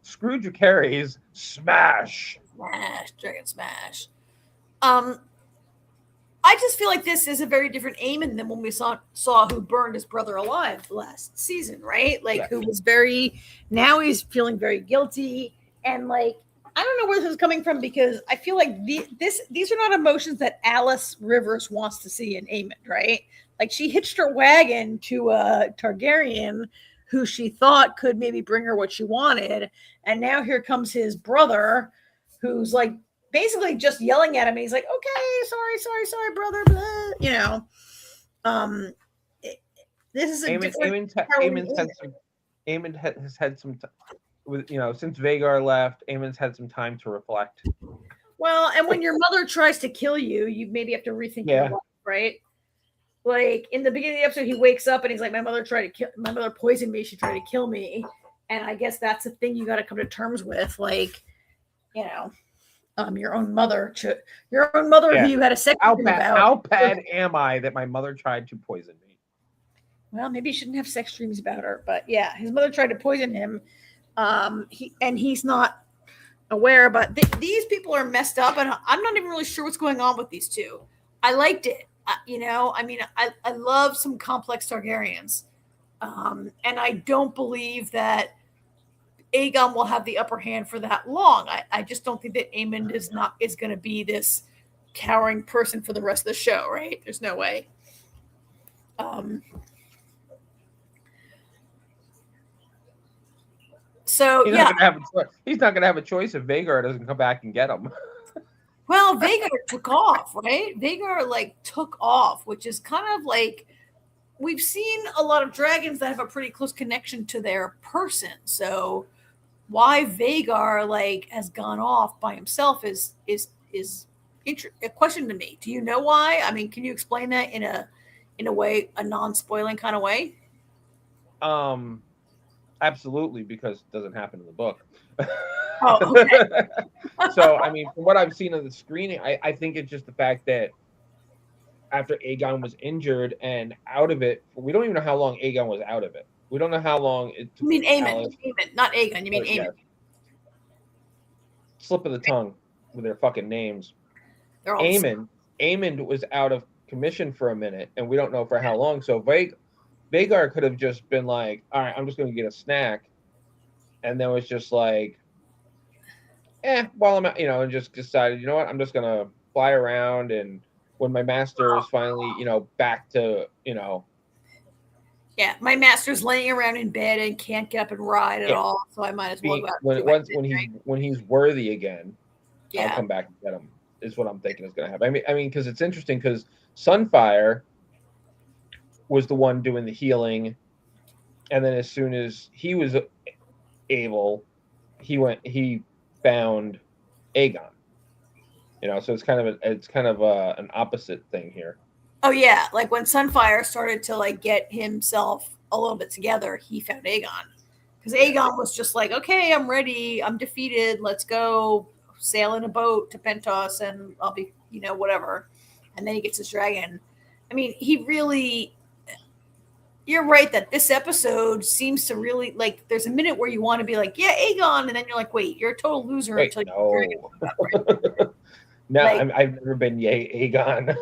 Scrooge carries smash. Smash, dragon smash. I just feel like this is a very different Aemond than when we saw who burned his brother alive last season, right? Like, who was now he's feeling very guilty. And like, I don't know where this is coming from because I feel like these are not emotions that Alice Rivers wants to see in Aemond, right? Like, she hitched her wagon to a Targaryen who she thought could maybe bring her what she wanted. And now here comes his brother who's like, basically just yelling at him. He's like, okay, sorry, brother. Blah. You know, this is a different. Aemond has had some, since Vhagar left, Aemond's had some time to reflect. Well, and when your mother tries to kill you, you maybe have to rethink your life, right? Like in the beginning of the episode, he wakes up and he's like, my mother poisoned me. She tried to kill me. And I guess that's the thing you got to come to terms with. Like, your own mother who you had a sex dream about. How bad am I that my mother tried to poison me? Well, maybe you shouldn't have sex dreams about her, but yeah, his mother tried to poison him. He's not aware, but these people are messed up, and I'm not even really sure what's going on with these two. I liked it. I love some complex Targaryens, and I don't believe that Aegon will have the upper hand for that long. I just don't think that Aemond is going to be this cowering person for the rest of the show, right? There's no way. So he's not going to have a choice if Vhagar doesn't come back and get him. Well, Vhagar took off, right? Vhagar took off, which is kind of like, we've seen a lot of dragons that have a pretty close connection to their person. So why Vhagar has gone off by himself is a question to me. Do you know why? I mean, can you explain that in a way, a non-spoiling kind of way? Absolutely, because it doesn't happen in the book. Oh, okay. So, I mean, from what I've seen on the screening, I think it's just the fact that after Aegon was injured and out of it, we don't even know how long Aegon was out of it. We don't know how long it took. You mean Aemond, not Aegon. You mean Aemond. Yeah. Slip of the tongue with their fucking names. Aemond was out of commission for a minute, and we don't know for how long. So Vhagar could have just been like, all right, I'm just going to get a snack. And then was just like, while I'm out, and just decided, you know what, I'm just going to fly around. And when my master is finally, back to, Yeah, my master's laying around in bed and can't get up and ride at all. So I might as well go out. When he's worthy again, I'll come back and get him, is what I'm thinking is going to happen. I mean, because it's interesting because Sunfire was the one doing the healing, and then as soon as he was able, he found Aegon. So it's kind of an opposite thing here. Oh yeah, like when Sunfire started to get himself a little bit together, he found Aegon, because Aegon was just like, okay, I'm ready, I'm defeated, let's go sail in a boat to Pentos, and I'll be whatever. And then he gets his dragon. I mean, you're right that this episode seems to really there's a minute where you want to be like, yeah, Aegon, and then you're like, wait, you're a total loser until you right. No, I've never been yay Aegon.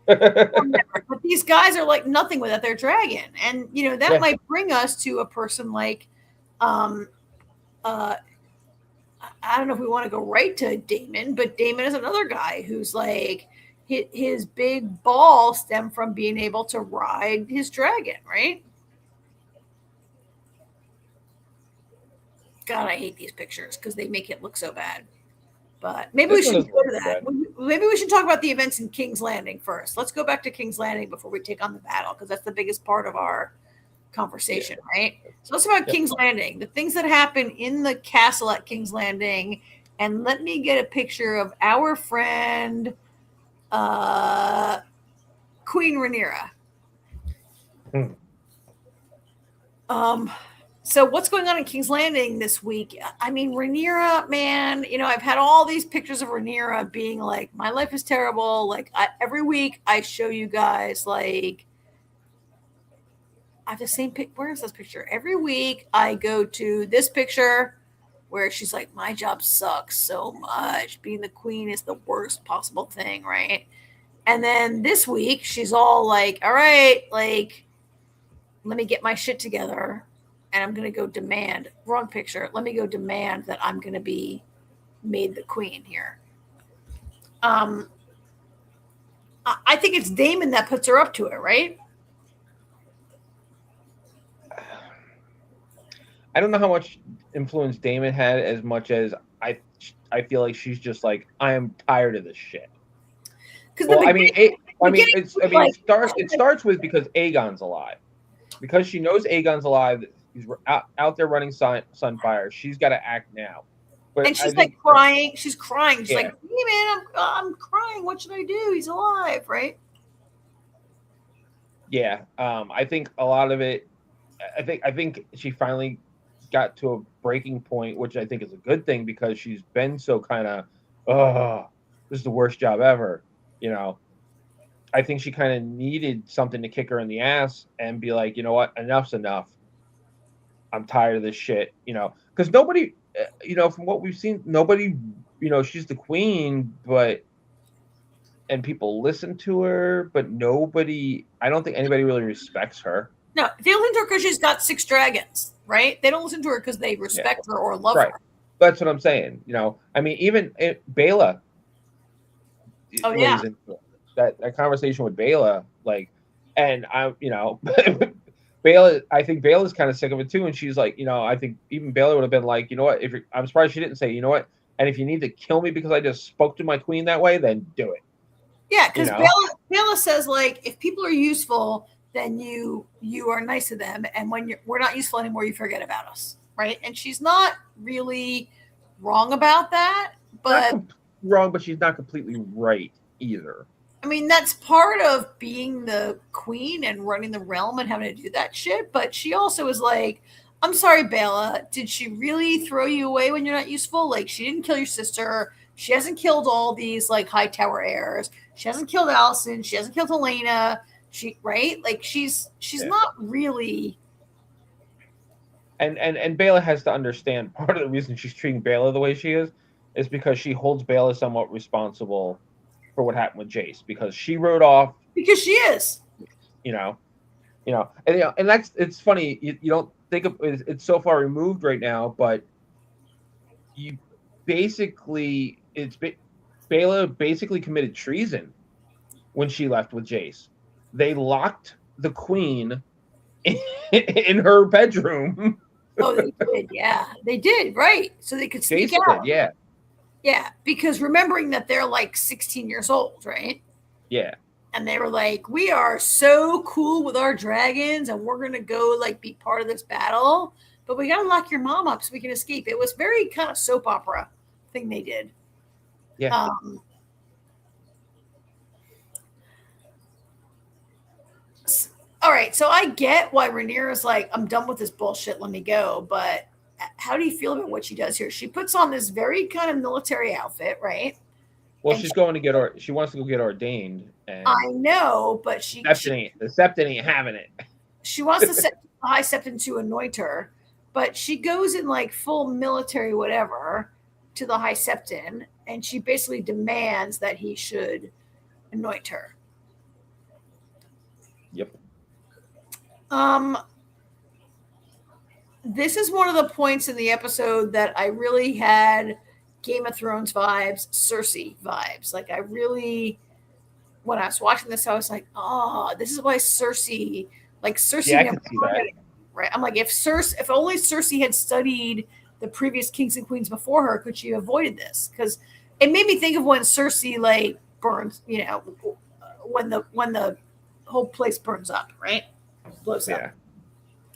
But these guys are nothing without their dragon, and that might bring us to a person like I don't know if we want to go right to Daemon, but Daemon is another guy who's his big ball stemmed from being able to ride his dragon, right? God, I hate these pictures because they make it look so bad. But maybe we should go to that. Maybe we should talk about the events in King's Landing first. Let's go back to King's Landing before we take on the battle, because that's the biggest part of our conversation, right? So let's talk about King's Landing, the things that happen in the castle at King's Landing. And let me get a picture of our friend, Queen Rhaenyra. So what's going on in King's Landing this week? I mean, Rhaenyra, man, I've had all these pictures of Rhaenyra being like, my life is terrible. Like every week I show you guys, like, I have the same pic. Where is this picture? Every week I go to this picture where she's like, my job sucks so much. Being the queen is the worst possible thing, right? And then this week she's all like, all right, like, let me get my shit together. And I'm going to go demand, wrong picture. Let me go demand that I'm going to be made the queen here. I think it's Daemon that puts her up to it, right? I don't know how much influence Daemon had as much as I feel like she's just like, I am tired of this shit. Well, it starts with because Aegon's alive. Because she knows Aegon's alive, he's out there running Sunfire. She's got to act now. But and she's like crying. She's crying. She's like, hey man, I'm crying. What should I do? He's alive, right? Yeah. I think a lot of it. I think she finally got to a breaking point, which I think is a good thing because she's been so kind of, this is the worst job ever. I think she kind of needed something to kick her in the ass and be like, you know what, enough's enough. I'm tired of this shit, because nobody, from what we've seen, nobody, she's the queen, and people listen to her, but nobody, I don't think anybody really respects her. No, they listen to her because she's got 6 dragons, right? They don't listen to her because they respect her or love her. That's what I'm saying. Even Baela. Oh, yeah. That conversation with Baela, and Baela, I think Baela's kind of sick of it too, and she's like, I think even Baela would have been like, you know what, I'm surprised she didn't say, you know what, and if you need to kill me because I just spoke to my queen that way, then do it. Yeah, because Baela says, like, if people are useful, then you are nice to them, and when we're not useful anymore, you forget about us, right? And she's not really wrong about that, but wrong, but she's not completely right either. I mean, that's part of being the queen and running the realm and having to do that shit. But she also is like, I'm sorry, Baela, did she really throw you away when you're not useful? Like, she didn't kill your sister. She hasn't killed all these, like, high tower heirs. She hasn't killed Alicent. She hasn't killed Helena. Right? Like, she's not really. And Baela has to understand part of the reason she's treating Baela the way she is because she holds Baela somewhat responsible for what happened with Jace, because she wrote off. Because she is. And that's, it's funny. You don't think of it's so far removed right now, but you basically, Baela basically committed treason when she left with Jace. They locked the queen in her bedroom. Oh, they did. Yeah, they did. Right. So they could sneak Jace out. Did, yeah. Yeah, because remembering that they're like 16 years old, right? Yeah. And they were like, we are so cool with our dragons and we're going to go like be part of this battle, but we got to lock your mom up so we can escape. It was very kind of soap opera thing they did. Yeah. All right. So I get why Rhaenyra's like, I'm done with this bullshit. Let me go. But how do you feel about what she does here? She puts on this very kind of military outfit, right? Well, she's going to get she wants to go get ordained. And I know, but the Septon ain't having it. She wants the High Septon to anoint her, but she goes in like full military whatever to the High Septon, and she basically demands that he should anoint her. Yep. This is one of the points in the episode that I really had Game of Thrones vibes, Cersei vibes. Like, I really, when I was watching this, I was like, oh, this is why Cersei never did it, right? I'm like, if only Cersei had studied the previous kings and queens before her, could she have avoided this? Because it made me think of when Cersei like burns, when the whole place burns up, right? Blows up.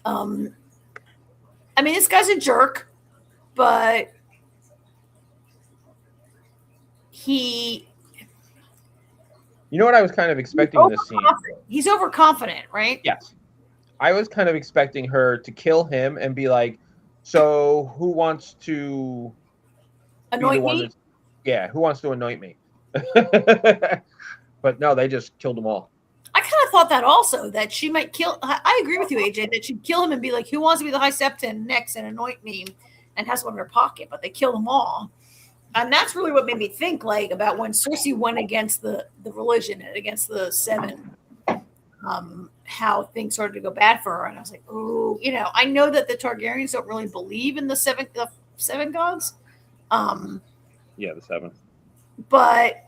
I mean, this guy's a jerk, but he. You know what I was kind of expecting in this scene? He's overconfident, right? Yes. I was kind of expecting her to kill him and be like, so who wants to anoint me? Who wants to anoint me? But no, they just killed them all. I kind of thought that also, that she might kill. I agree with you, AJ, that she'd kill him and be like, who wants to be the High Septon next and anoint me, and has one in her pocket, but they kill them all. And that's really what made me think like about when Cersei went against the religion and against the seven, how things started to go bad for her. And I was like, oh, I know that the Targaryens don't really believe in the seven gods. Yeah, the seven. But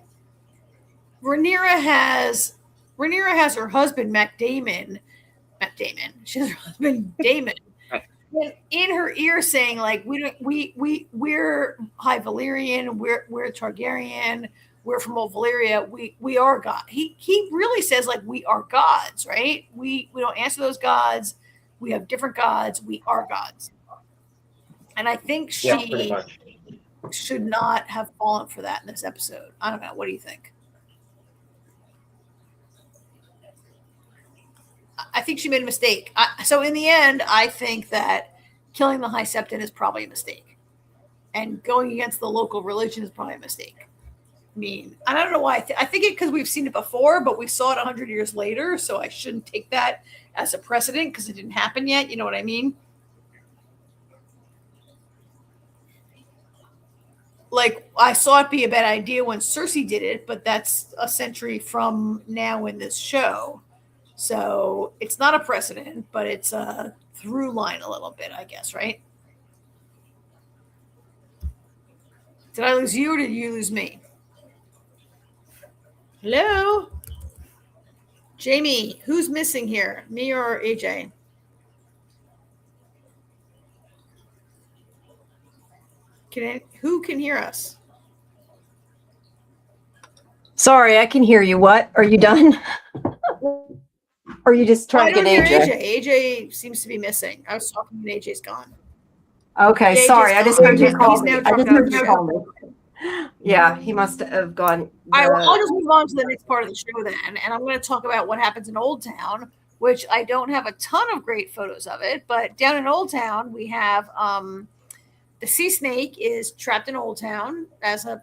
Rhaenyra has her husband Matt Damon. She has her husband Damon in her ear saying like, we're High Valyrian, we're Targaryen, we're from Old Valyria, we are God. He really says like, we are gods, right? We don't answer those gods. We have different gods. We are gods. And I think she should not have fallen for that in this episode. I don't know. What do you think? I think she made a mistake. So in the end, I think that killing the High Septon is probably a mistake. And going against the local religion is probably a mistake. I mean, I don't know why. I think it because we've seen it before, but we saw it 100 years later. So I shouldn't take that as a precedent because it didn't happen yet. You know what I mean? Like, I saw it be a bad idea when Cersei did it, but that's a century from now in this show. So it's not a precedent, but it's a through line a little bit, I guess, right? Did I lose you or did you lose me? Hello? Jamie, who's missing here? Me or AJ? Who can hear us? Sorry, I can hear you. What? Are you done? Or are you just trying to get AJ? AJ seems to be missing. I was talking and AJ's gone. Okay, AJ's sorry. I just heard you call me. I just heard you call me. Yeah, he must have gone. All right, well, I'll just move on to the next part of the show then. And I'm going to talk about what happens in Old Town, which I don't have a ton of great photos of it. But down in Old Town, we have the sea snake is trapped in Old Town,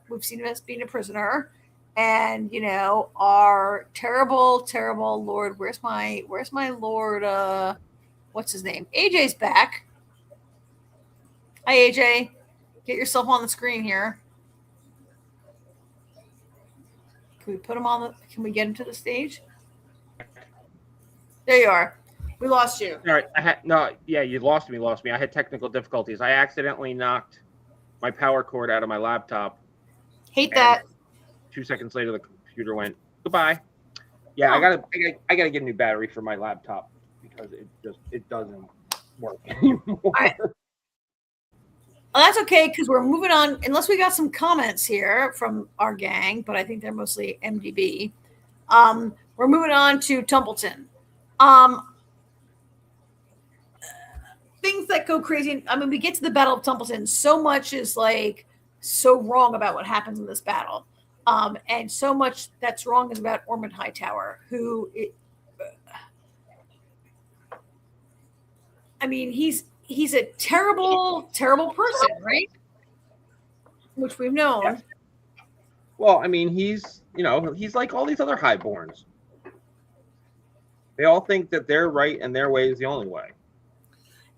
we've seen him as being a prisoner. And, our terrible, terrible Lord, where's my Lord, what's his name? AJ's back. Hi, AJ. Get yourself on the screen here. Can we put him can we get him to the stage? There you are. We lost you. All right. You lost me. I had technical difficulties. I accidentally knocked my power cord out of my laptop. Hate that. 2 seconds later, the computer went, goodbye. Yeah, I gotta get a new battery for my laptop because it doesn't work anymore. Right. Well, that's okay because we're moving on. Unless we got some comments here from our gang, but I think they're mostly MDB. We're moving on to Tumbledon. Things that go crazy. I mean, we get to the Battle of Tumbledon. So much is like so wrong about what happens in this battle. And so much that's wrong is about Ormond Hightower, who, he's a terrible, terrible person, right? Which we've known. Yeah. Well, he's like all these other highborns. They all think that they're right and their way is the only way.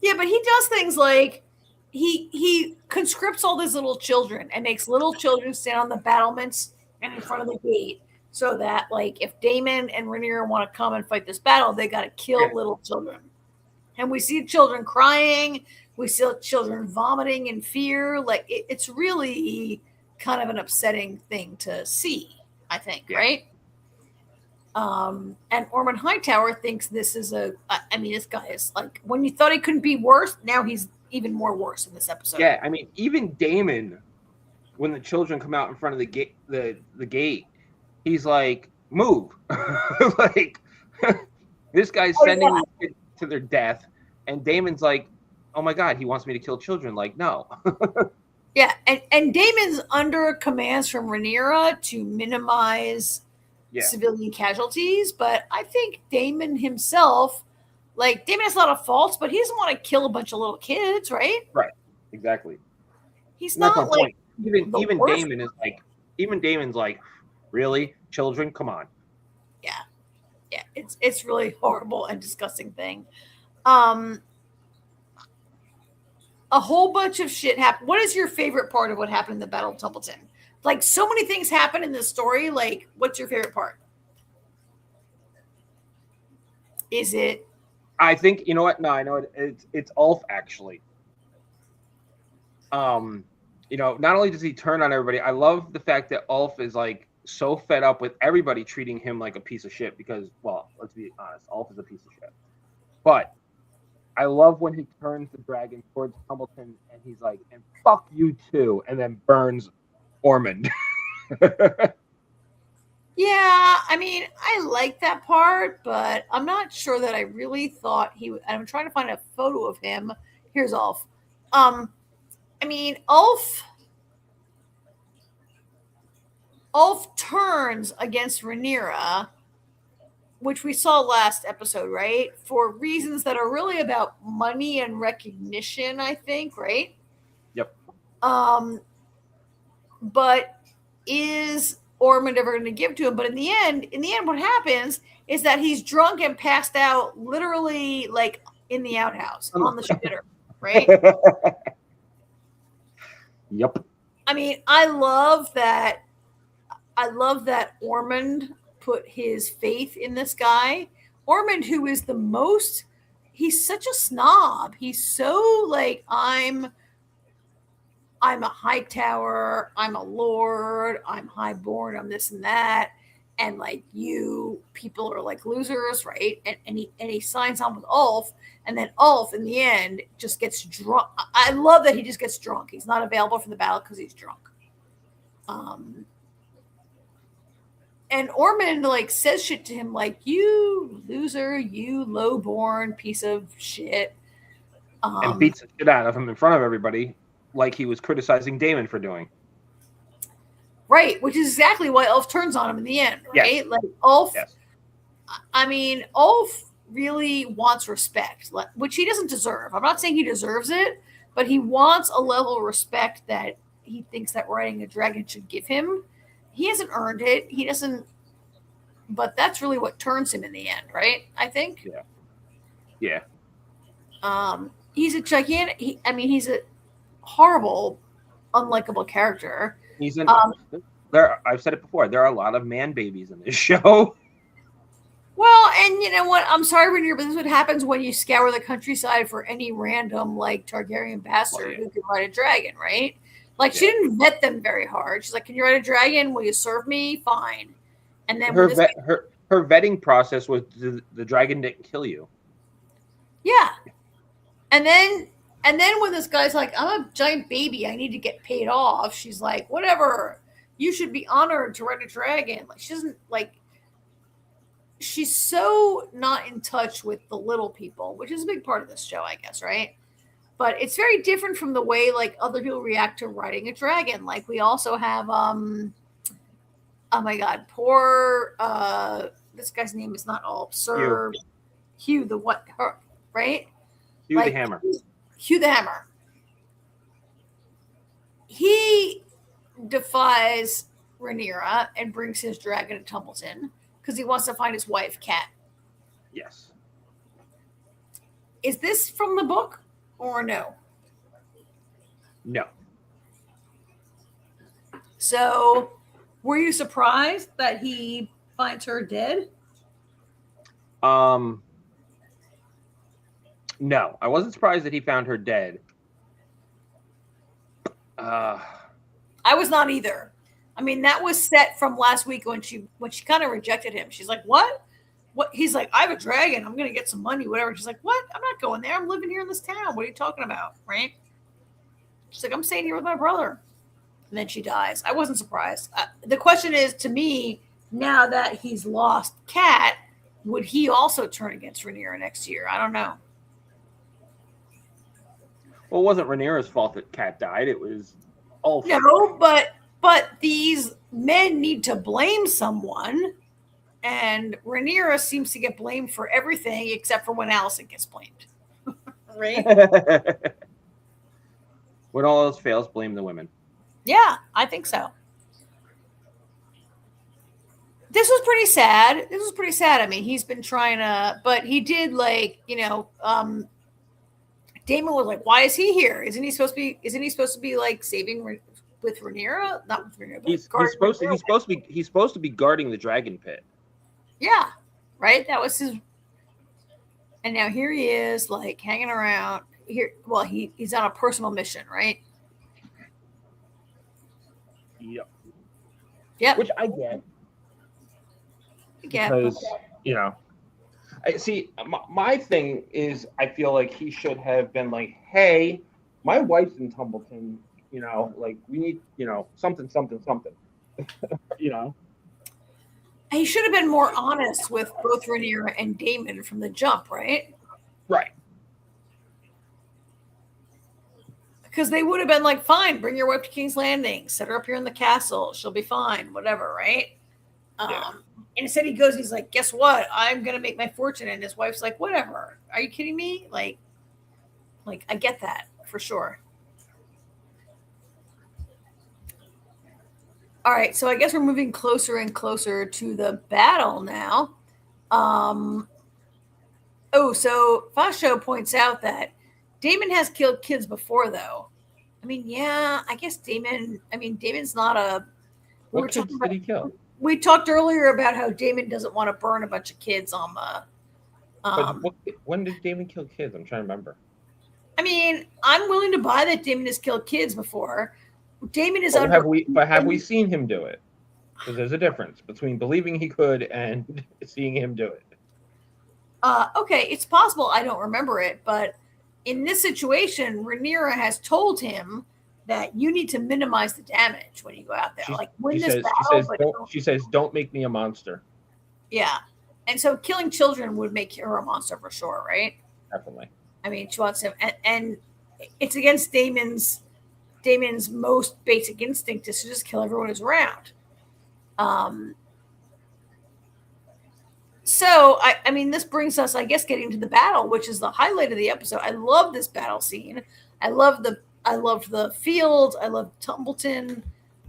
Yeah, but he does things like he conscripts all these little children and makes little children stand on the battlements and in front of the gate so that, like, if Daemon and Rhaenyra want to come and fight this battle, they got to kill little children. And we see children crying. We see children vomiting in fear. Like, it's really kind of an upsetting thing to see, I think, right? And Ormond Hightower thinks this is this guy is like, when you thought he couldn't be worse, now he's even more worse in this episode. Yeah, even Daemon when the children come out in front of the gate, the gate, he's like, "Move!" Like this guy's sending these kids to their death, and Damon's like, "Oh my God, he wants me to kill children." Like, no. Yeah, and Damon's under commands from Rhaenyra to minimize civilian casualties, but I think Damon himself, like, Damon has a lot of faults, but he doesn't want to kill a bunch of little kids, right? Right, exactly. He's not like even Damon is like, even Damon's like, really, children, come on. Yeah, it's really horrible and disgusting thing. A whole bunch of shit happened. What is your favorite part of what happened in the Battle of Tumbledon? Like, so many things happen in this story. Like, what's your favorite part? Is it? I think, you know what? No, I know it's Ulf, actually. You know, not only does he turn on everybody, I love the fact that Ulf is like so fed up with everybody treating him like a piece of shit because, well, let's be honest, Ulf is a piece of shit. But I love when he turns the dragon towards Tumbledon and he's like, "And fuck you too," and then burns Ormond. Yeah, I mean, I like that part, but I'm not sure that I really thought he would. I'm trying to find a photo of him. Here's Ulf. I mean, Ulf turns against Rhaenyra, which we saw last episode, right? For reasons that are really about money and recognition, I think, right? Yep. But is Ormond ever going to give to him? But in the end, what happens is that he's drunk and passed out, literally, like in the outhouse on the shitter, right? Yep. I mean, I love that Ormond put his faith in this guy. Ormond, who is he's such a snob. He's so like, I'm a high tower, I'm a lord, I'm highborn, I'm this and that. And like, you people are like losers, right? And he signs on with Ulf, and then Ulf in the end just gets drunk. I love that he just gets drunk. He's not available for the battle because he's drunk. And Ormond like says shit to him like, "You loser, you lowborn piece of shit," and beats the shit out of him in front of everybody, like he was criticizing Daemon for doing. Right, which is exactly why Ulf turns on him in the end, right? Yes. Like Ulf, yes. I mean, Ulf really wants respect, which he doesn't deserve. I'm not saying he deserves it, but he wants a level of respect that he thinks that riding a dragon should give him. He hasn't earned it. He doesn't, but that's really what turns him in the end, right? I think. Yeah. He's a gigantic. He's a horrible, unlikable character. He's in there. I've said it before. There are a lot of man babies in this show. Well, and you know what? I'm sorry, Rhaenyra, but this is what happens when you scour the countryside for any random like Targaryen bastard who can ride a dragon, right? Like, she didn't vet them very hard. She's like, "Can you ride a dragon? Will you serve me? Fine." And then her vetting process was the dragon didn't kill you. Yeah. And then when this guy's like, "I'm a giant baby, I need to get paid off," she's like, "Whatever. You should be honored to ride a dragon." Like, she doesn't like. She's so not in touch with the little people, which is a big part of this show, I guess, right? But it's very different from the way like other people react to riding a dragon. Like, we also have oh my God, poor this guy's name is not Ulf, Sir Hugh the what, right? Hugh the Hammer. Hugh the Hammer. He defies Rhaenyra and brings his dragon to Tumbledon because he wants to find his wife, Kat. Yes. Is this from the book or no? No. So, were you surprised that he finds her dead? No, I wasn't surprised that he found her dead. I was not either. I mean, that was set from last week when she kind of rejected him. She's like, "What? What?" He's like, "I have a dragon. I'm going to get some money, whatever." She's like, "What? I'm not going there. I'm living here in this town. What are you talking about?" Right? She's like, "I'm staying here with my brother." and then she dies. I wasn't surprised. The question is, to me, now that he's lost Kat, would he also turn against Rhaenyra next year? I don't know. Well, it wasn't Rhaenyra's fault that Kat died. It was Ulf. No, but these men need to blame someone, and Rhaenyra seems to get blamed for everything except for when Alicent gets blamed. Right? When all else fails, blame the women. Yeah, I think so. This was pretty sad. I mean, he's been trying to, but he did Daemon was like, "Why is he here? Isn't he supposed to be like saving with Rhaenyra? Not with Rhaenyra, but he's supposed to be guarding the dragon pit." Yeah, right. That was his. And now here he is, like hanging around here. Well, he's on a personal mission, right? Yep. Yep. Which I get. Because I see. My thing is, I feel like he should have been like, "Hey, my wife's in Tumbledon. Like we need, something." He should have been more honest with both Rhaenyra and Daemon from the jump, right? Right. Because they would have been like, "Fine, bring your wife to King's Landing. Set her up here in the castle. She'll be fine. Whatever," right? Yeah. And instead he's like, "Guess what? I'm going to make my fortune." And his wife's like, "Whatever. Are you kidding me?" Like I get that for sure. All right. So I guess we're moving closer and closer to the battle now. So Fasho points out that Daemon has killed kids before, though. I mean, yeah, I guess Daemon's not a... What kids did he kill? We talked earlier about how Daemon doesn't want to burn a bunch of kids on the... when did Daemon kill kids? I'm trying to remember. I mean, I'm willing to buy that Daemon has killed kids before. Daemon is... Have we seen him do it? Because there's a difference between believing he could and seeing him do it. Okay, it's possible I don't remember it, but in this situation, Rhaenyra has told him that you need to minimize the damage when you go out there. She says, "Don't make me a monster." Yeah. And so killing children would make her a monster for sure, right? Definitely. I mean, she wants him, and it's against Daemon's most basic instinct is to just kill everyone who's around. So, I mean, this brings us, I guess, getting to the battle, which is the highlight of the episode. I love this battle scene. I love the field. I love Tumbleton.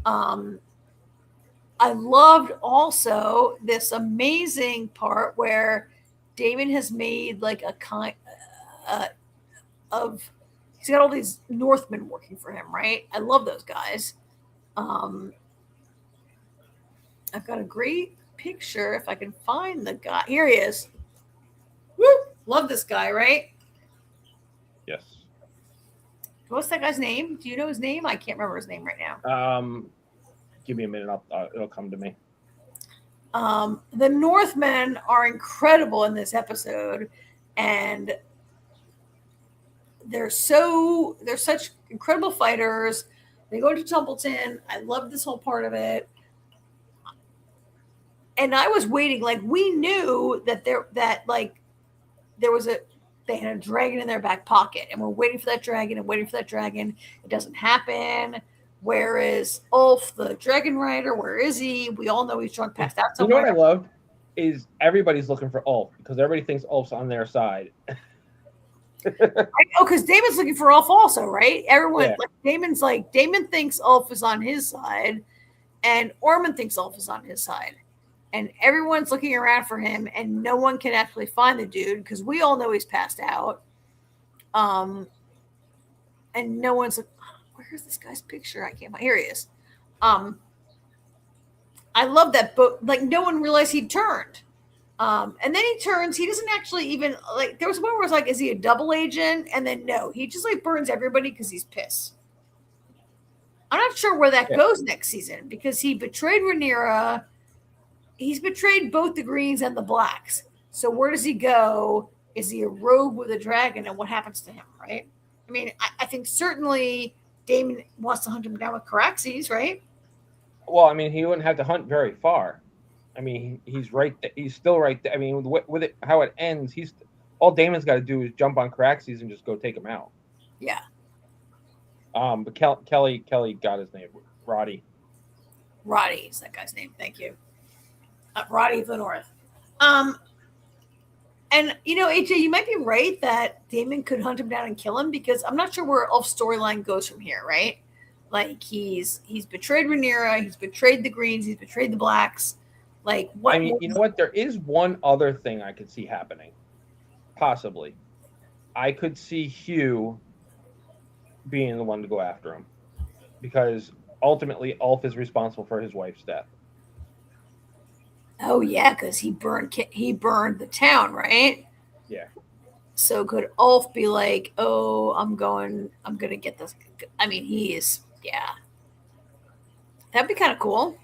I loved also this amazing part where Daemon has made like a kind of, he's got all these Northmen working for him, right? I love those guys. I've got a great picture if I can find the guy. Here he is. Woo! Love this guy, right? Yes. What's that guy's name? Do you know his name? I can't remember his name right now. Give me a minute. It'll come to me. The Northmen are incredible in this episode, and they're such incredible fighters. They go to Tumbleton. I love this whole part of it. And I was waiting, like we knew that they had a dragon in their back pocket, and we're waiting for that dragon. It doesn't happen. Where is Ulf, the dragon rider? Where is he? We all know he's drunk, passed out somewhere. You know what I loved is everybody's looking for Ulf because everybody thinks Ulf's on their side. Because Daemon's looking for Ulf also, right? Everyone, Daemon thinks Ulf is on his side, and Ormond thinks Ulf is on his side. And everyone's looking around for him, and no one can actually find the dude because we all know he's passed out. And no one's like, where's this guy's picture? I can't find. Here he is. I love that book. Like no one realized he turned. And then he turns. He doesn't actually even like. There was one where it's like, is he a double agent? And then no, he just like burns everybody because he's pissed. I'm not sure where that goes next season because he betrayed Rhaenyra. He's betrayed both the Greens and the Blacks. So where does he go? Is he a rogue with a dragon? And what happens to him, right? I mean, I think certainly Damon wants to hunt him down with Caraxes, right? Well, I mean, he wouldn't have to hunt very far. I mean, he's right. He's still right there. I mean, with it, how it ends, all Damon's got to do is jump on Caraxes and just go take him out. Yeah. But Kelly got his name. Roddy is that guy's name. Thank you. Roddy of the North. And AJ, you might be right that Damon could hunt him down and kill him, because I'm not sure where Ulf's storyline goes from here, right? Like he's betrayed Rhaenyra, he's betrayed the Greens, he's betrayed the Blacks. Like what? I mean, you know what? There is one other thing I could see happening. Possibly, I could see Hugh being the one to go after him, because ultimately Ulf is responsible for his wife's death. Oh yeah, because he burned the town, right? Yeah. So could Ulf be like, "Oh, I'm gonna get this"? I mean, yeah. That'd be kind of cool.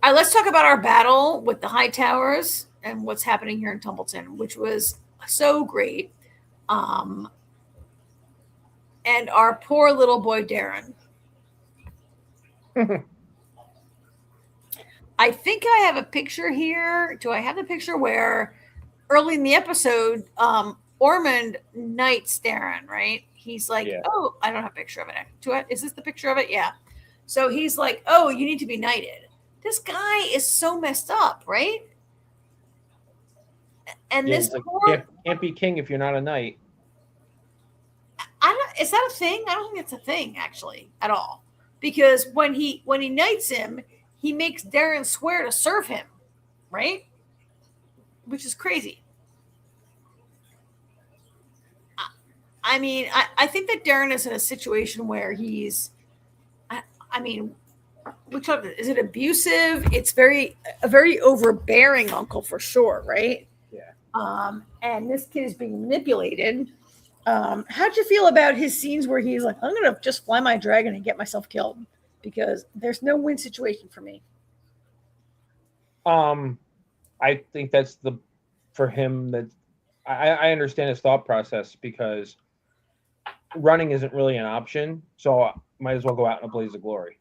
All right, let's talk about our battle with the High Towers and what's happening here in Tumbleton, which was so great. And our poor little boy Darren. I think I have a picture here. Do I have the picture where early in the episode, Ormond knights Darren, right? He's like, yeah. Oh, I don't have a picture of it. Is this the picture of it? Yeah. So he's like, oh, you need to be knighted. This guy is so messed up, right? And yeah, this can't be king if you're not a knight. Is that a thing? I don't think it's a thing, actually, at all. Because when he knights him, he makes Darren swear to serve him, right? Which is crazy. I mean, I think that Darren is in a situation where he's, I mean, is it abusive? It's a very overbearing uncle for sure, right? Yeah. And this kid is being manipulated. How'd you feel about his scenes where he's like, I'm going to just fly my dragon and get myself killed because there's no win situation for me? I think that's for him that I understand his thought process, because running isn't really an option. So I might as well go out in a blaze of glory.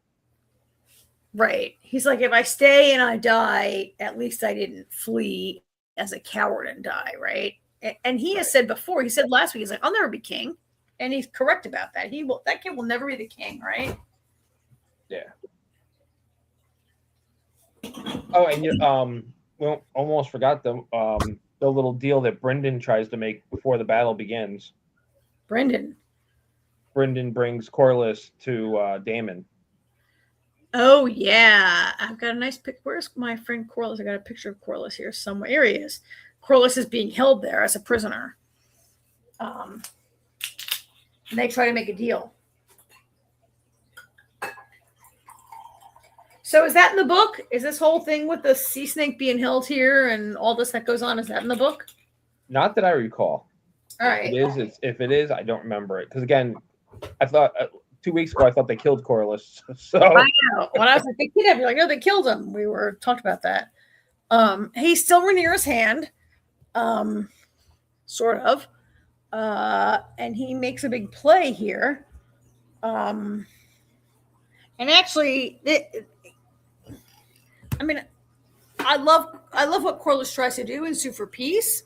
Right. He's like, if I stay and I die, at least I didn't flee as a coward and die. Right. And he has said before, he said last week, he's like, I'll never be king. And he's correct about that. That kid will never be the king, right? Yeah. Oh, and we almost forgot the little deal that Brynden tries to make before the battle begins. Brynden brings Corlys to Daemon. Oh yeah, I've got a nice pic. Where's my friend Corlys? I got a picture of Corlys here somewhere. Here he is. Corlys is being held there as a prisoner. And they try to make a deal. So is that in the book? Is this whole thing with the sea snake being held here and all this that goes on, is that in the book? Not that I recall. All right. If it is, I don't remember it. Because again, I thought 2 weeks ago, I thought they killed Corlys. So I know. When I was like, they killed him. You're like, no, they killed him. We talked about that. He's still Rhaenyra's hand. Sort of. And he makes a big play here. And actually, I love what Corlys tries to do in Sue for Peace,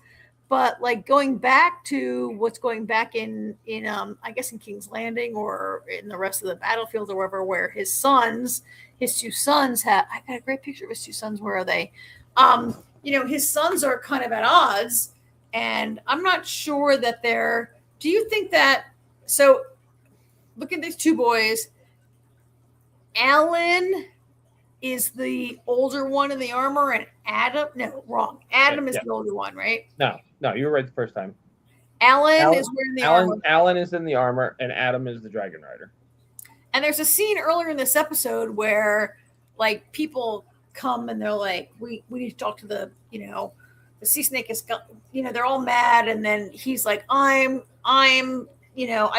but like going back to what's going back in I guess in King's Landing or in the rest of the battlefield or wherever, where his two sons I got a great picture of his two sons. Where are they? His sons are kind of at odds, and I'm not sure that do you think that, so look at these two boys. Alan is the older one in the armor, and Adam is the older one, right? No, you were right the first time. Alan is wearing the armor. Alan is in the armor, and Adam is the dragon rider. And there's a scene earlier in this episode where like people come and they're like, we need to talk to the sea snake is, they're all mad. And then he's like, I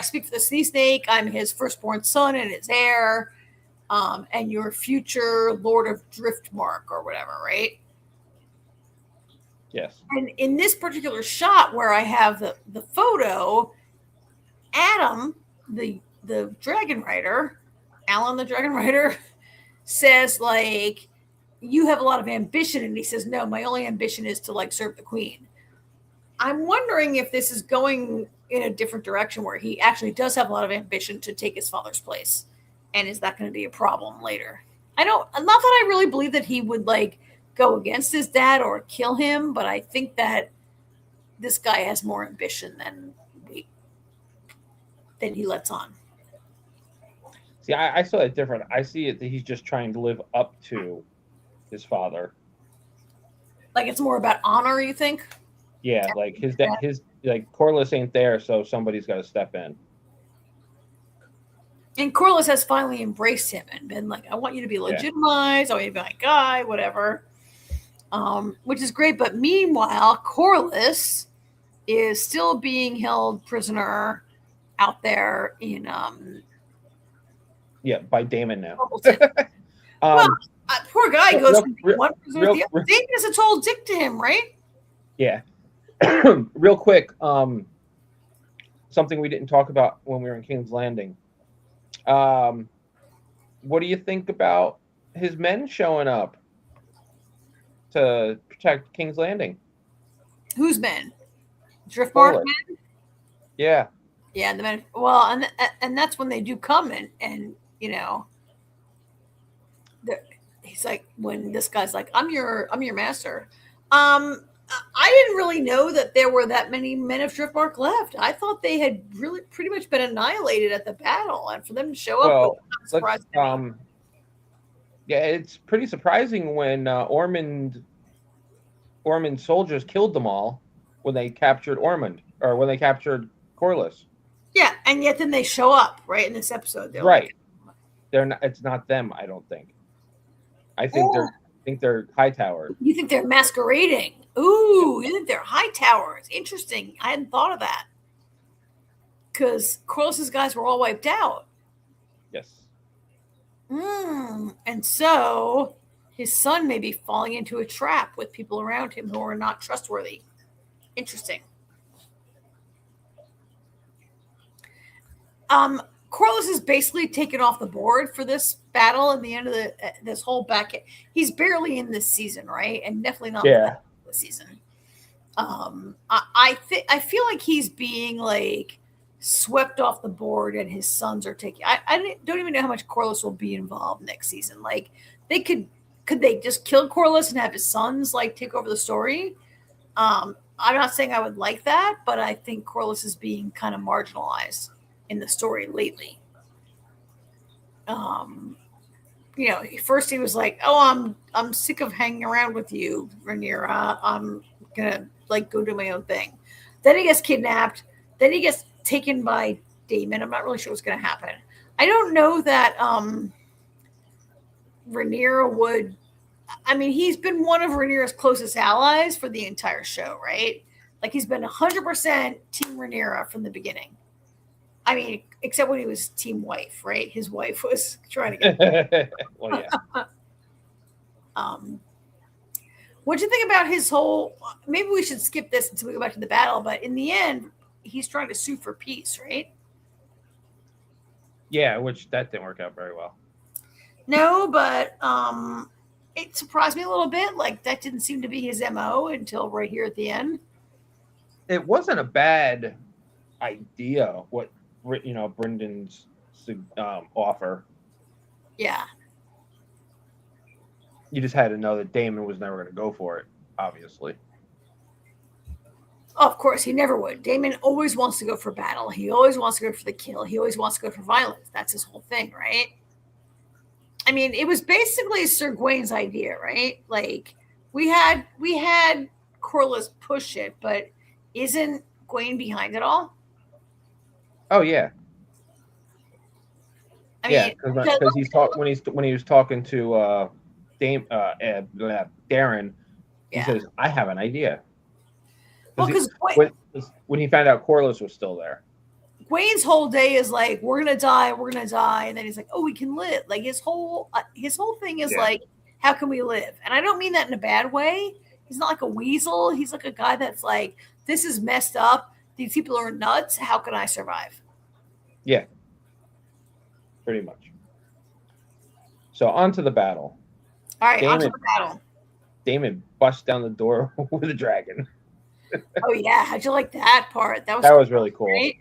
speak for the sea snake. I'm his firstborn son and his heir. And your future Lord of Driftmark or whatever, right? Yes. And in this particular shot where I have the photo, Adam, the dragon rider, Alan the dragon rider, says like, you have a lot of ambition, and he says, no, my only ambition is to like serve the queen. I'm wondering if this is going in a different direction where he actually does have a lot of ambition to take his father's place, and is that going to be a problem later? Not that I really believe that he would like go against his dad or kill him, but I think that this guy has more ambition than he lets on. See, I saw it different. I see it that he's just trying to live up to his father. Like it's more about honor, you think? Yeah, like his like Corlys ain't there, so somebody's got to step in. And Corlys has finally embraced him and been like, I want you to be legitimized. I want you to be my guy, whatever. Which is great. But meanwhile, Corlys is still being held prisoner out there in by Daemon now. Poor guy goes from one prisoner to the other. Daemon is a total dick to him, right? Yeah. Real quick, something we didn't talk about when we were in King's Landing. What do you think about his men showing up to protect King's Landing? Whose men? Driftmark men? Yeah. Yeah, the men. Well, and that's when they do come and you know, he's like, when this guy's like, I'm your master. I didn't really know that there were that many men of Driftmark left. I thought they had really pretty much been annihilated at the battle, and for them to show up, yeah, it's pretty surprising when Ormond's soldiers killed them all when they captured Ormond, or when they captured Corlys. Yeah, and yet then they show up right in this episode. Right, they're not. It's not them. I don't think. I think they're high towered. You think they're masquerading? Ooh, you think they're high towers? Interesting. I hadn't thought of that. Because Corlys's guys were all wiped out. Yes. And so his son may be falling into a trap with people around him who are not trustworthy. Interesting. Corlys is basically taken off the board for this battle in the end of this whole back. He's barely in this season, right? And definitely not the season. I feel like he's being like swept off the board, and his sons are taking. I don't even know how much Corlys will be involved next season. Like they could they just kill Corlys and have his sons like take over the story? I'm not saying I would like that, but I think Corlys is being kind of marginalized in the story lately. You know, first he was like, "Oh, I'm sick of hanging around with you, Rhaenyra. I'm gonna like go do my own thing." Then he gets kidnapped. Then he gets taken by Daemon. I'm not really sure what's gonna happen. I don't know that Rhaenyra would. I mean, he's been one of Rhaenyra's closest allies for the entire show, right? Like he's been 100% Team Rhaenyra from the beginning. I mean, except when he was team wife, right? His wife was trying to get. Well, yeah. What'd you think about his whole? Maybe we should skip this until we go back to the battle. But in the end, he's trying to sue for peace, right? Yeah, which that didn't work out very well. No, but it surprised me a little bit. Like that didn't seem to be his MO until right here at the end. It wasn't a bad idea. What? You know, Brendan's offer. Yeah. You just had to know that Daemon was never going to go for it, obviously. Oh, of course, he never would. Daemon always wants to go for battle. He always wants to go for the kill. He always wants to go for violence. That's his whole thing, right? I mean, it was basically Sir Gawain's idea, right? Like, we had Corlys push it, but isn't Gawain behind it all? Oh yeah, because he's when he was talking to Darren, he says, "I have an idea." Because when he found out Corlys was still there, Gawain's whole day is like, "We're gonna die, and then he's like, "Oh, we can live." Like his whole thing is like, "How can we live?" And I don't mean that in a bad way. He's not like a weasel. He's like a guy that's like, "This is messed up. These people are nuts. How can I survive?" Yeah. Pretty much. So on to the battle. All right, on to the battle. Damon busts down the door with a dragon. Oh yeah, how'd you like that part? That was really cool. Right?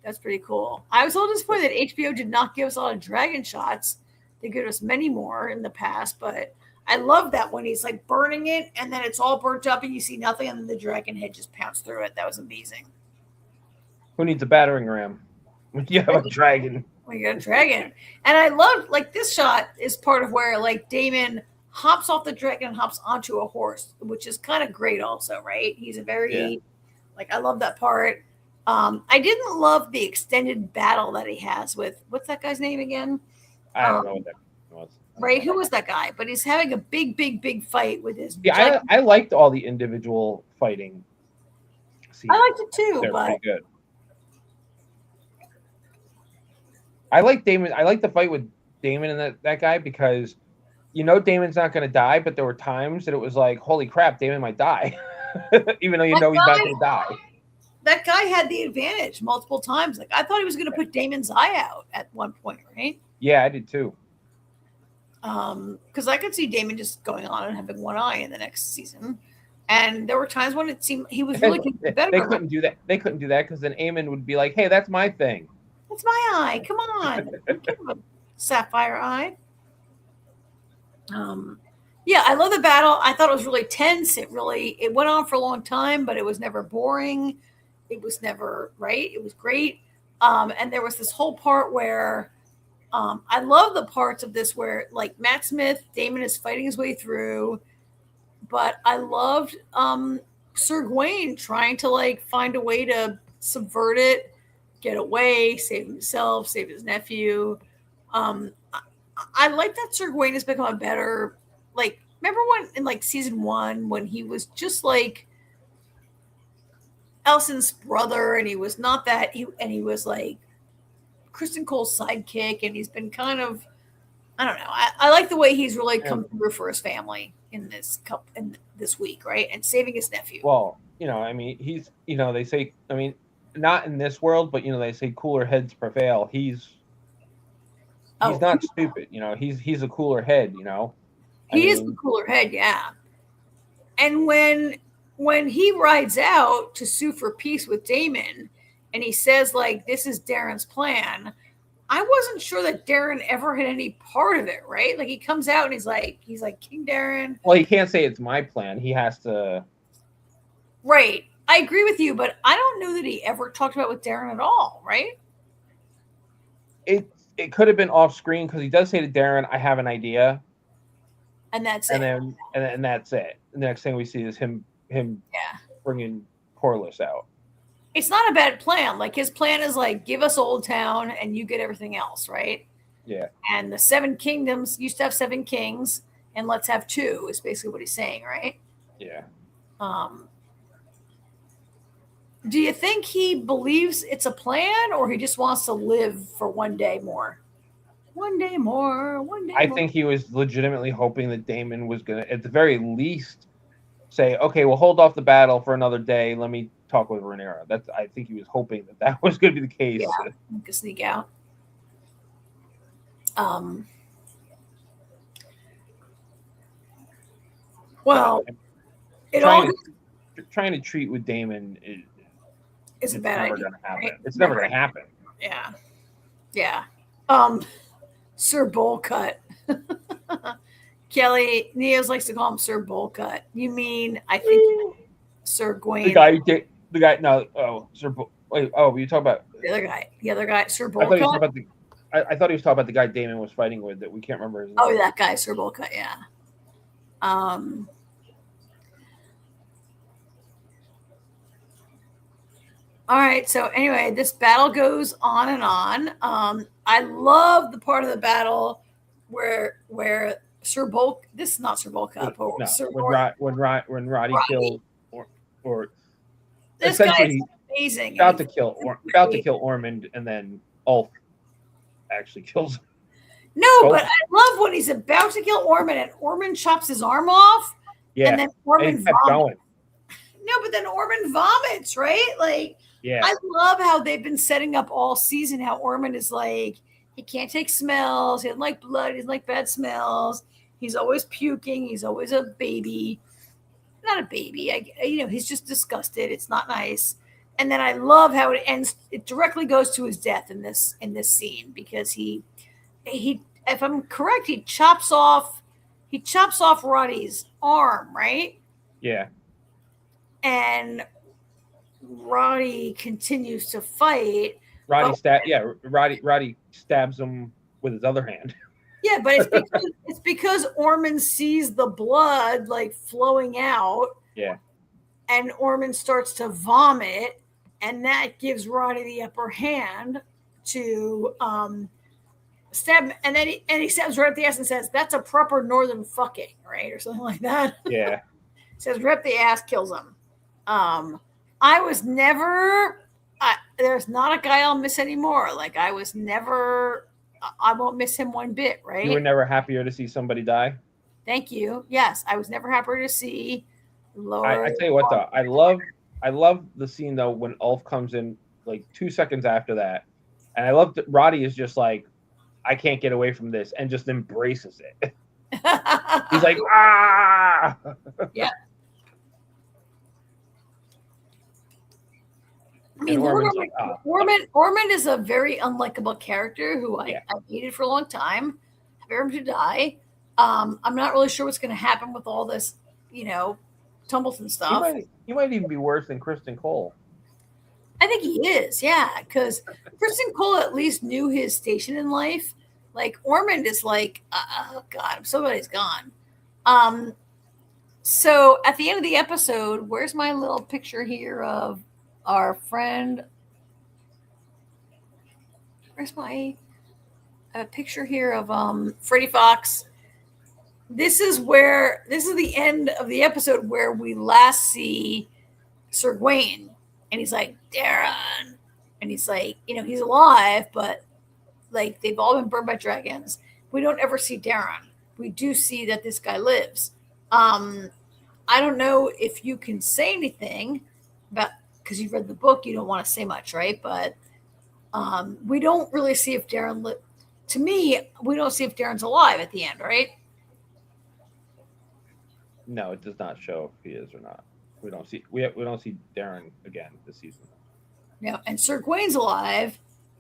That's pretty cool. I was a little disappointed that HBO did not give us a lot of dragon shots. They gave us many more in the past, but I love that when he's like burning it and then it's all burnt up and you see nothing and then the dragon head just pounced through it. That was amazing. Who needs a battering ram when you have a dragon? When you got a dragon. And I love, like, this shot is part of where, like, Damon hops off the dragon and hops onto a horse, which is kind of great also, right? He's a very, like, I love that part. I didn't love the extended battle that he has with, what's that guy's name again? I don't know what that was. Right? Who was that guy? But he's having a big fight with his. Yeah, I liked all the individual fighting scenes. I liked it too, They're but pretty good. I like Damon. I like the fight with Damon and that guy because Damon's not going to die, but there were times that it was like, holy crap, Damon might die, even though he's not going to die. That guy had the advantage multiple times. Like, I thought he was going to put Damon's eye out at one point, right? Yeah, I did too. Because I could see Damon just going on and having one eye in the next season. And there were times when it seemed he was really better. They couldn't do that. They couldn't do that because then Aemon would be like, hey, that's my thing. That's my eye. Come on. Give him a sapphire eye. Yeah, I love the battle. I thought it was really tense. It went on for a long time, but it was never boring. It was never right. It was great. And there was this whole part where I love the parts of this where, like, Matt Smith, Damon is fighting his way through, but I loved Sir Gawain trying to, like, find a way to subvert it, get away, save himself, save his nephew. I like that Sir Gawain has become a better, like, remember when in, like, season 1 when he was just like Elson's brother and he was not that, he was like Kristen Cole's sidekick, and he's been kind of, I don't know. I like the way he's really come through for his family in this week, right? And saving his nephew. Well, I mean, he's, they say, I mean, not in this world, but they say cooler heads prevail. He's not stupid, he's a cooler head, He is the cooler head, yeah. And when he rides out to sue for peace with Damon, and he says, like, this is Darren's plan, I wasn't sure that Darren ever had any part of it, right? Like, he comes out and he's like King Darren. Well, he can't say it's my plan. He has to. Right. I agree with you, but I don't know that he ever talked about it with Darren at all, right? It could have been off screen because he does say to Darren, I have an idea. And that's it. And that's it. And the next thing we see is him bringing Corlys out. It's not a bad plan. Like, his plan is like, give us Old Town and you get everything else, right? Yeah. And the 7 kingdoms used to have 7 kings, and let's have 2 is basically what he's saying, right? Yeah. Do you think he believes it's a plan, or he just wants to live for one day more? One day more. I think he was legitimately hoping that Damon was going to, at the very least, say, okay, we'll hold off the battle for another day. Let me talk with Rhaenyra. I think he was hoping that was going to be the case. Yeah, he could sneak out. Well, trying to treat with Damon is a bad idea. Right? It's never going to happen. Yeah. Yeah. Sir Bullcut. Kelly Neos likes to call him Sir Bullcut. You mean, I think Sir Gawain. The guy. No. Oh, Sir. Wait. Oh, you talk about the other guy, Sir Bullcut. I thought he was talking about the guy Damon was fighting with that we can't remember his name. Oh, that guy, Sir Bullcut. Yeah. All right. So anyway, this battle goes on and on. I love the part of the battle where Sir Bulk. This is not Sir Bulka. No, when Roddy killed or this guy is amazing. About to kill Ormond, and then Ulf actually kills him. No, but I love when he's about to kill Ormond and Ormond chops his arm off. Yeah, and then Ormond kept going. No, but then Ormond vomits, right? Like, Yeah. I love how they've been setting up all season how Ormond is like, he can't take smells, he doesn't like blood, he doesn't like bad smells, he's always puking, he's always a baby. Not a baby, he's just disgusted. It's not nice. And then I love how it ends. It directly goes to his death in this scene because he, if I'm correct, he chops off Roddy's arm, right? Yeah. And Roddy continues to fight. Roddy stabs him with his other hand. Yeah, but it's because Ormond sees the blood like flowing out. Yeah. And Ormond starts to vomit, and that gives Roddy the upper hand to stab, and then he stabs right up the ass and says, "That's a proper northern fucking," right, or something like that. Yeah. Says right up the ass, kills him. I was never. There's not a guy I'll miss anymore. Like I was never. I won't miss him one bit. Right. You were never happier to see somebody die. Thank you. Yes, I was never happier to see. I tell you what, though, I love the scene though when Ulf comes in like 2 seconds after that, and I love that Roddy is just like, I can't get away from this, and just embraces it. He's like, ah. Yeah. I mean, Ormond is a very unlikable character who I hated for a long time. I fear him to die. I'm not really sure what's going to happen with all this, Tumbledon stuff. He might even be worse than Kristen Cole. I think he is, yeah, because Kristen Cole at least knew his station in life. Like Ormond is like, oh God, I'm so glad he's gone. So at the end of the episode, where's my little picture here of our friend? Where's my picture here of Freddie Fox? This is the end of the episode where we last see Sir Gawain, and he's like, Darren, and he's like, he's alive, but like they've all been burned by dragons. We don't ever see Darren. We do see that this guy lives. I don't know if you can say anything about, because you've read the book, you don't want to say much, right? But we don't really see if Darren to me, we don't see if Darren's alive at the end, right? No, it does not show if he is or not. We don't see Darren again this season. No, and Sir Gawain's alive,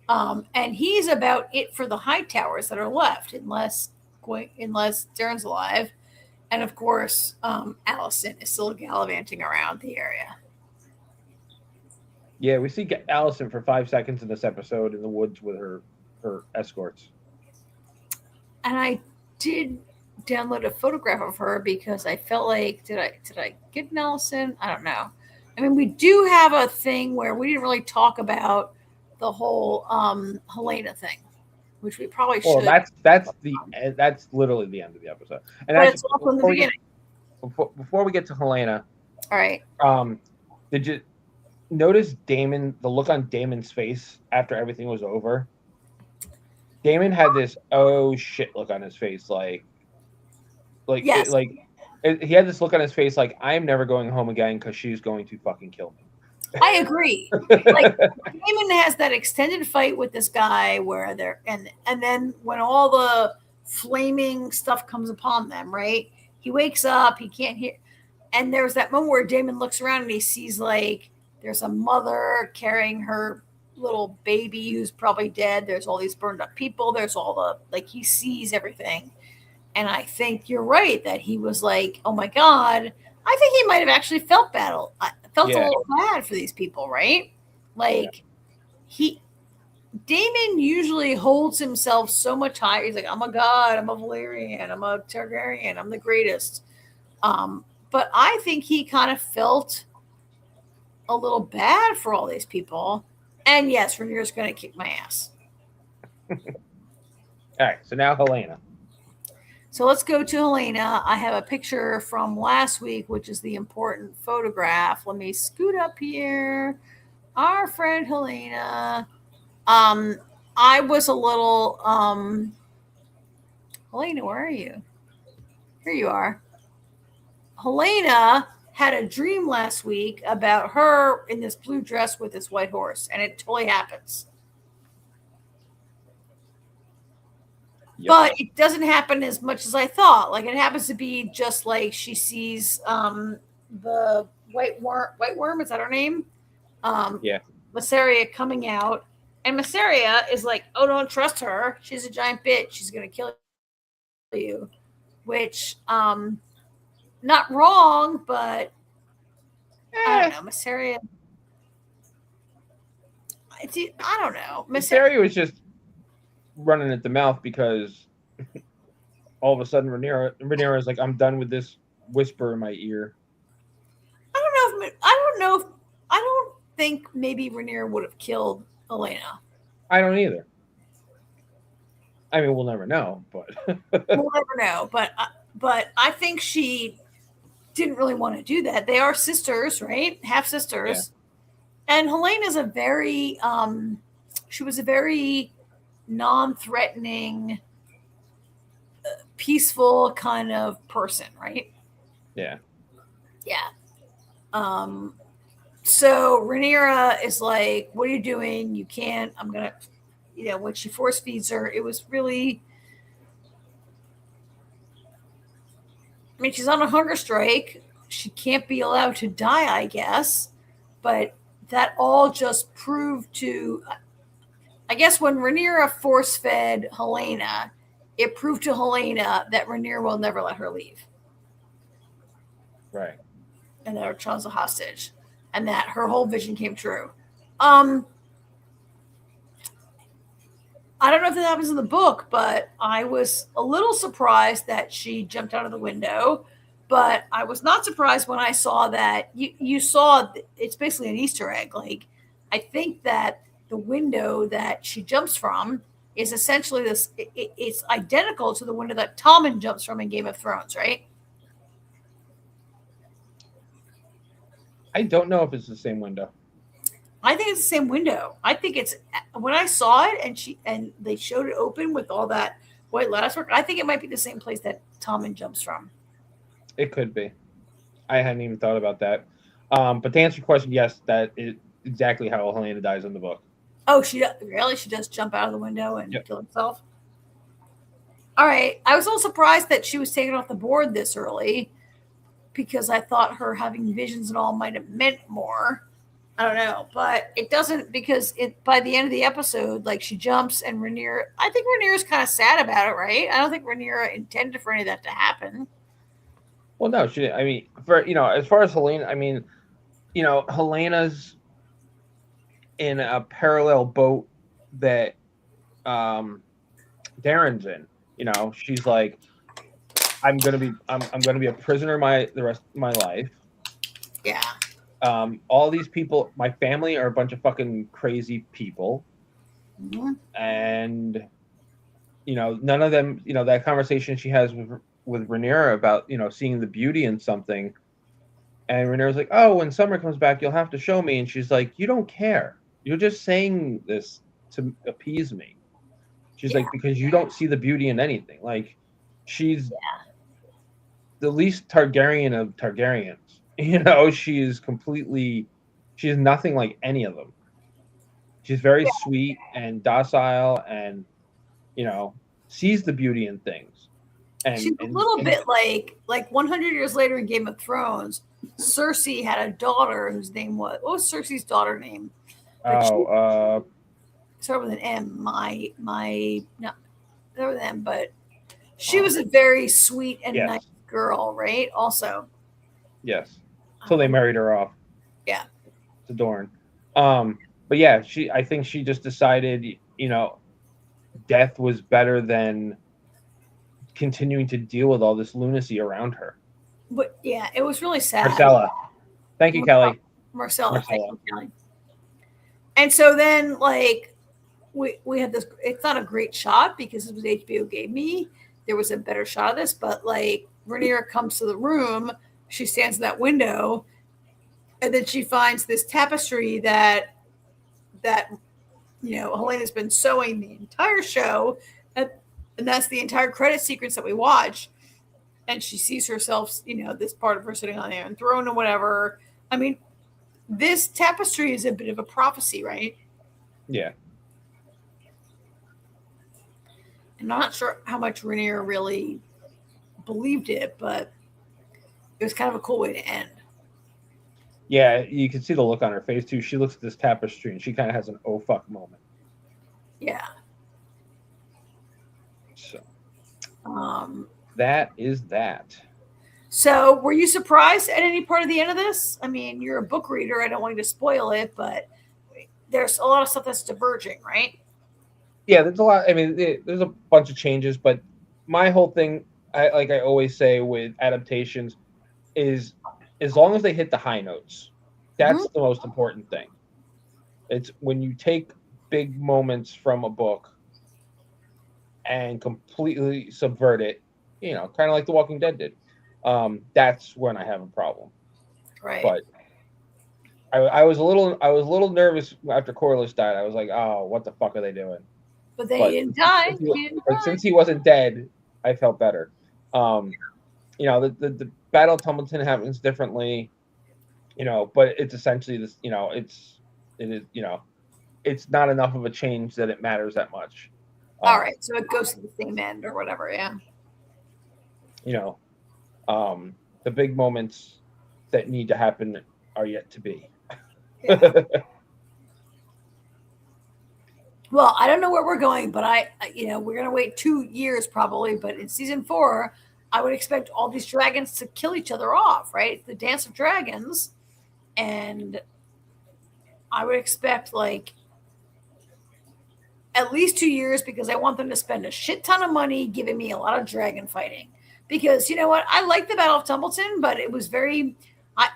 and he's about it for the High Towers that are left, unless Darren's alive, and of course, Alicent is still gallivanting around the area. Yeah, we see Alicent for 5 seconds in this episode in the woods with her escorts. And I did download a photograph of her because I felt like, did I get an Alicent? I don't know. I mean, we do have a thing where we didn't really talk about the whole Helena thing, which we probably should. Well, that's literally the end of the episode. And but it's also in the beginning. Before we get to Helena, all right. Did you notice the look on Damon's face after everything was over? Damon had this oh shit look on his face, yes. He had this look on his face like, I'm never going home again because she's going to fucking kill me. I agree. Like Damon has that extended fight with this guy where they're and then when all the flaming stuff comes upon them, right? He wakes up, he can't hear, and there's that moment where Damon looks around and he sees like there's a mother carrying her little baby who's probably dead. There's all these burned up people. There's all the he sees everything. And I think you're right that he was like, oh my God. I think he might have actually felt a little bad for these people, right? Damon usually holds himself so much higher. He's like, I'm a god, I'm a Valyrian, I'm a Targaryen, I'm the greatest. But I think he kind of felt a little bad for all these people. And yes, Rhaenyra's going to kick my ass. All right, so now Helena. So let's go to Helena. I have a picture from last week, which is the important photograph. Let me scoot up here. Our friend Helena. I was a little, Helena, where are you? Here you are. Helena had a dream last week about her in this blue dress with this white horse, and it totally happens. Yep. But it doesn't happen as much as I thought. Like, it happens to be just like she sees the white worm, is that her name? Yeah. Masseria coming out, and Masseria is like, oh, don't trust her. She's a giant bitch. She's going to kill you. Which, not wrong, but I don't know. Masseria. I don't know. Masseria was just running at the mouth because all of a sudden Rhaenyra is like, I'm done with this whisper in my ear. I don't think maybe Rhaenyra would have killed Elena. I don't either. I mean, we'll never know, but we'll never know. But I think she didn't really want to do that. They are sisters, right? Half sisters. Yeah. And Helena's she was a very non-threatening, peaceful kind of person, right? Yeah. Yeah. So Rhaenyra is like, what are you doing? You can't, I'm going to, when she force feeds her, it was really, I mean, she's on a hunger strike. She can't be allowed to die, I guess. But that all just proved to, I guess when Rhaenyra force-fed Helena, it proved to Helena that Rhaenyra will never let her leave. Right. And that her child's a hostage. And that her whole vision came true. I don't know if that happens in the book, but I was a little surprised that she jumped out of the window. But I was not surprised when I saw that you saw it's basically an Easter egg. Like, I think that the window that she jumps from is essentially this. It's identical to the window that Tommen jumps from in Game of Thrones, right? I don't know if it's the same window. I think it's the same window. I think it's when I saw it and they showed it open with all that white latticework. I think it might be the same place that Tommen jumps from. It could be. I hadn't even thought about that. But to answer your question, yes, that is exactly how Helena dies in the book. Oh, she does jump out of the window and kill herself. All right. I was a little surprised that she was taken off the board this early because I thought her having visions and all might have meant more. I don't know, but it doesn't because by the end of the episode, like she jumps and I think Rhaenyra's kind of sad about it, right? I don't think Rhaenyra intended for any of that to happen. Well, no, she. I mean, as far as Helena, I mean, Helena's in a parallel boat that Darren's in. She's like, I'm gonna be a prisoner the rest of my life. Yeah. All these people, my family are a bunch of fucking crazy people. Mm-hmm. And, none of them, that conversation she has with Rhaenyra about, seeing the beauty in something. And Rhaenyra's like, oh, when summer comes back, you'll have to show me. And she's like, you don't care. You're just saying this to appease me. She's like, because you don't see the beauty in anything. Like, she's the least Targaryen of Targaryens. She's nothing like any of them. She's very sweet and docile and, sees the beauty in things. And she's a little bit like 100 years later in Game of Thrones, Cersei had a daughter whose name what was Cersei's daughter name? Start with an M. Not with an M, but she was a very sweet and nice girl, right? Also. Yes. So they married her off. Yeah. To Dorne. But yeah, I think she just decided, death was better than continuing to deal with all this lunacy around her. But yeah, it was really sad. Marcella. Thank you, Kelly. Marcella. Thank you, Kelly. And so then, like, we had this, it's not a great shot because it was HBO gave me. There was a better shot of this, but like Rhaenyra comes to the room, she stands in that window, and then she finds this tapestry that Helena's been sewing the entire show, and that's the entire credit sequence that we watch. and she sees herself, this part of her sitting on the Iron Throne or whatever. I mean, this tapestry is a bit of a prophecy, right? Yeah. And I'm not sure how much Rhaenyra really believed it, but it was kind of a cool way to end. Yeah, you can see the look on her face too. She looks at this tapestry and she kind of has an oh fuck moment. Yeah. So that is that. So were you surprised at any part of the end of this? I mean, you're a book reader. I don't want you to spoil it, but there's a lot of stuff that's diverging, right? Yeah, there's a lot. I mean, there's a bunch of changes, but my whole thing, like I always say with adaptations, is as long as they hit the high notes, that's the most important thing. It's when you take big moments from a book and completely subvert it, kind of like The Walking Dead did. That's when I have a problem. Right. But I was a little nervous after Corlys died. I was like, oh, what the fuck are they doing? But they didn't die. Since he wasn't dead, I felt better. The Battle of Tumbledon happens differently, but it's essentially this, it's not enough of a change that it matters that much. All right, so it goes to the same end or whatever, yeah. The big moments that need to happen are yet to be. Yeah. Well, I don't know where we're going, but we're going to wait 2 years probably. But in season 4, I would expect all these dragons to kill each other off, right? The Dance of Dragons. And I would expect at least 2 years because I want them to spend a shit ton of money giving me a lot of dragon fighting. Because you know what? I like the Battle of Tumbledon, but it was very...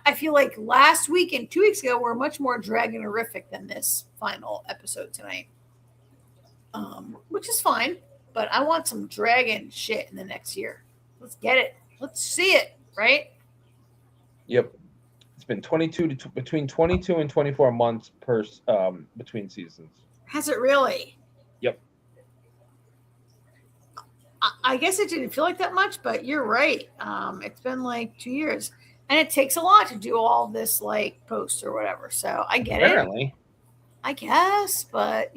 I feel like last week and 2 weeks ago were much more dragon-horrific than this final episode tonight. Which is fine, but I want some dragon shit in the next year. Let's get it. Let's see it, right? Yep. It's been between 22 and 24 months per between seasons. Has it really? Yep. I guess it didn't feel like that much, but you're right. It's been 2 years. And it takes a lot to do all this posts or whatever. So I get it. I guess, but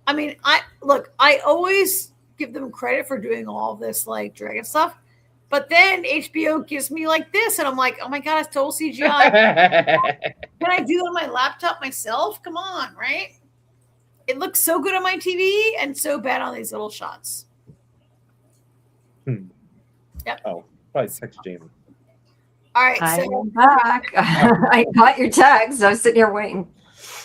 I mean, I always give them credit for doing all this dragon stuff, but then HBO gives me this, and I'm like, oh my god, it's total CGI. Can I do it on my laptop myself? Come on, right? It looks so good on my TV and so bad on these little shots. Yep. Oh, probably text Jamie. All right, I'm back. I got your text. I was sitting here waiting.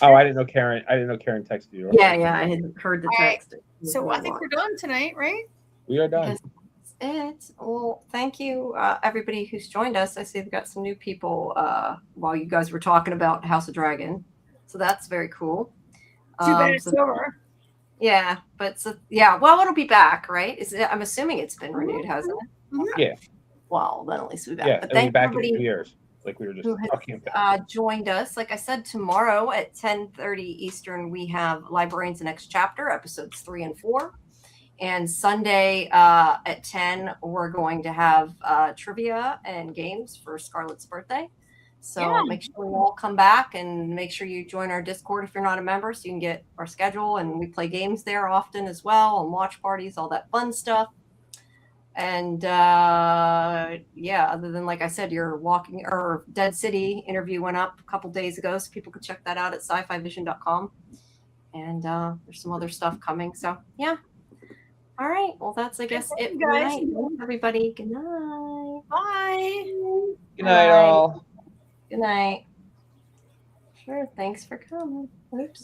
Oh, I didn't know Karen texted you. Yeah, I had heard the text. Right. So I think we're done tonight, right? We are done. That's it. Well, thank you, everybody who's joined us. I see we've got some new people while you guys were talking about House of Dragon. So that's very cool. Too bad it's over. Yeah, but well, it'll be back, right? I'm assuming it's been renewed, hasn't it? Mm-hmm. Yeah. Well, then at least we'll be back. Yeah, but it'll be back in 2 years. Like we were just talking about. Joined us. Like I said, tomorrow at 10:30 Eastern, we have Librarians the Next Chapter, episodes 3 and 4. And Sunday at 10, we're going to have trivia and games for Scarlett's birthday. So make sure you all come back and make sure you join our Discord if you're not a member so you can get our schedule. And we play games there often as well and watch parties, all that fun stuff. And other than, like I said, your Walking or Dead City interview went up a couple days ago, so people could check that out at scifivision.com. And there's some other stuff coming. So yeah. All right. Well, that's, I guess, it for tonight. Everybody, good night. Bye. Good night, all. Good night. Sure. Thanks for coming. Oops.